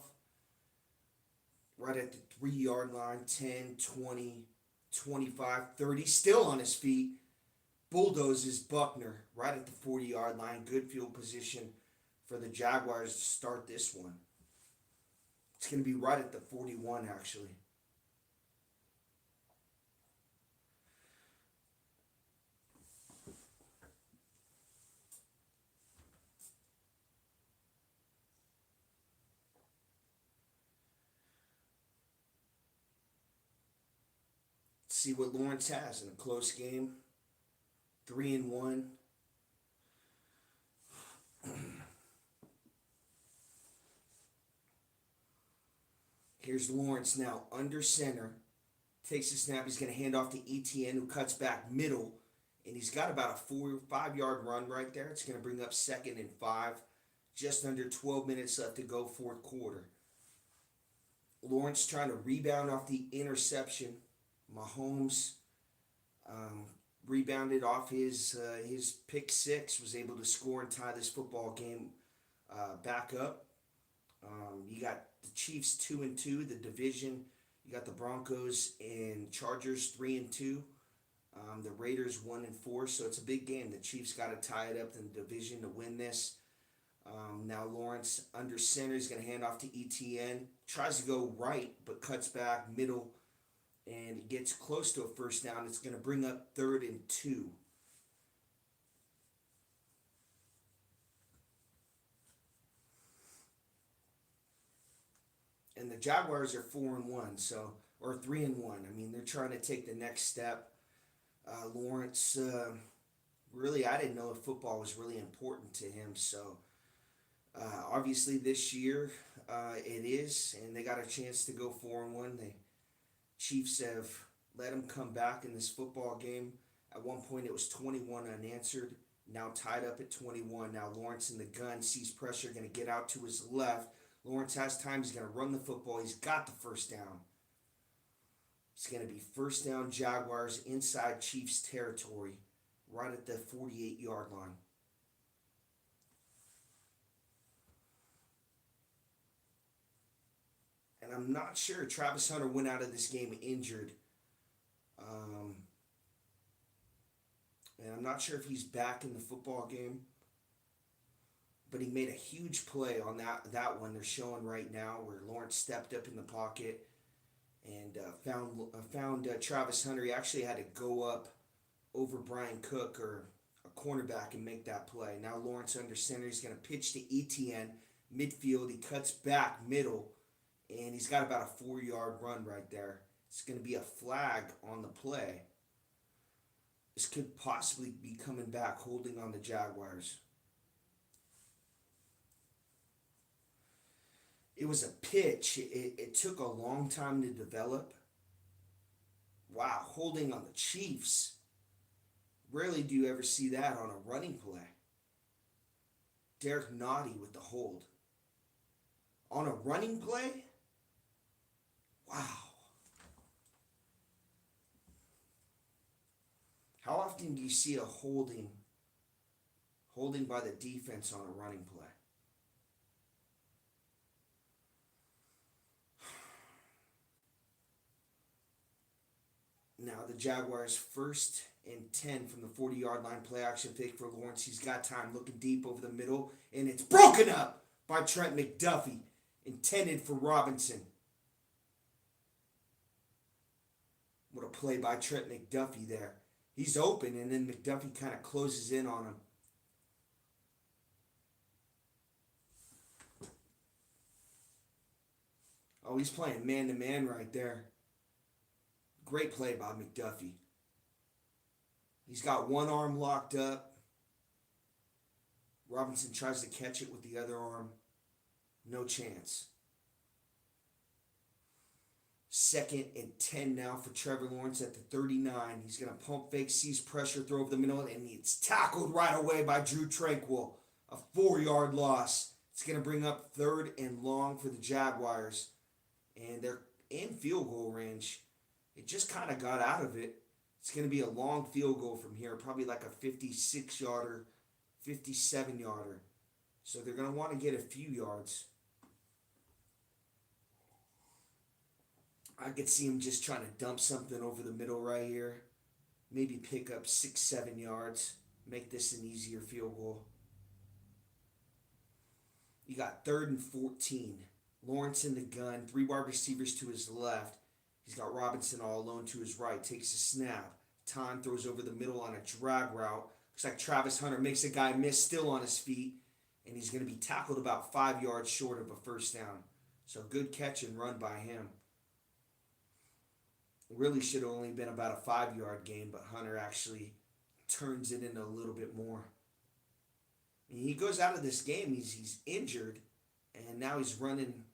right at the 3-yard line. 10, 20, 25, 30. Still on his feet. Bulldozes Buckner right at the 40-yard line. Good field position for the Jaguars to start this one. It's going to be right at the 41, actually. See what Lawrence has in a close game. 3-1. Here's Lawrence now under center. Takes the snap. He's going to hand off to Etienne, who cuts back middle. And he's got about a 4 or 5 yard run right there. It's going to bring up 2nd and 5. Just under 12 minutes left to go, fourth quarter. Lawrence trying to rebound off the interception. Mahomes rebounded off his pick six, was able to score and tie this football game back up. You got the Chiefs 2-2, the division. You got the Broncos and Chargers 3-2. The Raiders 1-4. So it's a big game. The Chiefs got to tie it up in the division to win this. Now Lawrence under center is going to hand off to Etienne. Tries to go right, but cuts back middle, and it gets close to a first down. It's going to bring up 3rd and 2. And the Jaguars are 4-1, so, or 3-1. I mean, they're trying to take the next step. Lawrence Really, I didn't know if football was really important to him. So obviously this year it is, and they got a chance to go 4-1. The Chiefs have let him come back in this football game. At one point, it was 21 unanswered. Now tied up at 21. Now Lawrence in the gun sees pressure, going to get out to his left. Lawrence has time. He's going to run the football. He's got the first down. It's going to be first down Jaguars inside Chiefs territory, right at the 48-yard line. And I'm not sure. Travis Hunter went out of this game injured. And I'm not sure if he's back in the football game. But he made a huge play on that one they're showing right now where Lawrence stepped up in the pocket and found Travis Hunter. He actually had to go up over Brian Cook or a cornerback and make that play. Now Lawrence under center. He's going to pitch to Etienne. Midfield. He cuts back middle. And he's got about a 4-yard run right there. It's going to be a flag on the play. This could possibly be coming back, holding on the Jaguars. It was a pitch. It took a long time to develop. Wow, holding on the Chiefs. Rarely do you ever see that on a running play. Derek Nottie with the hold. On a running play? Wow. How often do you see a holding by the defense on a running play? Now the Jaguars 1st and 10 from the 40-yard line. Play action fake for Lawrence. He's got time, looking deep over the middle, and it's broken up by Trent McDuffie, intended for Robinson. What a play by Trent McDuffie there. He's open, and then McDuffie kind of closes in on him. Oh, he's playing man-to-man right there. Great play by McDuffie. He's got one arm locked up. Robinson tries to catch it with the other arm. No chance. 2nd and 10 now for Trevor Lawrence at the 39. He's going to pump fake, sees pressure, throw over the middle, and it's tackled right away by Drew Tranquill. A 4-yard loss. It's going to bring up 3rd and long for the Jaguars. And they're in field goal range. It just kind of got out of it. It's going to be a long field goal from here, probably like a 56-yarder, 57-yarder. So they're going to want to get a few yards. I could see him just trying to dump something over the middle right here. Maybe pick up 6-7 yards. Make this an easier field goal. You got 3rd and 14. Lawrence in the gun. 3 wide receivers to his left. He's got Robinson all alone to his right. Takes a snap. Time throws over the middle on a drag route. Looks like Travis Hunter makes a guy miss, still on his feet. And he's going to be tackled about 5 yards short of a first down. So good catch and run by him. Really should have only been about a 5-yard gain, but Hunter actually turns it into a little bit more. And he goes out of this game. He's injured, and now he's running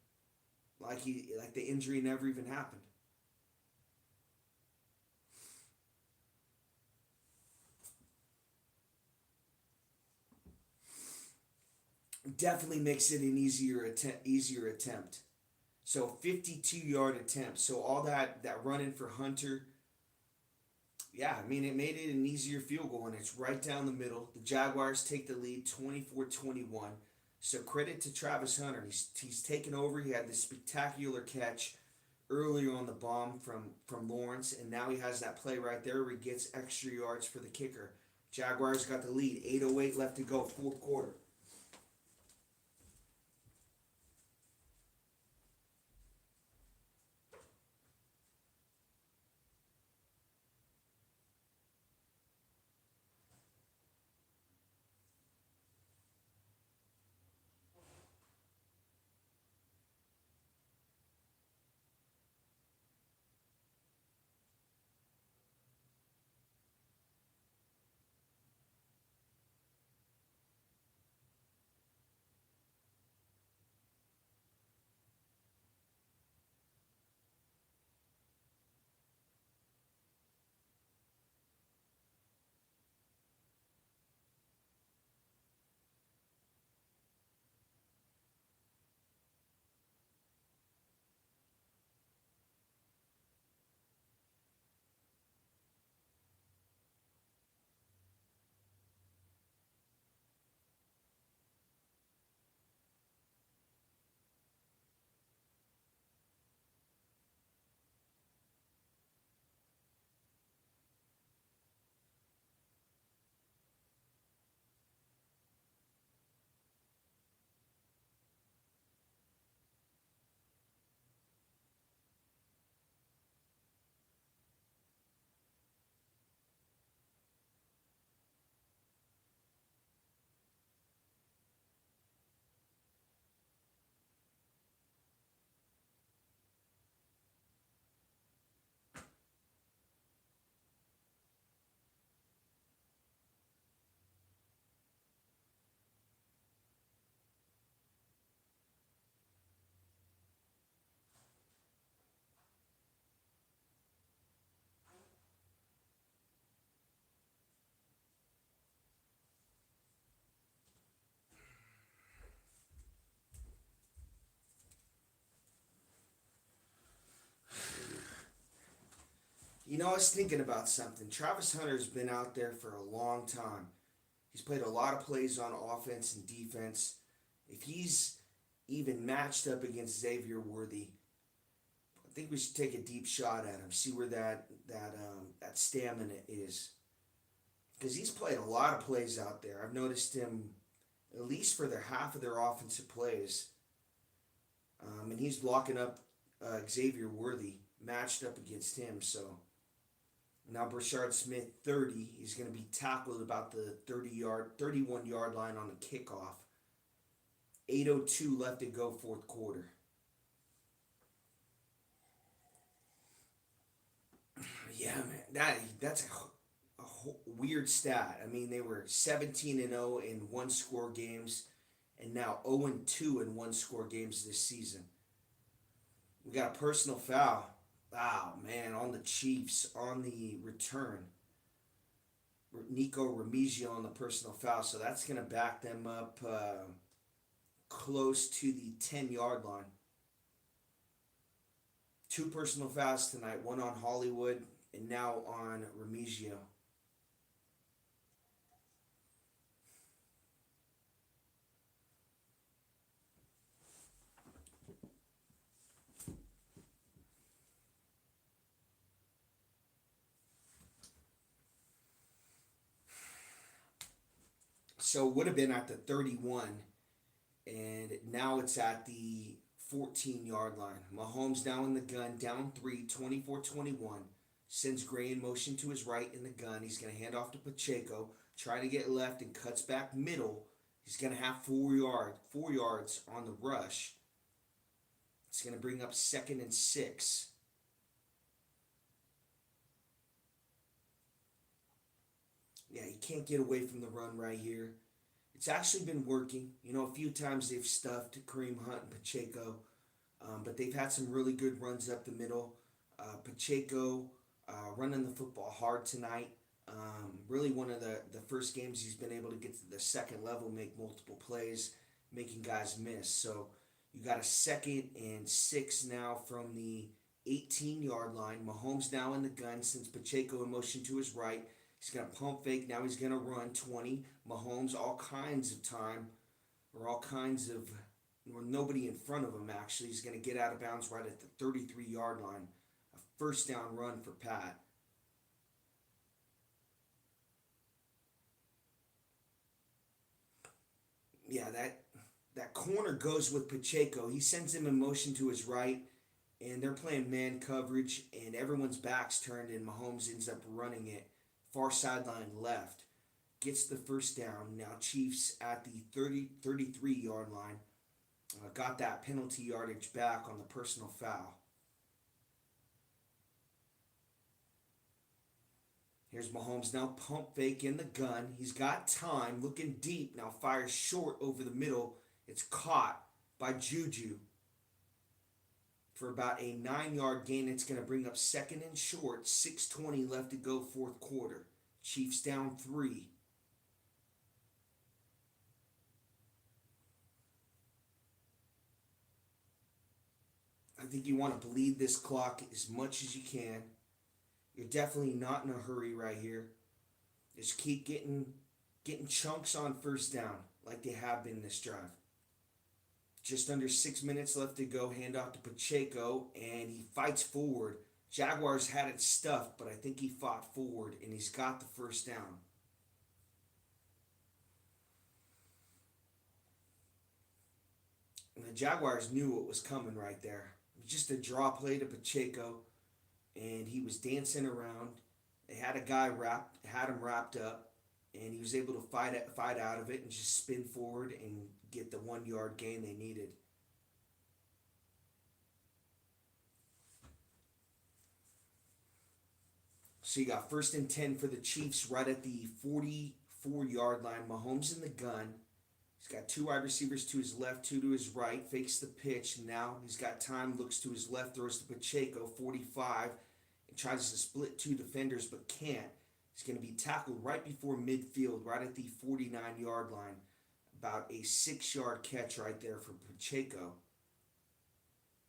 like the injury never even happened. Definitely makes it an easier attempt. So 52-yard attempt. So all that running for Hunter, yeah, I mean, it made it an easier field goal, and it's right down the middle. The Jaguars take the lead 24-21. So credit to Travis Hunter. He's taken over. He had this spectacular catch earlier on the bomb from Lawrence, and now he has that play right there where he gets extra yards for the kicker. Jaguars got the lead. 8:08 left to go, 4th quarter. You know, I was thinking about something. Travis Hunter's been out there for a long time. He's played a lot of plays on offense and defense. If he's even matched up against Xavier Worthy, I think we should take a deep shot at him, see where that stamina is. Because he's played a lot of plays out there. I've noticed him at least for their half of their offensive plays. And he's blocking up Xavier Worthy, matched up against him. So now Brashard Smith, 30. He's going to be tackled about the 31-yard line on the kickoff. 8:02 left to go, fourth quarter. Yeah, man, that's a weird stat. I mean, they were 17-0 in one-score games, and now 0-2 in one-score games this season. We got a personal foul. Wow, man, on the Chiefs on the return. Nico Remigio on the personal foul, so that's going to back them up close to the 10-yard line. 2 personal fouls tonight, one on Hollywood and now on Remigio. So it would have been at the 31, and now it's at the 14-yard line. Mahomes now in the gun, down 3, 24-21. Sends Gray in motion to his right in the gun. He's going to hand off to Pacheco, try to get left and cuts back middle. He's going to have 4 yards on the rush. It's going to bring up 2nd and 6. Yeah, you can't get away from the run right here. It's actually been working. You know, a few times they've stuffed Kareem Hunt and Pacheco, but they've had some really good runs up the middle. Pacheco running the football hard tonight. Really one of the first games he's been able to get to the second level, make multiple plays, making guys miss. So you got a 2nd and 6 now from the 18-yard line. Mahomes now in the gun, sends Pacheco in motion to his right. He's going to pump fake. Now he's going to run 20. Mahomes, all kinds of time, or nobody in front of him, actually. He's going to get out of bounds right at the 33-yard line. A first down run for Pat. Yeah, that corner goes with Pacheco. He sends him in motion to his right, and they're playing man coverage, and everyone's back's turned, and Mahomes ends up running it. Far sideline left. Gets the first down. Now Chiefs at the 33-yard line. Got that penalty yardage back on the personal foul. Here's Mahomes now pump fake in the gun. He's got time. Looking deep. Now fires short over the middle. It's caught by Juju. For about a 9-yard gain, it's going to bring up 2nd and short. 6:20 left to go, fourth quarter. Chiefs down 3. I think you want to bleed this clock as much as you can. You're definitely not in a hurry right here. Just keep getting chunks on first down like they have been this drive. Just under 6 minutes left to go. Hand off to Pacheco, and he fights forward. Jaguars had it stuffed, but I think he fought forward, and he's got the first down. And the Jaguars knew what was coming right there. It was just a draw play to Pacheco, and he was dancing around. They had a guy had him wrapped up, and he was able to fight out of it and just spin forward and get the 1-yard gain they needed. So you got 1st and 10 for the Chiefs right at the 44-yard line. Mahomes in the gun. He's got 2 wide receivers to his left, 2 to his right. Fakes the pitch. Now he's got time. Looks to his left. Throws to Pacheco, 45. And tries to split 2 defenders, but can't. He's going to be tackled right before midfield, right at the 49-yard line. About a 6-yard catch right there for Pacheco.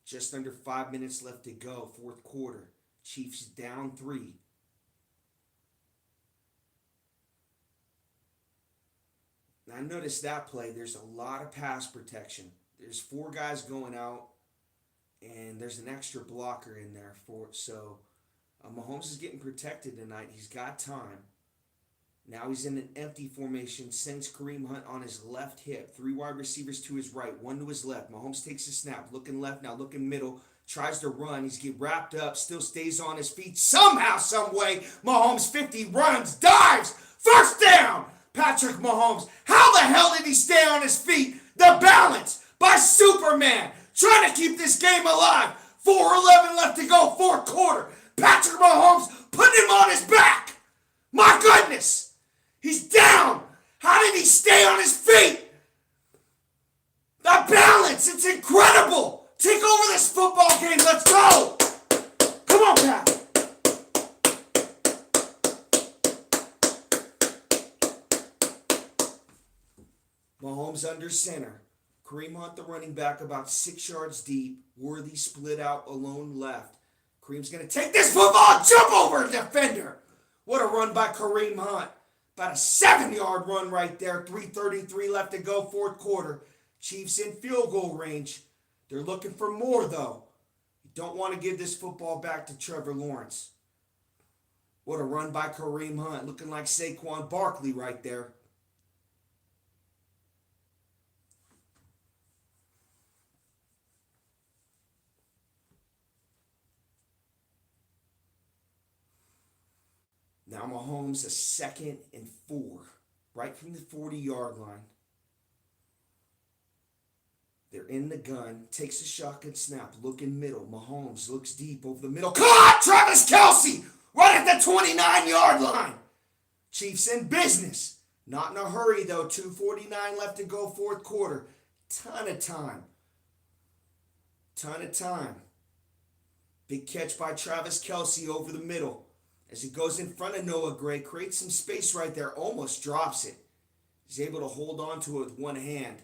Just under 5 minutes left to go, fourth quarter. Chiefs down 3. Now notice that play. There's a lot of pass protection. There's 4 guys going out, and there's an extra blocker in there for it. So Mahomes is getting protected tonight. He's got time. Now he's in an empty formation, sends Kareem Hunt on his left hip. 3 wide receivers to his right, 1 to his left. Mahomes takes a snap, looking left, now looking middle, tries to run. He's get wrapped up, still stays on his feet. Somehow, some way, Mahomes 50 runs, dives, first down. Patrick Mahomes, how the hell did he stay on his feet? The balance by Superman, trying to keep this game alive. 4:11 left to go, fourth quarter. Patrick Mahomes putting him on his back. My goodness. He's down. How did he stay on his feet? The balance, it's incredible. Take over this football game. Let's go. Come on, Pat. Mahomes under center. Kareem Hunt, the running back, about 6 yards deep. Worthy split out alone left. Kareem's going to take this football and jump over a defender. What a run by Kareem Hunt. About a 7-yard run right there. 3:33 left to go, fourth quarter. Chiefs in field goal range. They're looking for more, though. You don't want to give this football back to Trevor Lawrence. What a run by Kareem Hunt. Looking like Saquon Barkley right there. Now Mahomes a 2nd and 4, right from the 40-yard line. They're in the gun, takes a shotgun snap, looking middle. Mahomes looks deep over the middle. Caught! Travis Kelce! Right at the 29-yard line. Chiefs in business. Not in a hurry, though. 2:49 left to go, fourth quarter. Ton of time. Ton of time. Big catch by Travis Kelce over the middle. As he goes in front of Noah Gray, creates some space right there, almost drops it. He's able to hold on to it with one hand.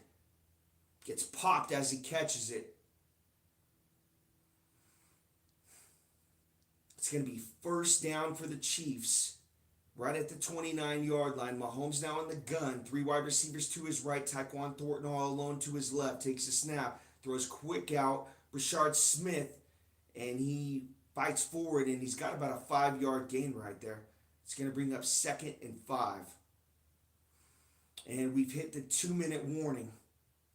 Gets popped as he catches it. It's going to be first down for the Chiefs. Right at the 29-yard line. Mahomes now in the gun. 3 wide receivers to his right. Tyquan Thornton all alone to his left. Takes a snap. Throws quick out. Rashard Smith. And he fights forward, and he's got about a 5-yard gain right there. It's going to bring up 2nd and 5. And we've hit the 2-minute warning.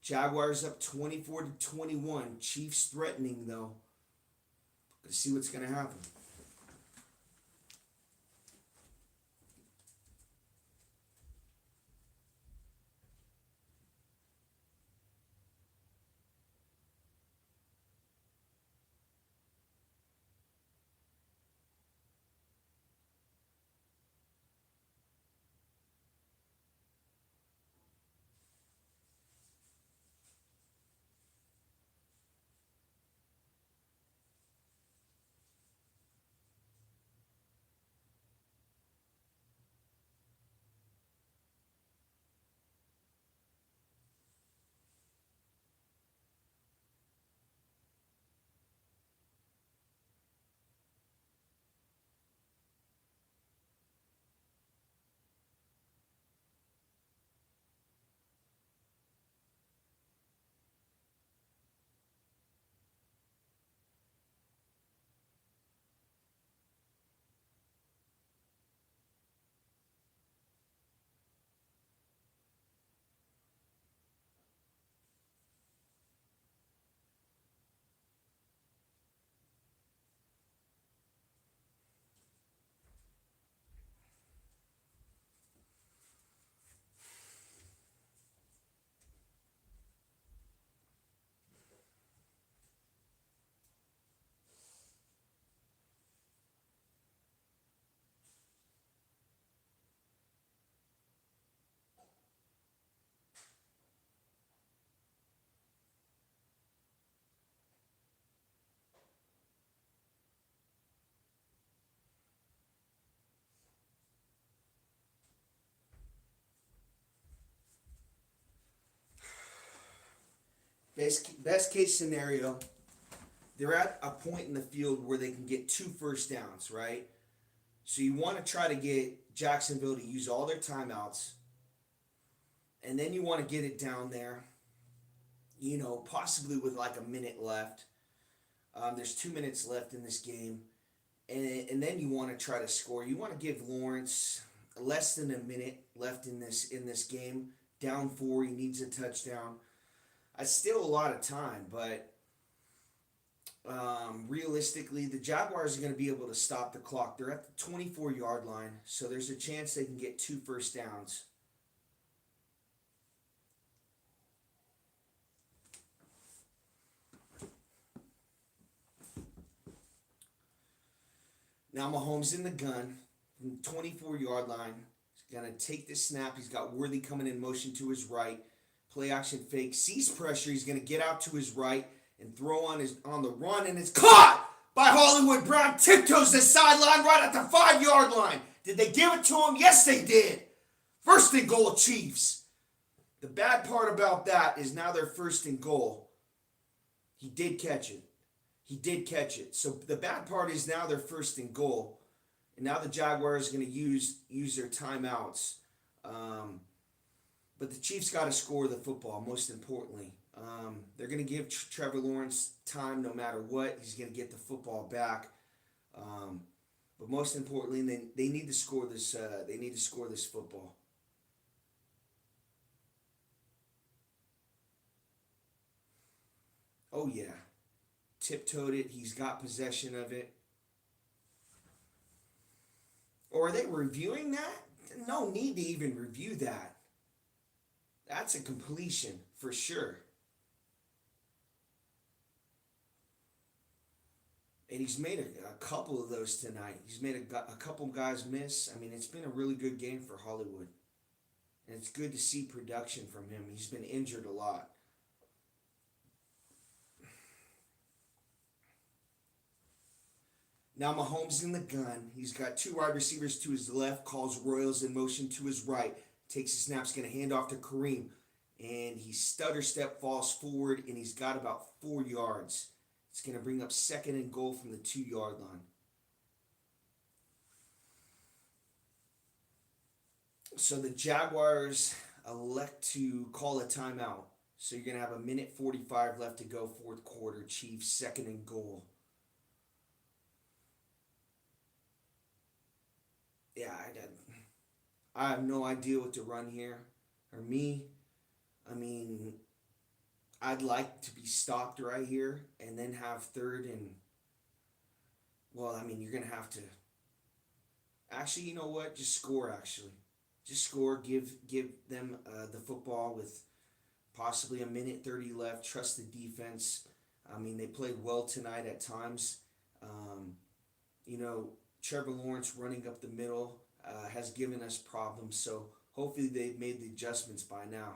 Jaguars up 24-21. Chiefs threatening, though. Let's see what's going to happen. Best case scenario, they're at a point in the field where they can get 2 first downs, right? So you want to try to get Jacksonville to use all their timeouts, and then you want to get it down there, possibly with like a minute left. There's 2 minutes left in this game, and then you want to try to score. You want to give Lawrence less than a minute left in this game. Down 4, he needs a touchdown. It's still a lot of time, but realistically, the Jaguars are going to be able to stop the clock. They're at the 24-yard line, so there's a chance they can get 2 first downs. Now Mahomes in the gun, from the 24-yard line. He's going to take this snap. He's got Worthy coming in motion to his right. Play action fake. Sees pressure. He's going to get out to his right and throw on the run, and it's caught by Hollywood Brown. Tiptoes the sideline right at the 5-yard line. Did they give it to him? Yes, they did. First and goal, Chiefs. The bad part about that is now they're first and goal. He did catch it. So the bad part is now they're first and goal, and now the Jaguars are going to use their timeouts. But the Chiefs got to score the football, most importantly. They're going to give Trevor Lawrence time no matter what. He's going to get the football back. But most importantly, they need to score this. They need to score this football. Oh yeah, tiptoed it. He's got possession of it. Or are they reviewing that? No need to even review that. That's a completion for sure. And he's made a couple of those tonight. He's made a couple guys miss. I mean, it's been a really good game for Hollywood. And it's good to see production from him. He's been injured a lot. Now Mahomes in the gun. He's got 2 wide receivers to his left. Calls Royals in motion to his right. Takes a snap. He's going to hand off to Kareem. And he stutter step, falls forward, and he's got about 4 yards. It's going to bring up second and goal from the 2-yard line. So the Jaguars elect to call a timeout. So you're going to have a minute 45 left to go, fourth quarter. Chiefs, second and goal. Yeah, I have no idea what to run here. Or me. I mean, I'd like to be stopped right here and then have third and, well, I mean, you're going to have to, actually, you know what? Just score, actually. Just score. Give them the football with possibly a minute 30 left. Trust the defense. I mean, they played well tonight at times. Trevor Lawrence running up the middle has given us problems, so hopefully they've made the adjustments by now.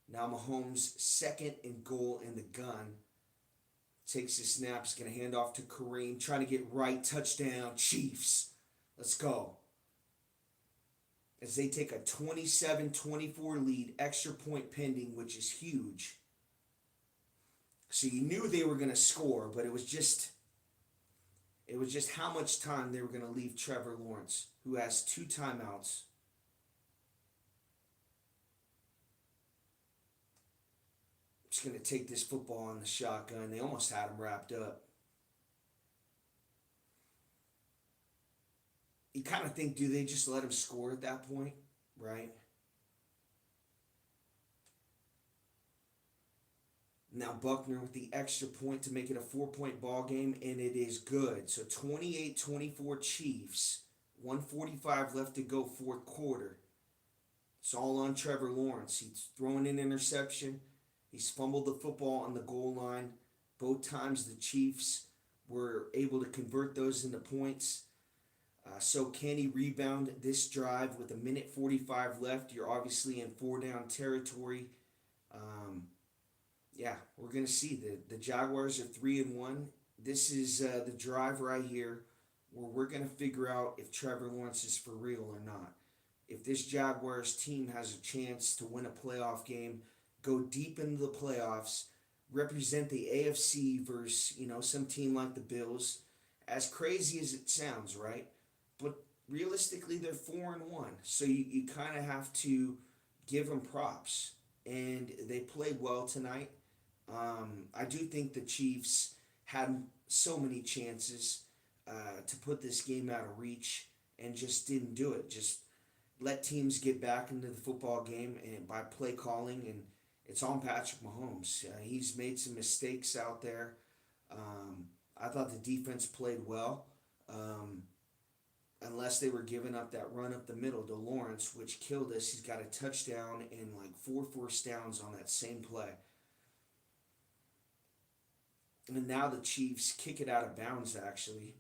Now Mahomes, second and goal in the gun. Takes his snap. He's going to hand off to Kareem. Trying to get right. Touchdown, Chiefs. Let's go. As they take a 27-24 lead. Extra point pending, which is huge. So you knew they were going to score, but it was just how much time they were going to leave Trevor Lawrence, who has 2 timeouts. Just going to take this football on the shotgun. They almost had him wrapped up. You kind of think, do they just let him score at that point, right? Now Buckner with the extra point to make it a 4-point ball game, and it is good. So 28-24 Chiefs, 1:45 left to go, fourth quarter. It's all on Trevor Lawrence. He's throwing an interception. He's fumbled the football on the goal line. Both times the Chiefs were able to convert those into points. So can he rebound this drive with a minute 45 left? You're obviously in 4-down territory. Yeah, we're going to see. The Jaguars are 3-1. This is the drive right here where we're going to figure out if Trevor Lawrence is for real or not. If this Jaguars team has a chance to win a playoff game, go deep into the playoffs, represent the AFC versus, some team like the Bills. As crazy as it sounds, right? But realistically, they're 4-1. So you kind of have to give them props. And they played well tonight. I do think the Chiefs had so many chances to put this game out of reach and just didn't do it. Just let teams get back into the football game and by play calling, and it's on Patrick Mahomes. He's made some mistakes out there. I thought the defense played well, unless they were giving up that run up the middle to Lawrence, which killed us. He's got a touchdown and like 4 first downs on that same play. And now the Chiefs kick it out of bounds, actually.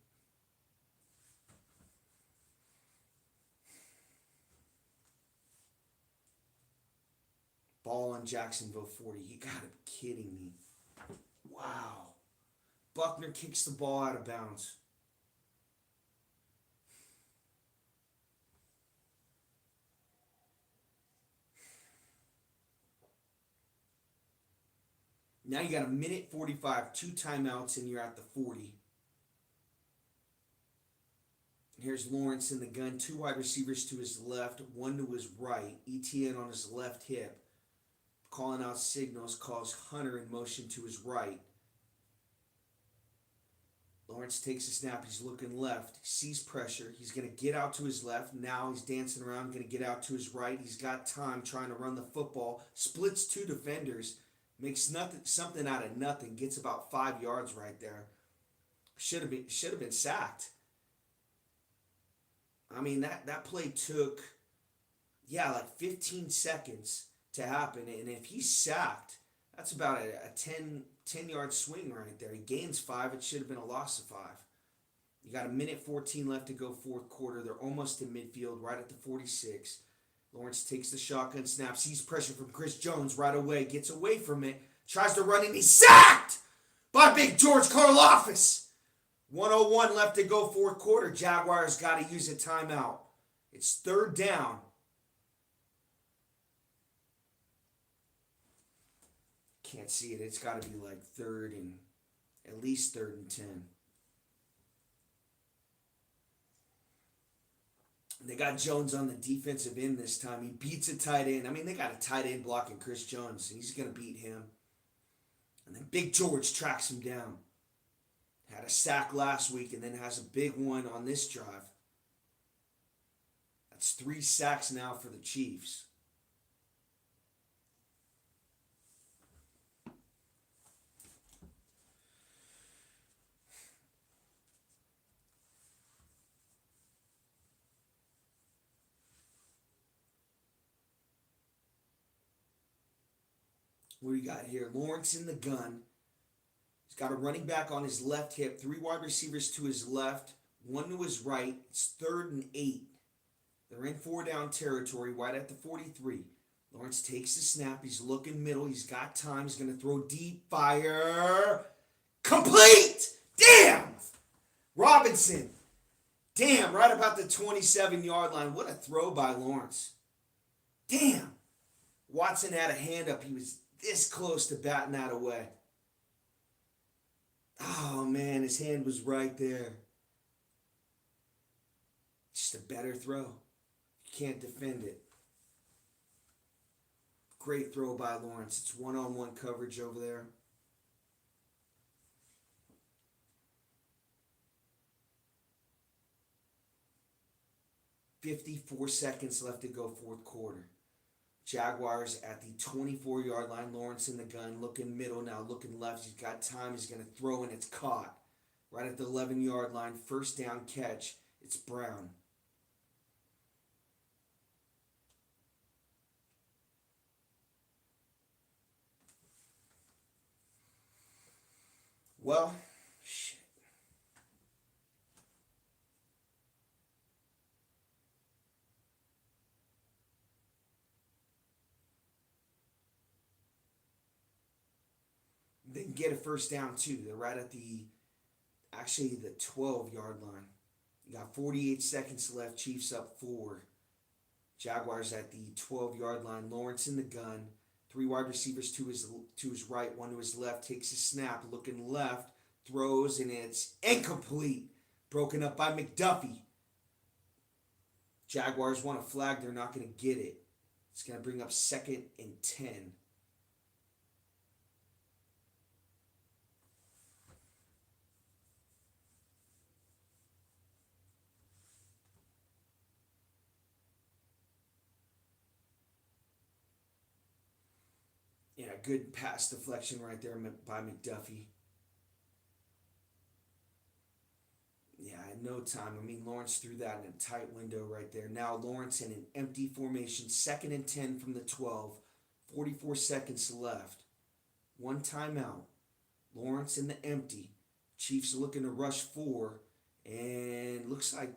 Ball on Jacksonville 40. You gotta be kidding me. Wow. Buckner kicks the ball out of bounds. Now you got a minute 45, 2 timeouts, and you're at the 40. Here's Lawrence in the gun, 2 wide receivers to his left, 1 to his right. ETN on his left hip. Calling out signals, calls Hunter in motion to his right. Lawrence takes a snap. He's looking left. Sees pressure. He's going to get out to his left. Now he's dancing around, going to get out to his right. He's got time trying to run the football. Splits 2 defenders. Makes something out of nothing. Gets about 5 yards right there. Should have been sacked. I mean, that play took, like 15 seconds to happen. And if he's sacked, that's about a 10-yard swing right there. He gains 5. It should have been a loss of 5. You got a minute 14 left to go, fourth quarter. They're almost to midfield, right at the 46. Lawrence takes the shotgun snap, sees pressure from Chris Jones right away, gets away from it, tries to run, and he's sacked by Big George Karlaftis. 1:01 left to go, fourth quarter. Jaguars got to use a timeout. It's 3rd down. Can't see it. It's got to be like at least 3rd and 10. They got Jones on the defensive end this time. He beats a tight end. I mean, they got a tight end blocking Chris Jones, and he's going to beat him. And then Big George tracks him down. Had a sack last week and then has a big one on this drive. That's 3 sacks now for the Chiefs. What do you got here? Lawrence in the gun. He's got a running back on his left hip. 3 wide receivers to his left. 1 to his right. It's 3rd and 8. They're in 4-down territory right at the 43. Lawrence takes the snap. He's looking middle. He's got time. He's going to throw deep. Fire. Complete! Damn! Robinson. Damn, right about the 27-yard line. What a throw by Lawrence. Damn. Watson had a hand up. He was this close to batting that away. Oh, man, his hand was right there. Just a better throw. You can't defend it. Great throw by Lawrence. It's one-on-one coverage over there. .54 seconds left to go, fourth quarter. Jaguars at the 24-yard line. Lawrence in the gun, looking middle now, looking left. He's got time. He's going to throw, and it's caught. Right at the 11-yard line. First down catch. It's Brown. Well, shit. They can get a first down too. They're right at the 12-yard line. You got 48 seconds left. Chiefs up 4. Jaguars at the 12-yard line. Lawrence in the gun. Three wide receivers to his right, one to his left, takes a snap, looking left, throws, and it's incomplete. Broken up by McDuffie. Jaguars want a flag, they're not going to get it. It's going to bring up 2nd and 10. Yeah, good pass deflection right there by McDuffie. Yeah, in no time. I mean, Lawrence threw that in a tight window right there. Now Lawrence in an empty formation, 2nd and 10 from the 12. 44 seconds left. One timeout. Lawrence in the empty. Chiefs looking to rush 4. And looks like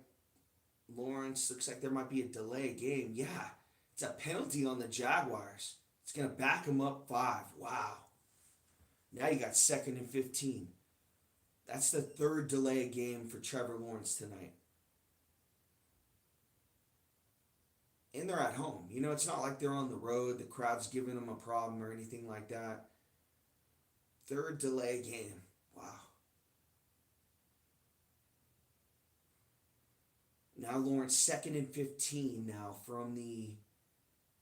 there might be a delay game. Yeah, it's a penalty on the Jaguars. It's going to back them up 5. Wow. Now you got 2nd and 15. That's the 3rd delay game for Trevor Lawrence tonight. And they're at home. You know, it's not like they're on the road. The crowd's giving them a problem or anything like that. 3rd delay game. Wow. Now Lawrence 2nd and 15 now from the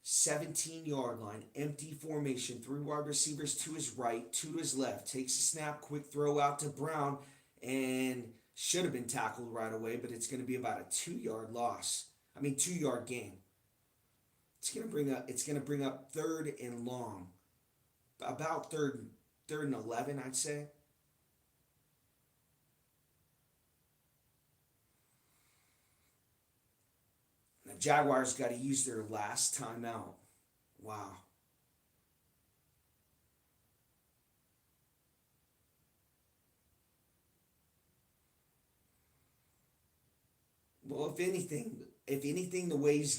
17-yard line. Empty formation. 3 wide receivers to his right, 2 to his left. Takes a snap, quick throw out to Brown, and should have been tackled right away, but it's going to be about a 2-yard loss. 2-yard gain. It's going to bring up 3rd and long. About third and 11, I'd say. The Jaguars got to use their last timeout. Wow. Well, if anything, the way he's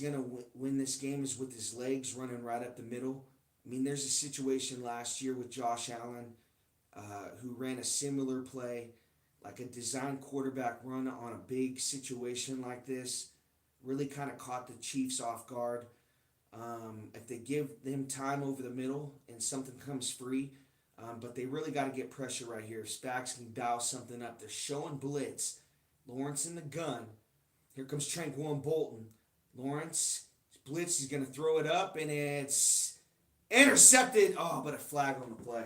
gonna win this game is with his legs running right up the middle. I mean, there's a situation last year with Josh Allen, who ran a similar play, like a design quarterback run on a big situation like this. Really kind of caught the Chiefs off guard. If they give them time over the middle and something comes free, but they really got to get pressure right here. If Spags can dial something up. They're showing blitz. Lawrence in the gun. Here comes Tranquan Bolton. Lawrence, blitz, he's going to throw it up, and it's intercepted. Oh, but a flag on the play.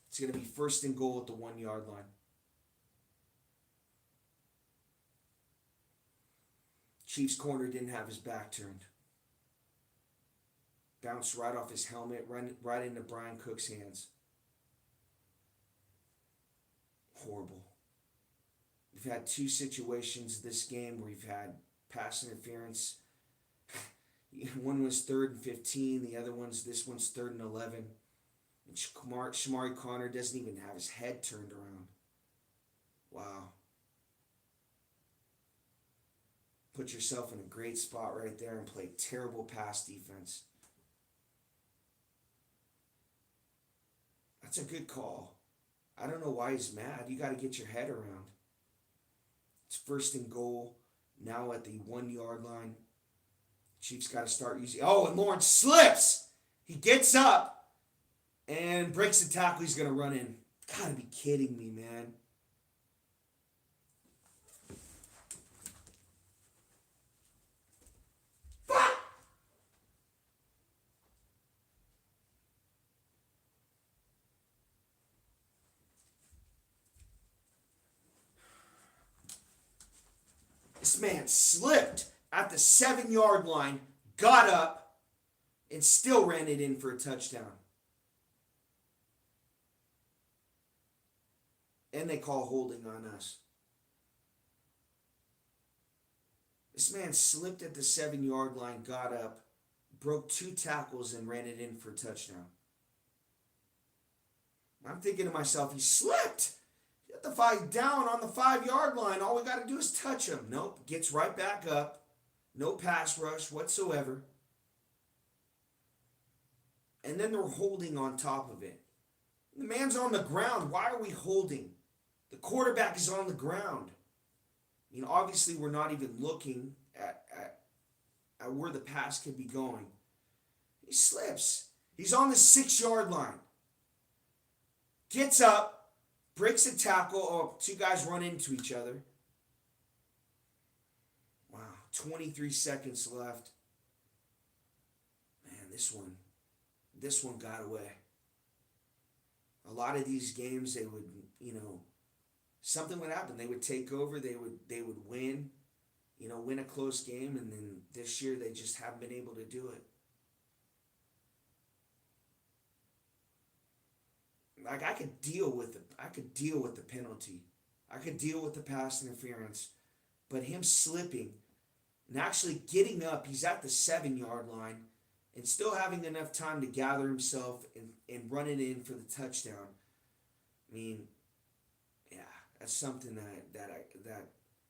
It's going to be 1st and goal at the 1-yard line. Chiefs corner didn't have his back turned. Bounced right off his helmet, right into Brian Cook's hands. Horrible. We've had 2 situations this game where we've had pass interference. One was 3rd and 15. This one's 3rd and 11. And Shamari Connor doesn't even have his head turned around. Wow. Put yourself in a great spot right there and play terrible pass defense. That's a good call. I don't know why he's mad. You got to get your head around. It's 1st and goal. Now at the 1-yard line. Chiefs got to start using... Oh, and Lawrence slips! He gets up and breaks the tackle. He's going to run in. Gotta be kidding me, man. This man slipped at the 7-yard line, got up, and still ran it in for a touchdown. And they call holding on us. This man slipped at the 7-yard line, got up, broke 2 tackles, and ran it in for a touchdown. I'm thinking to myself, he slipped. Get the 5 down on the 5-yard line. All we got to do is touch him. Nope, gets right back up. No pass rush whatsoever. And then they're holding on top of it. The man's on the ground. Why are we holding? The quarterback is on the ground. I mean, obviously we're not even looking at where the pass could be going. He slips. He's on the 6-yard line. Gets up, breaks a tackle. Oh, two guys run into each other. Wow, 23 seconds left. Man, this one got away. A lot of these games, they would, something would happen. They would take over. They would win, win a close game, and then this year they just haven't been able to do it. Like I could deal with the penalty. I could deal with the pass interference, but him slipping and actually getting up, he's at the 7-yard line, and still having enough time to gather himself and run it in for the touchdown. I mean, yeah, that's something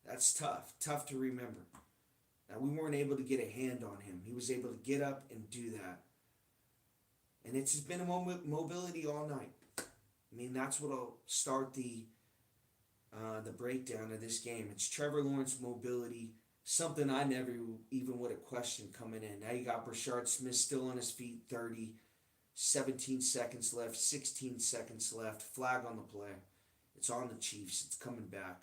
that's tough to remember. Now, we weren't able to get a hand on him. He was able to get up and do that. And it's just been a mobility all night. I mean, that's what'll start the breakdown of this game. It's Trevor Lawrence mobility, something I never even would have questioned coming in. Now you got Brashard Smith still on his feet, 30, 17 seconds left, 16 seconds left, flag on the play. It's on the Chiefs. It's coming back.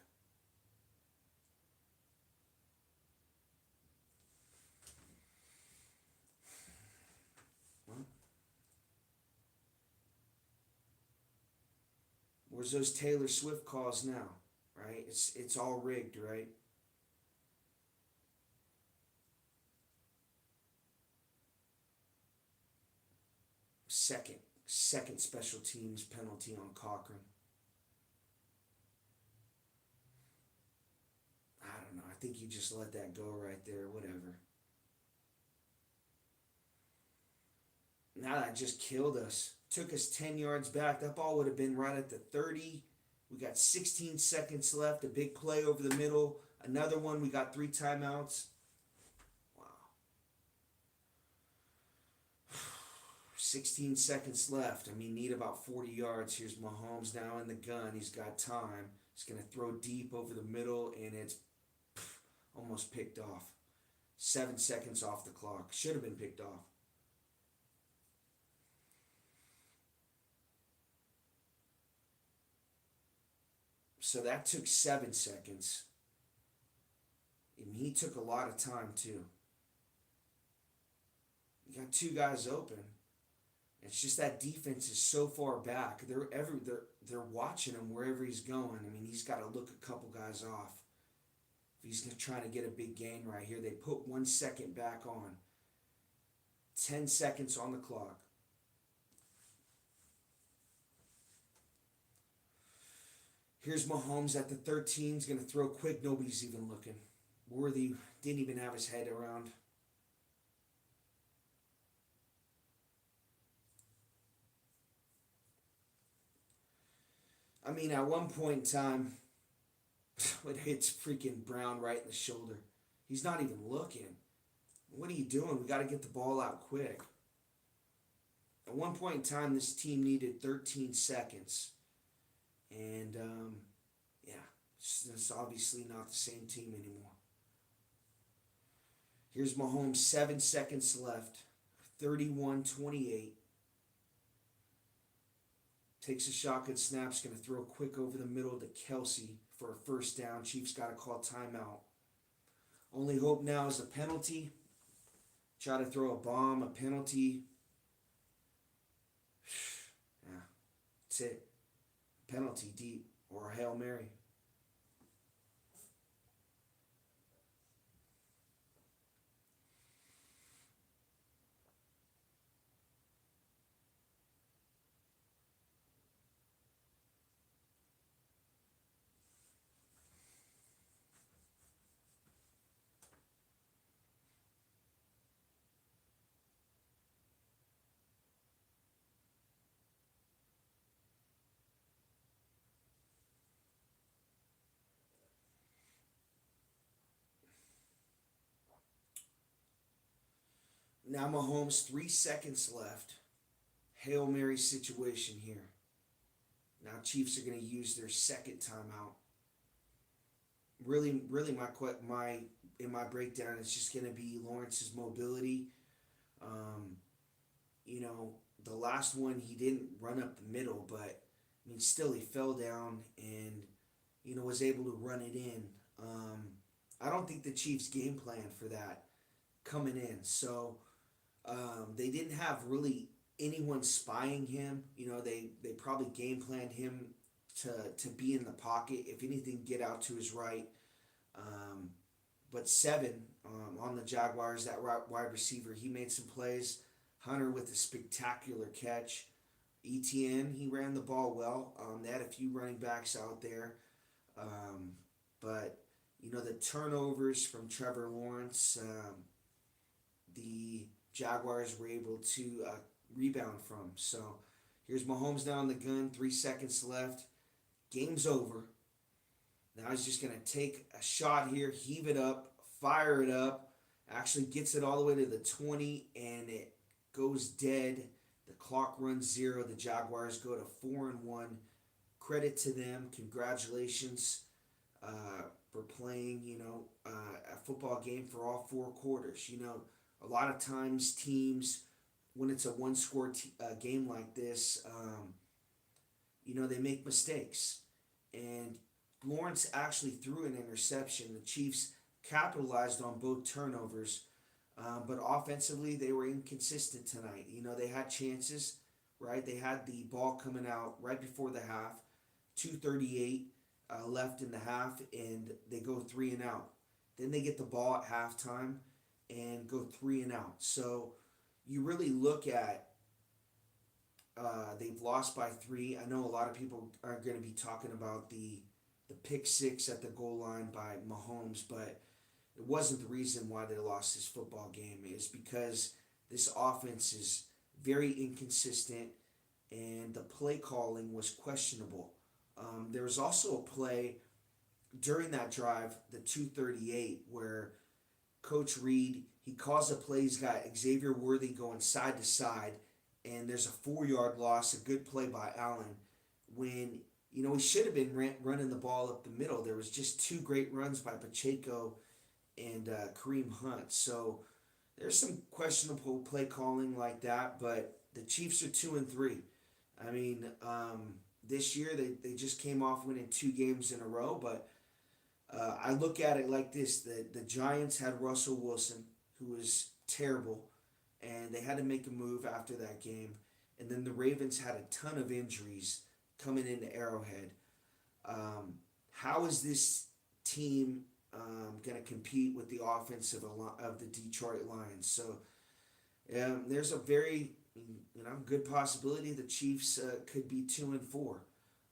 Where's those Taylor Swift calls now, right? It's all rigged, right? Second special teams penalty on Cochran. I don't know. I think you just let that go right there. Whatever. Now that just killed us. Took us 10 yards back. That ball would have been right at the 30. We got 16 seconds left. A big play over the middle. Another one. We got 3 timeouts. Wow. 16 seconds left. I mean, need about 40 yards. Here's Mahomes now in the gun. He's got time. He's going to throw deep over the middle, and it's almost picked off. 7 seconds off the clock. Should have been picked off. So that took 7 seconds. And he took a lot of time too. You got 2 guys open. It's just that defense is so far back. They're watching him wherever he's going. I mean, he's got to look a couple guys off. If he's trying to get a big gain right here, they put 1 second back on. 10 seconds on the clock. Here's Mahomes at the 13. He's going to throw quick. Nobody's even looking. Worthy didn't even have his head around. I mean, at one point in time, it hits freaking Brown right in the shoulder. He's not even looking. What are you doing? We got to get the ball out quick. At one point in time, this team needed 13 seconds. And, yeah, it's obviously not the same team anymore. Here's Mahomes, 7 seconds left. 31-28. Takes a shotgun snap. Going to throw quick over the middle to Kelsey for a first down. Chiefs got to call timeout. Only hope now is a penalty. Try to throw a bomb, a penalty. Yeah, that's it. Penalty deep or a Hail Mary. Now Mahomes, 3 seconds left. Hail Mary situation here. Now Chiefs are going to use their second timeout. Really, in my breakdown, it's just going to be Lawrence's mobility. the last one he didn't run up the middle, but I mean, still he fell down and was able to run it in. I don't think the Chiefs game plan for that coming in. So they didn't have really anyone spying him. They probably game planned him to be in the pocket. If anything, get out to his right. But Seven on the Jaguars, that wide receiver, he made some plays. Hunter with a spectacular catch. ETN, he ran the ball well. They had a few running backs out there. But, the turnovers from Trevor Lawrence, the Jaguars were able to rebound from. So here's Mahomes down the gun, 3 seconds left. Game's over. Now he's just going to take a shot here, heave it up, fire it up. Actually gets it all the way to the 20, and it goes dead. The clock runs 0. The Jaguars go to 4-1. Credit to them. Congratulations for playing, a football game for all 4 quarters. A lot of times teams, when it's a one-score game like this, they make mistakes. And Lawrence actually threw an interception. The Chiefs capitalized on both turnovers, but offensively they were inconsistent tonight. They had chances, right? They had the ball coming out right before the half, 2:38 left in the half, and they go 3 and out. Then they get the ball at halftime and go 3 and out. So you really look at they've lost by 3. I know a lot of people are going to be talking about the pick 6 at the goal line by Mahomes, but it wasn't the reason why they lost this football game. It's because this offense is very inconsistent and the play calling was questionable. There was also a play during that drive, the 2:38, where Coach Reed, he calls a play. He's got Xavier Worthy going side to side, and there's a 4-yard loss, a good play by Allen, when he should have been running the ball up the middle. There was just 2 great runs by Pacheco and Kareem Hunt. So there's some questionable play calling like that, but the Chiefs are 2-3. I mean, this year they just came off winning 2 games in a row, but I look at it like this. The Giants had Russell Wilson, who was terrible, and they had to make a move after that game. And then the Ravens had a ton of injuries coming into Arrowhead. How is this team going to compete with the offense of the Detroit Lions? So there's a very good possibility the Chiefs could be 2-4.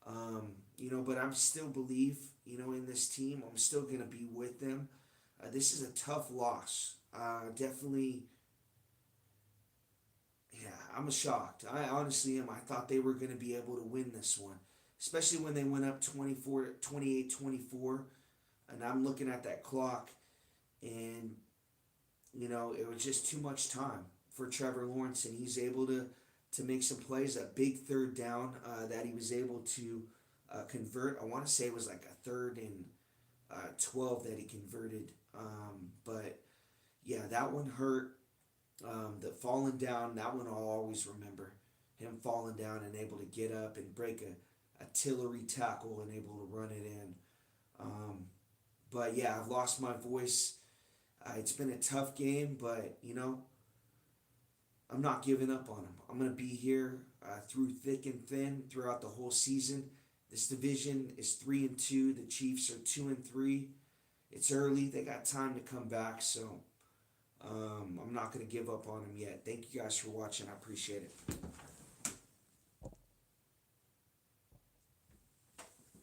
But I'm still believe in this team. I'm still going to be with them. This is a tough loss. Definitely. Yeah, I'm shocked. I honestly am. I thought they were going to be able to win this one, especially when they went up 28-24, and I'm looking at that clock, and it was just too much time for Trevor Lawrence, and he's able to make some plays. A big 3rd down that he was able to convert. I want to say it was like a 3rd and 12 that he converted. But yeah, that one hurt. The falling down, that one I'll always remember. Him falling down and able to get up and break a artillery tackle and able to run it in. But yeah, I've lost my voice. It's been a tough game, but I'm not giving up on them. I'm going to be here through thick and thin throughout the whole season. This division is 3-2. The Chiefs are 2-3. It's early. They got time to come back, so I'm not going to give up on them yet. Thank you guys for watching. I appreciate it.